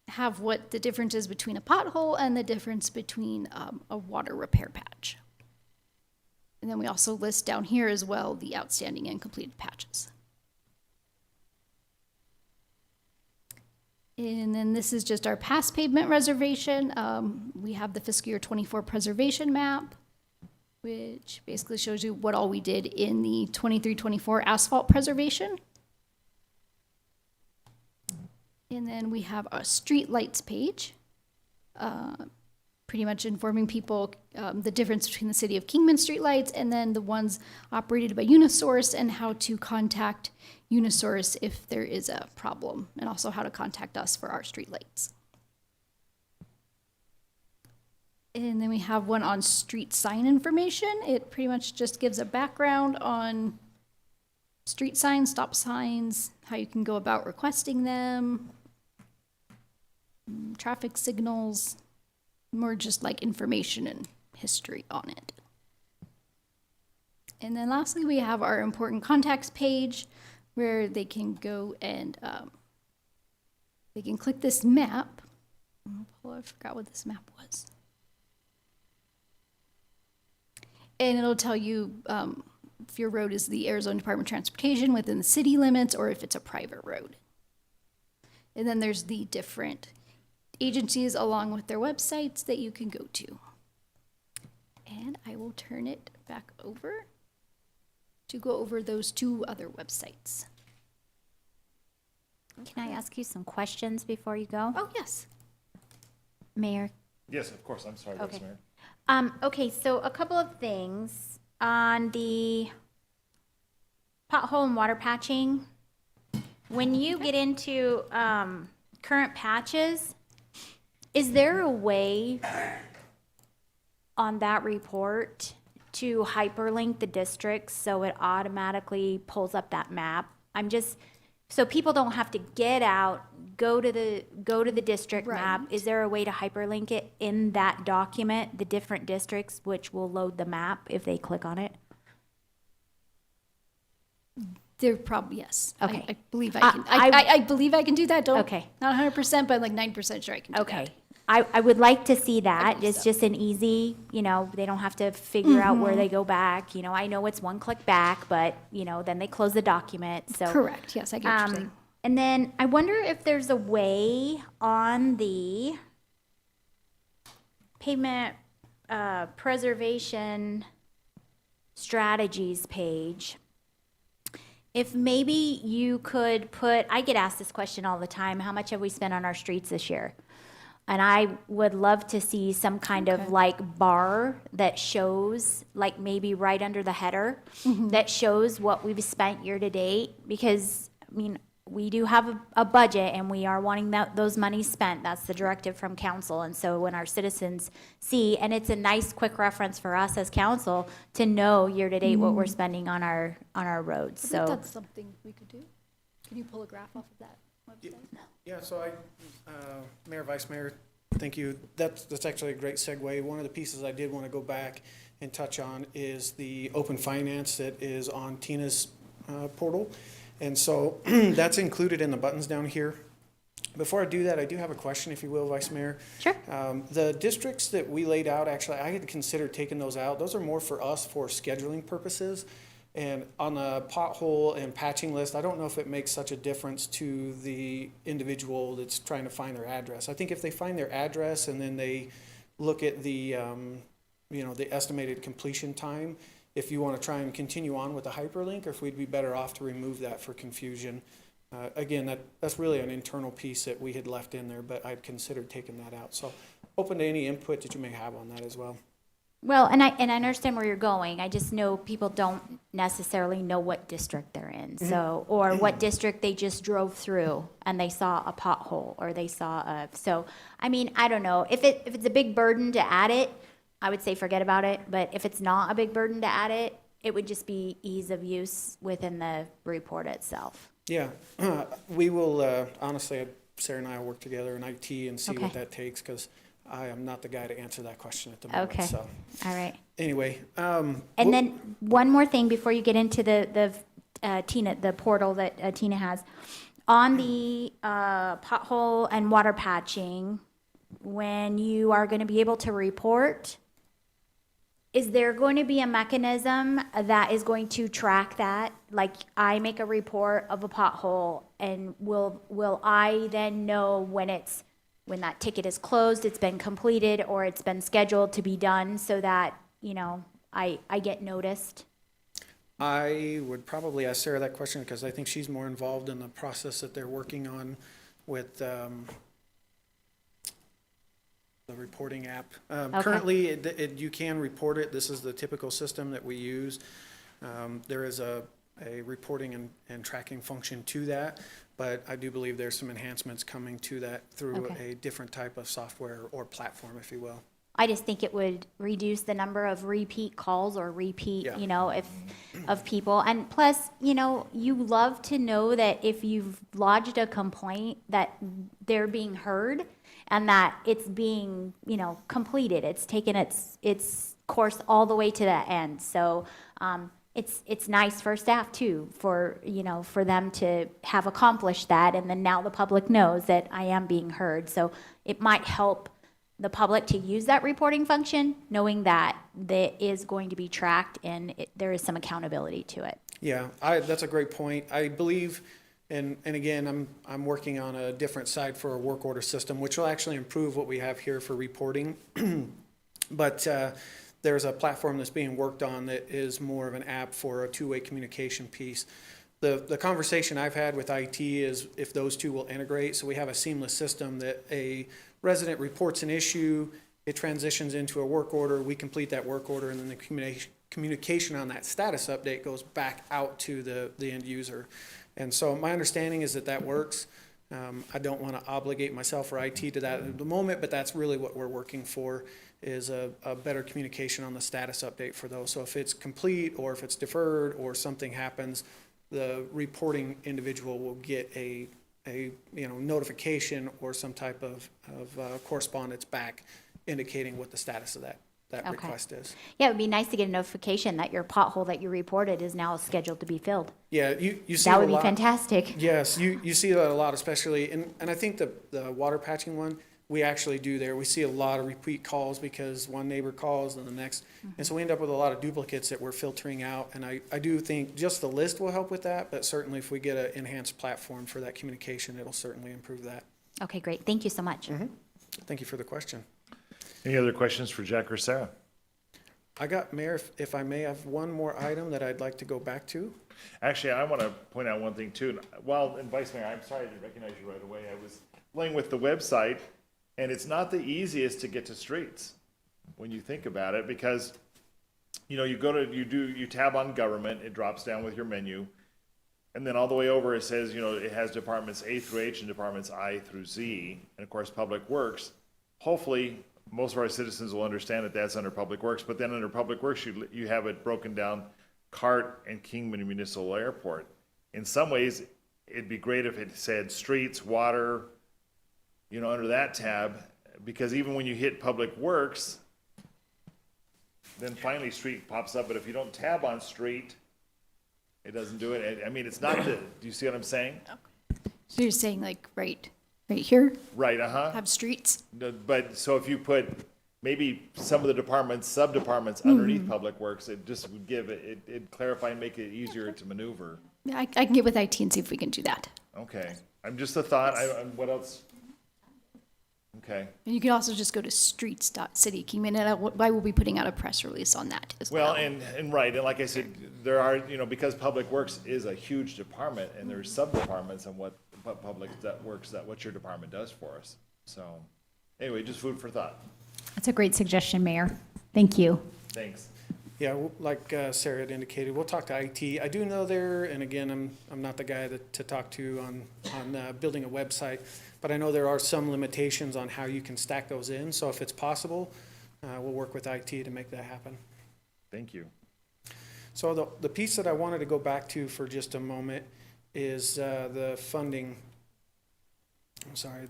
have what the difference is between a pothole and the difference between a water repair patch. And then we also list down here as well the outstanding and completed patches. And then this is just our past pavement reservation. We have the fiscal year 24 preservation map, which basically shows you what all we did in the 23-24 asphalt preservation. And then we have a street lights page, pretty much informing people the difference between the City of Kingman streetlights and then the ones operated by Unisource and how to contact Unisource if there is a problem, and also how to contact us for our streetlights. And then we have one on street sign information. It pretty much just gives a background on street signs, stop signs, how you can go about requesting them, traffic signals, more just like information and history on it. And then lastly, we have our important contacts page where they can go and they can click this map. Oh, I forgot what this map was. And it'll tell you if your road is the Arizona Department of Transportation within the city limits or if it's a private road. And then there's the different agencies along with their websites that you can go to. And I will turn it back over to go over those 2 other websites. Can I ask you some questions before you go? Oh, yes. Mayor? Yes, of course. I'm sorry, Vice Okay. Mayor. Okay, so a couple of things on the pothole and water patching. When you get into current patches, is there a way on that report to hyperlink the districts so it automatically pulls up that map? So people don't have to get out, go to the district map. Is there a way to hyperlink it in that document, the different districts, which will load the map if they click on it? There probably, yes. Okay. I believe I can. I believe I can do that. Okay. Not 100%, but like 9% sure I can do that. Okay. I would like to see that. It's just an easy, they don't have to figure out where they go back. I know it's one click back, but, then they close the document, so. Correct, yes, I get what you're saying. And then I wonder if there's a way on the pavement preservation strategies page, if maybe you could put, I get asked this question all the time, how much have we spent on our streets this year? And I would love to see some kind of like bar that shows, like maybe right under the header, that shows what we've spent year to date. Because, I mean, we do have a budget and we are wanting those monies spent. That's the directive from council. And so when our citizens see, and it's a nice quick reference for us as council to know year to date what we're spending on our roads. I think So that's something we could do. Can you pull a graph off of that website? Yeah, so Mayor, Vice Mayor, thank you. That's actually a great segue. One of the pieces I did want to go back and touch on is the open finance that is on Tina's portal. And so that's included in the buttons down here. Before I do that, I do have a question, if you will, Vice Mayor. Sure. The districts that we laid out, actually, I had considered taking those out. Those are more for us for scheduling purposes. And on the pothole and patching list, I don't know if it makes such a difference to the individual that's trying to find their address. I think if they find their address and then they look at the, the estimated completion time, if you want to try and continue on with the hyperlink, or if we'd be better off to remove that for confusion. Again, that's really an internal piece that we had left in there, but I'd considered taking that out. So open to any input that you may have on that as well. well, and I understand where you're going. I just know people don't necessarily know what district they're in. So, or what district they just drove through and they saw a pothole or they saw so, I mean, I don't know. If it's a big burden to add it, I would say forget about it. But if it's not a big burden to add it, it would just be ease of use within the report itself. Yeah, we will, honestly, Sarah and I will work together in IT and see what Okay. that takes, because I am not the guy to answer that question at the moment. Okay. So All right. anyway. And then one more thing before you get into the Tina, the portal that Tina has. On the pothole and water patching, when you are going to be able to report, is there going to be a mechanism that is going to track that? Like I make a report of a pothole, and will I then know when that ticket is closed, it's been completed, or it's been scheduled to be done, so that, I get noticed? I would probably ask Sarah that question, because I think she's more involved in the process that they're working on with the reporting app. Currently, you can report it. This is the typical system that we use. There is a reporting and tracking function to that, but I do believe there's some enhancements coming to that through a different type of software or platform, if you will. I just think it would reduce the number of repeat calls or repeat, of people. And plus, you love to know that if you've lodged a complaint, that they're being heard and that it's being, completed. It's taken its course all the way to the end. So, it's nice for staff too, for them to have accomplished that. And then now the public knows that I am being heard. So it might help the public to use that reporting function, knowing that is going to be tracked and there is some accountability to it. Yeah, that's a great point. I believe, and again, I'm working on a different side for a work order system, which will actually improve what we have here for reporting. But there's a platform that's being worked on that is more of an app for a two-way communication piece. The conversation I've had with IT is if those two will integrate, so we have a seamless system that a resident reports an issue, it transitions into a work order, we complete that work order, and then the communication on that status update goes back out to the end user. And so my understanding is that works. I don't want to obligate myself or IT to that at the moment, but that's really what we're working for, is a better communication on the status update for those. So if it's complete or if it's deferred or something happens, the reporting individual will get a notification or some type of correspondence back indicating what the status of that request is. Yeah, it would be nice to get a notification that your pothole that you reported is now scheduled to be filled. Yeah, you see That it would a be lot. fantastic. Yes, you see that a lot, especially, and I think the water patching one, we actually do there. We see a lot of repeat calls because one neighbor calls and the next. And so we end up with a lot of duplicates that we're filtering out. And I do think just the list will help with that, but certainly if we get an enhanced platform for that communication, it'll certainly improve that. Okay, great. Thank you so much. Thank you for the question. Any other questions for Jack or Sarah? I got, Mayor, if I may have one more item that I'd like to go back to. Actually, I want to point out one thing too. And Vice Mayor, I'm sorry I didn't recognize you right away. I was playing with the website, and it's not the easiest to get to streets when you think about it, because you tab on government, it drops down with your menu, and then all the way over it says, it has departments A through H and departments I through Z, and of course Public Works. Hopefully, most of our citizens will understand that that's under Public Works, but then under Public Works, you have it broken down, CART and Kingman Municipal Airport. In some ways, it'd be great if it said streets, water, under that tab, because even when you hit Public Works, then finally street pops up, but if you don't tab on street, it doesn't do it. I mean, it's not do you see what I'm saying? So you're saying like right here, Right, have streets? But, so if you put maybe some of the departments, sub-departments underneath Public Works, it just would it'd clarify and make it easier to maneuver. Yeah, I can get with IT and see if we can do that. Okay, I'm just a thought, what else? Okay. And you can also just go to streets.city Kingman, and I will be putting out a press release on that as well. Well, and right, and like I said, there are, because Public Works is a huge department, and there's sub-departments on what Public Works, what your department does for us. So, anyway, just food for thought. That's a great suggestion, Mayor. Thank you. Thanks. Yeah, like Sarah had indicated, we'll talk to IT. I do know there, and again, I'm not the guy to talk to on building a website, but I know there are some limitations on how you can stack those in. So if it's possible, we'll work with IT to make that happen. Thank you. So the piece that I wanted to go back to for just a moment is the funding. I'm sorry,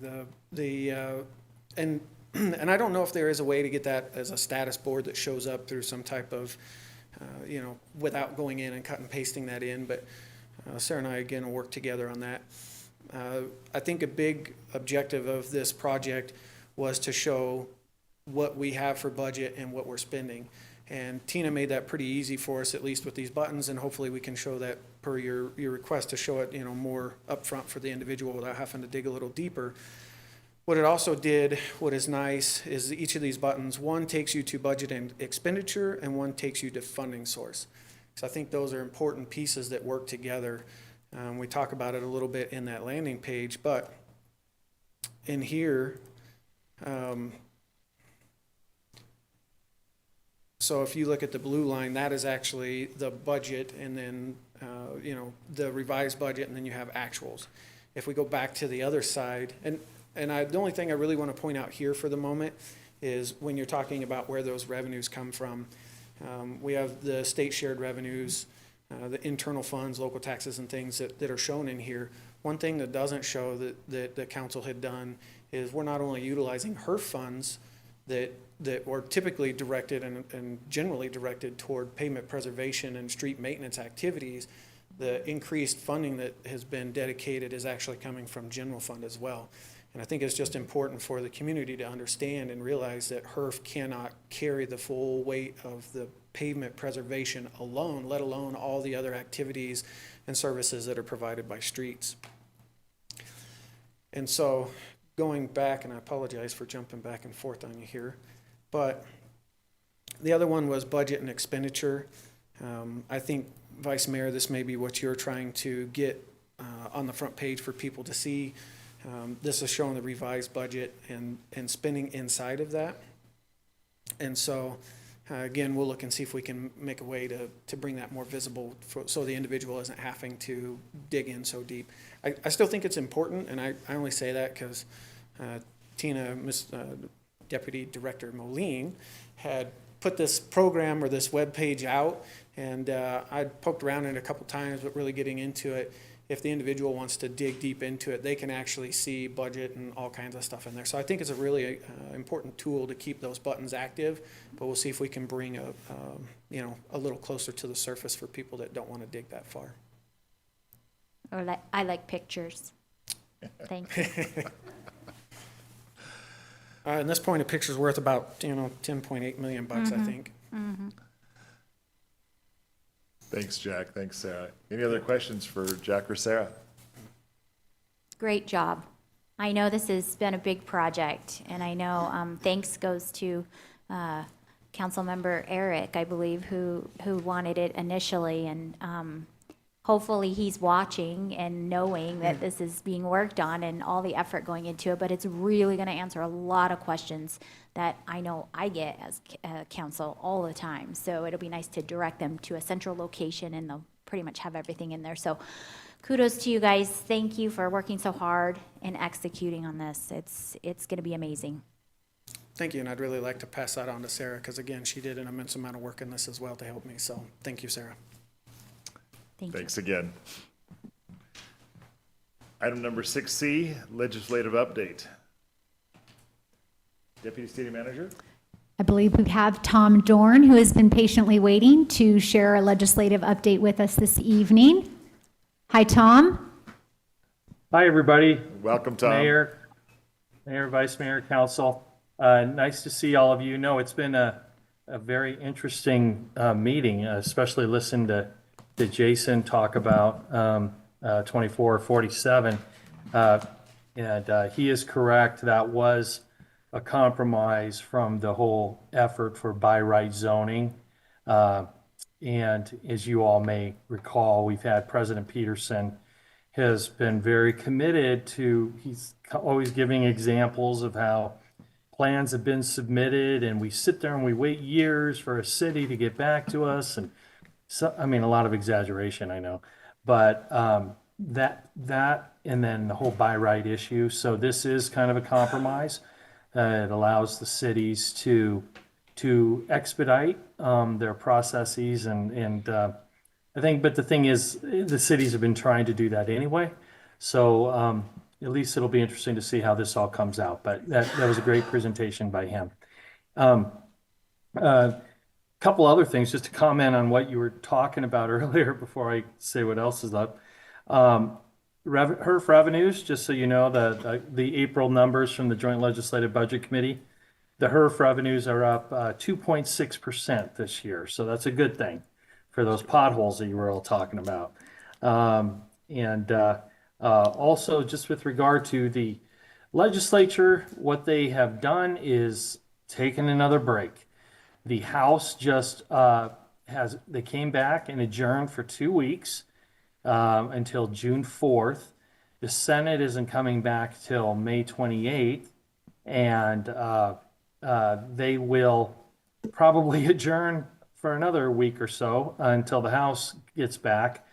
and I don't know if there is a way to get that as a status board that shows up through some type of, without going in and cut and pasting that in, but Sarah and I, again, will work together on that. I think a big objective of this project was to show what we have for budget and what we're spending. And Tina made that pretty easy for us, at least with these buttons, and hopefully we can show that per your request to show it, more upfront for the individual without having to dig a little deeper. What it also did, what is nice, is each of these buttons, one takes you to budget and expenditure, and one takes you to funding source. So I think those are important pieces that work together. We talk about it a little bit in that landing page, but in here, so if you look at the blue line, that is actually the budget, and then, the revised budget, and then you have actuals. If we go back to the other side, the only thing I really want to point out here for the moment is when you're talking about where those revenues come from. We have the state shared revenues, the internal funds, local taxes and things that are shown in here. One thing that doesn't show that the council had done is we're not only utilizing HERF funds that were typically directed and generally directed toward pavement preservation and street maintenance activities. The increased funding that has been dedicated is actually coming from general fund as well. And I think it's just important for the community to understand and realize that HERF cannot carry the full weight of the pavement preservation alone, let alone all the other activities and services that are provided by streets. And so going back, and I apologize for jumping back and forth on you here, but the other one was budget and expenditure. I think, Vice Mayor, this may be what you're trying to get on the front page for people to see. This is showing the revised budget and spending inside of that. And so, again, we'll look and see if we can make a way to bring that more visible so the individual isn't having to dig in so deep. I still think it's important, and I only say that because Tina, Deputy Director Moline, had put this program or this web page out, and I poked around it a couple times, but really getting into it. If the individual wants to dig deep into it, they can actually see budget and all kinds of stuff in there. So I think it's a really important tool to keep those buttons active, but we'll see if we can bring a little closer to the surface for people that don't want to dig that far. I like pictures. Thank you. At this point, a picture's worth about, 10.8 million bucks, I Mhm. think. Thanks, Jack. Thanks, Sarah. Any other questions for Jack or Sarah? Great job. I know this has been a big project, and I know thanks goes to Councilmember Eric, I believe, who wanted it initially, and hopefully he's watching and knowing that this is being worked on and all the effort going into it, but it's really going to answer a lot of questions that I know I get as council all the time. So it'll be nice to direct them to a central location, and they'll pretty much have everything in there. So kudos to you guys. Thank you for working so hard and executing on this. It's going to be amazing. Thank you, and I'd really like to pass that on to Sarah, because again, she did an immense amount of work in this as well to help me, so thank you, Sarah. Thanks again. Item number 6C, legislative update. Deputy City Manager? I believe we have Tom Dorn, who has been patiently waiting to share a legislative update with us this evening. Hi, Tom. Hi, everybody. Welcome, Tom. Mayor, Vice Mayor, Council. Nice to see all of you. No, it's been a very interesting meeting, especially listen to Jason talk about 2447. And he is correct. That was a compromise from the whole effort for by right zoning. And as you all may recall, we've had President Peterson has been very committed to, he's always giving examples of how plans have been submitted and we sit there and we wait years for a city to get back to us. And so, I mean, a lot of exaggeration, I know, but that and then the whole by right issue. So this is kind of a compromise. It allows the cities to expedite their processes and I think, but the thing is, the cities have been trying to do that anyway. So at least it'll be interesting to see how this all comes out. But that was a great presentation by him. Couple other things just to comment on what you were talking about earlier before I say what else is up. HERF revenues, just so you know, the April numbers from the Joint Legislative Budget Committee, the HERF revenues are up 2.6% this year. So that's a good thing for those potholes that you were all talking about. Also, just with regard to the legislature, what they have done is taken another break. The House just they came back and adjourned for 2 weeks until June 4th. The Senate isn't coming back till May 28th, and they will probably adjourn for another week or so until the House gets back.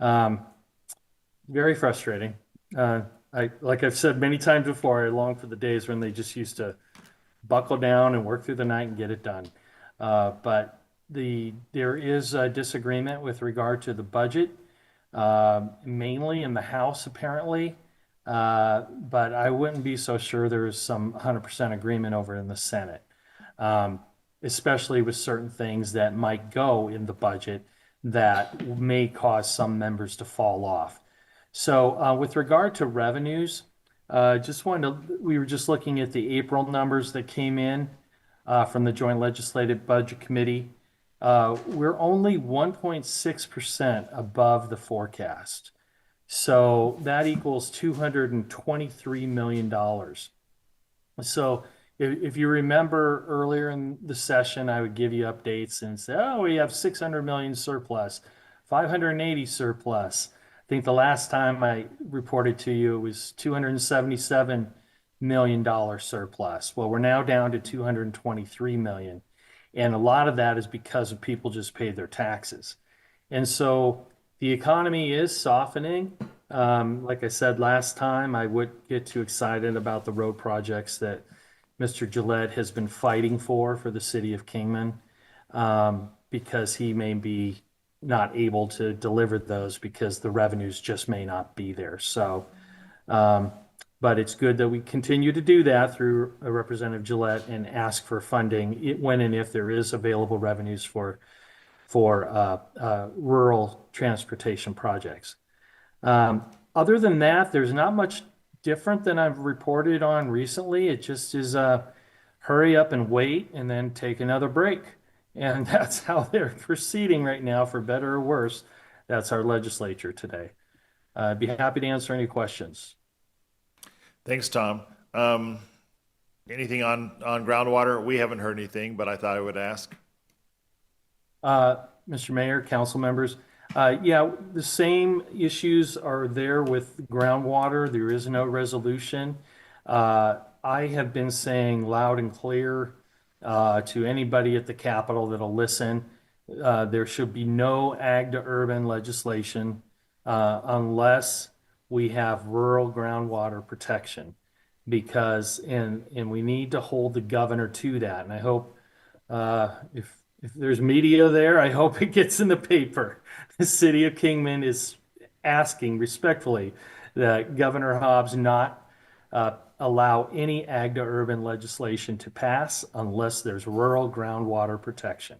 Very frustrating. Like I've said many times before, I long for the days when they just used to buckle down and work through the night and get it done. But there is a disagreement with regard to the budget, mainly in the House apparently, but I wouldn't be so sure there's some 100% agreement over in the Senate, especially with certain things that might go in the budget that may cause some members to fall off. So with regard to revenues, we were just looking at the April numbers that came in from the Joint Legislative Budget Committee. We're only 1.6% above the forecast. So that equals $223 million. So if you remember earlier in the session, I would give you updates and say, oh, we have 600 million surplus, 580 surplus. I think the last time I reported to you, it was $277 million surplus. Well, we're now down to 223 million. And a lot of that is because of people just paid their taxes. And so the economy is softening. Like I said last time, I wouldn't get too excited about the road projects that Mr. Gillette has been fighting for the city of Kingman, because he may be not able to deliver those because the revenues just may not be there. So, but it's good that we continue to do that through Representative Gillette and ask for funding when and if there is available revenues for rural transportation projects. Other than that, there's not much different than I've reported on recently. It just is hurry up and wait and then take another break. And that's how they're proceeding right now, for better or worse. That's our legislature today. I'd be happy to answer any questions. Thanks, Tom. Anything on groundwater? We haven't heard anything, but I thought I would ask. Mr. Mayor, council members, yeah, the same issues are there with groundwater. There is no resolution. I have been saying loud and clear to anybody at the Capitol that'll listen, there should be no ag to urban legislation unless we have rural groundwater protection, because and we need to hold the governor to that. And I hope if there's media there, I hope it gets in the paper. The city of Kingman is asking respectfully that Governor Hobbs not allow any ag to urban legislation to pass unless there's rural groundwater protection.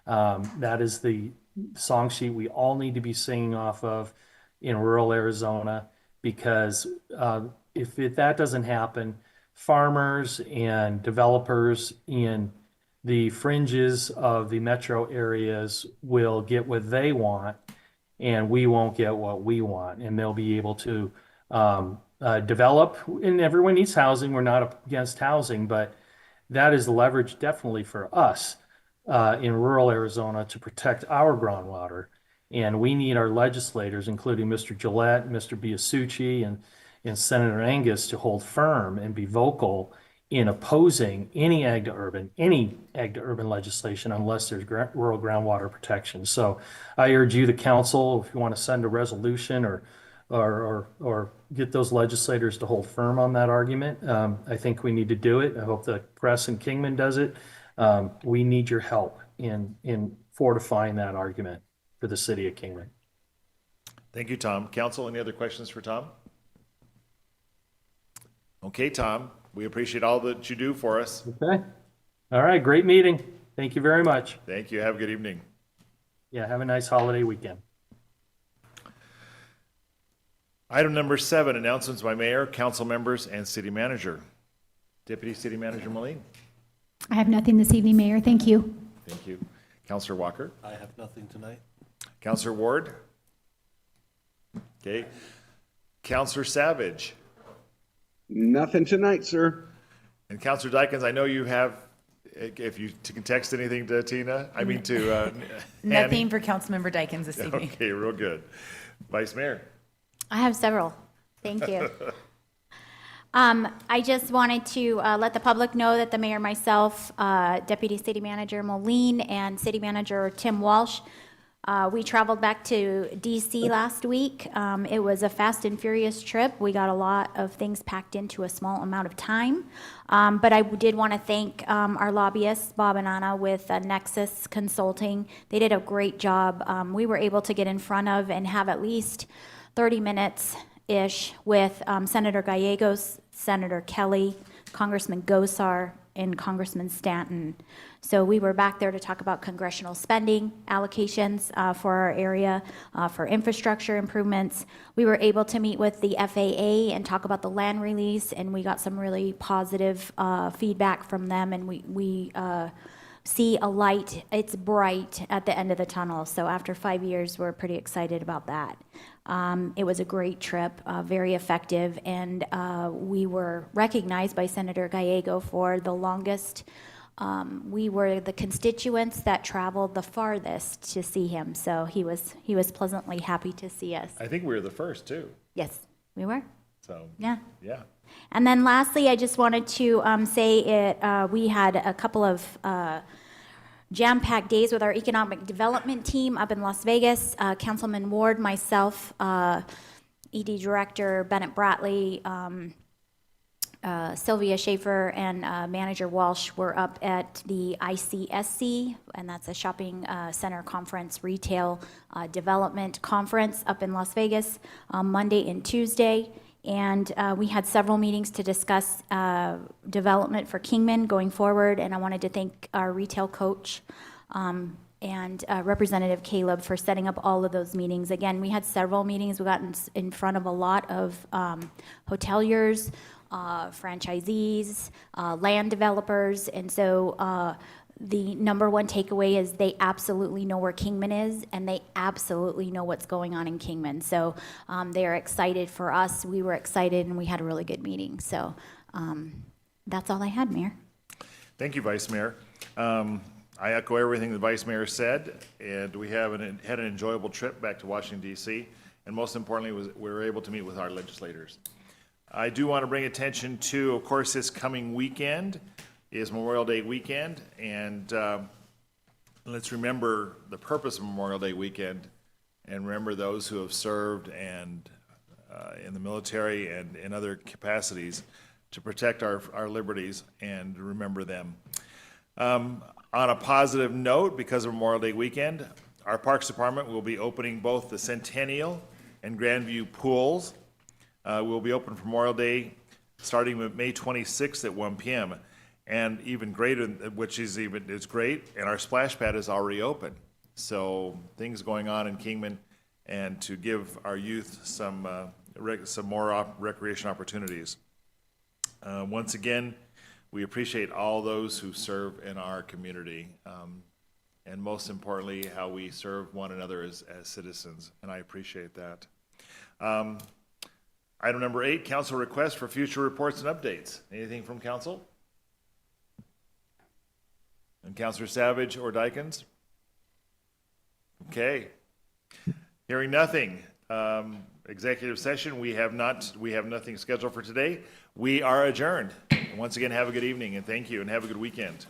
That is the song sheet we all need to be singing off of in rural Arizona, because if that doesn't happen, farmers and developers in the fringes of the metro areas will get what they want, and we won't get what we want. And they'll be able to develop, and everyone needs housing. We're not against housing, but that is leverage definitely for us in rural Arizona to protect our groundwater. And we need our legislators, including Mr. Gillette, Mr. Biasucci, and Senator Angus, to hold firm and be vocal in opposing any ag to urban legislation unless there's rural groundwater protection. So I urge you, the council, if you want to send a resolution or get those legislators to hold firm on that argument, I think we need to do it. I hope the press in Kingman does it. We need your help in fortifying that argument for the city of Kingman. Thank you, Tom. Council, any other questions for Tom? Okay, Tom, we appreciate all that you do for us. Okay. All right. Great meeting. Thank you very much. Thank you. Have a good evening. Yeah. Have a nice holiday weekend. Item number 7, announcements by mayor, council members, and city manager. Deputy City Manager Moline. I have nothing this evening, Mayor. Thank you. Thank you. Councilor Walker. I have nothing tonight. Councilor Ward. Okay. Councilor Savage. Nothing tonight, sir. And Councilor Dykens, I know you have, if you can text anything to Tina, I mean to Nothing for Councilmember Dykens this evening. Okay, real good. Vice Mayor. I have several. Thank you. I just wanted to let the public know that the mayor, myself, Deputy City Manager Moline, and City Manager Tim Walsh, we traveled back to DC last week. It was a fast and furious trip. We got a lot of things packed into a small amount of time. But I did want to thank our lobbyists, Bob and Anna, with Nexus Consulting. They did a great job. We were able to get in front of and have at least 30 minutes-ish with Senator Gallegos, Senator Kelly, Congressman Gosar, and Congressman Stanton. So we were back there to talk about congressional spending allocations for our area, for infrastructure improvements. We were able to meet with the FAA and talk about the land release, and we got some really positive feedback from them, and we see a light. It's bright at the end of the tunnel. So after 5 years, we're pretty excited about that. It was a great trip, very effective, and we were recognized by Senator Gallego for the longest. We were the constituents that traveled the farthest to see him, so he was pleasantly happy to see us. I think we were the first, too. Yes, we were. So, yeah. Yeah. And then lastly, I just wanted to say we had a couple of jam-packed days with our economic development team up in Las Vegas. Councilman Ward, myself, ED Director Bennett Bratley, Sylvia Schaefer, and Manager Walsh were up at the ICSC, and that's a shopping center conference, retail development conference up in Las Vegas, Monday and Tuesday. And we had several meetings to discuss development for Kingman going forward, and I wanted to thank our retail coach, Representative Caleb for setting up all of those meetings. Again, we had several meetings. We got in front of a lot of hoteliers, franchisees, land developers, and so the number one takeaway is they absolutely know where Kingman is, and they absolutely know what's going on in Kingman. So they are excited for us. We were excited, and we had a really good meeting. So that's all I had, Mayor. Thank you, Vice Mayor. I echo everything the Vice Mayor said, and we had an enjoyable trip back to Washington, D.C., and most importantly, we were able to meet with our legislators. I do want to bring attention to, of course, this coming weekend is Memorial Day weekend, and let's remember the purpose of Memorial Day weekend and remember those who have served and in the military and in other capacities to protect our liberties and remember them. On a positive note, because of Memorial Day weekend, our Parks Department will be opening both the Centennial and Grandview pools. Will be open for Memorial Day starting with May 26th at 1 p.m. And even greater, which is great, and our splash pad is already open. So things going on in Kingman, and to give our youth some more recreation opportunities. Once again, we appreciate all those who serve in our community, and most importantly, how we serve one another as citizens, and I appreciate that. Item number 8, council requests for future reports and updates. Anything from council? And Councilor Savage or Dykens? Okay. Hearing nothing. Executive session, we have nothing scheduled for today. We are adjourned. Once again, have a good evening, and thank you, and have a good weekend.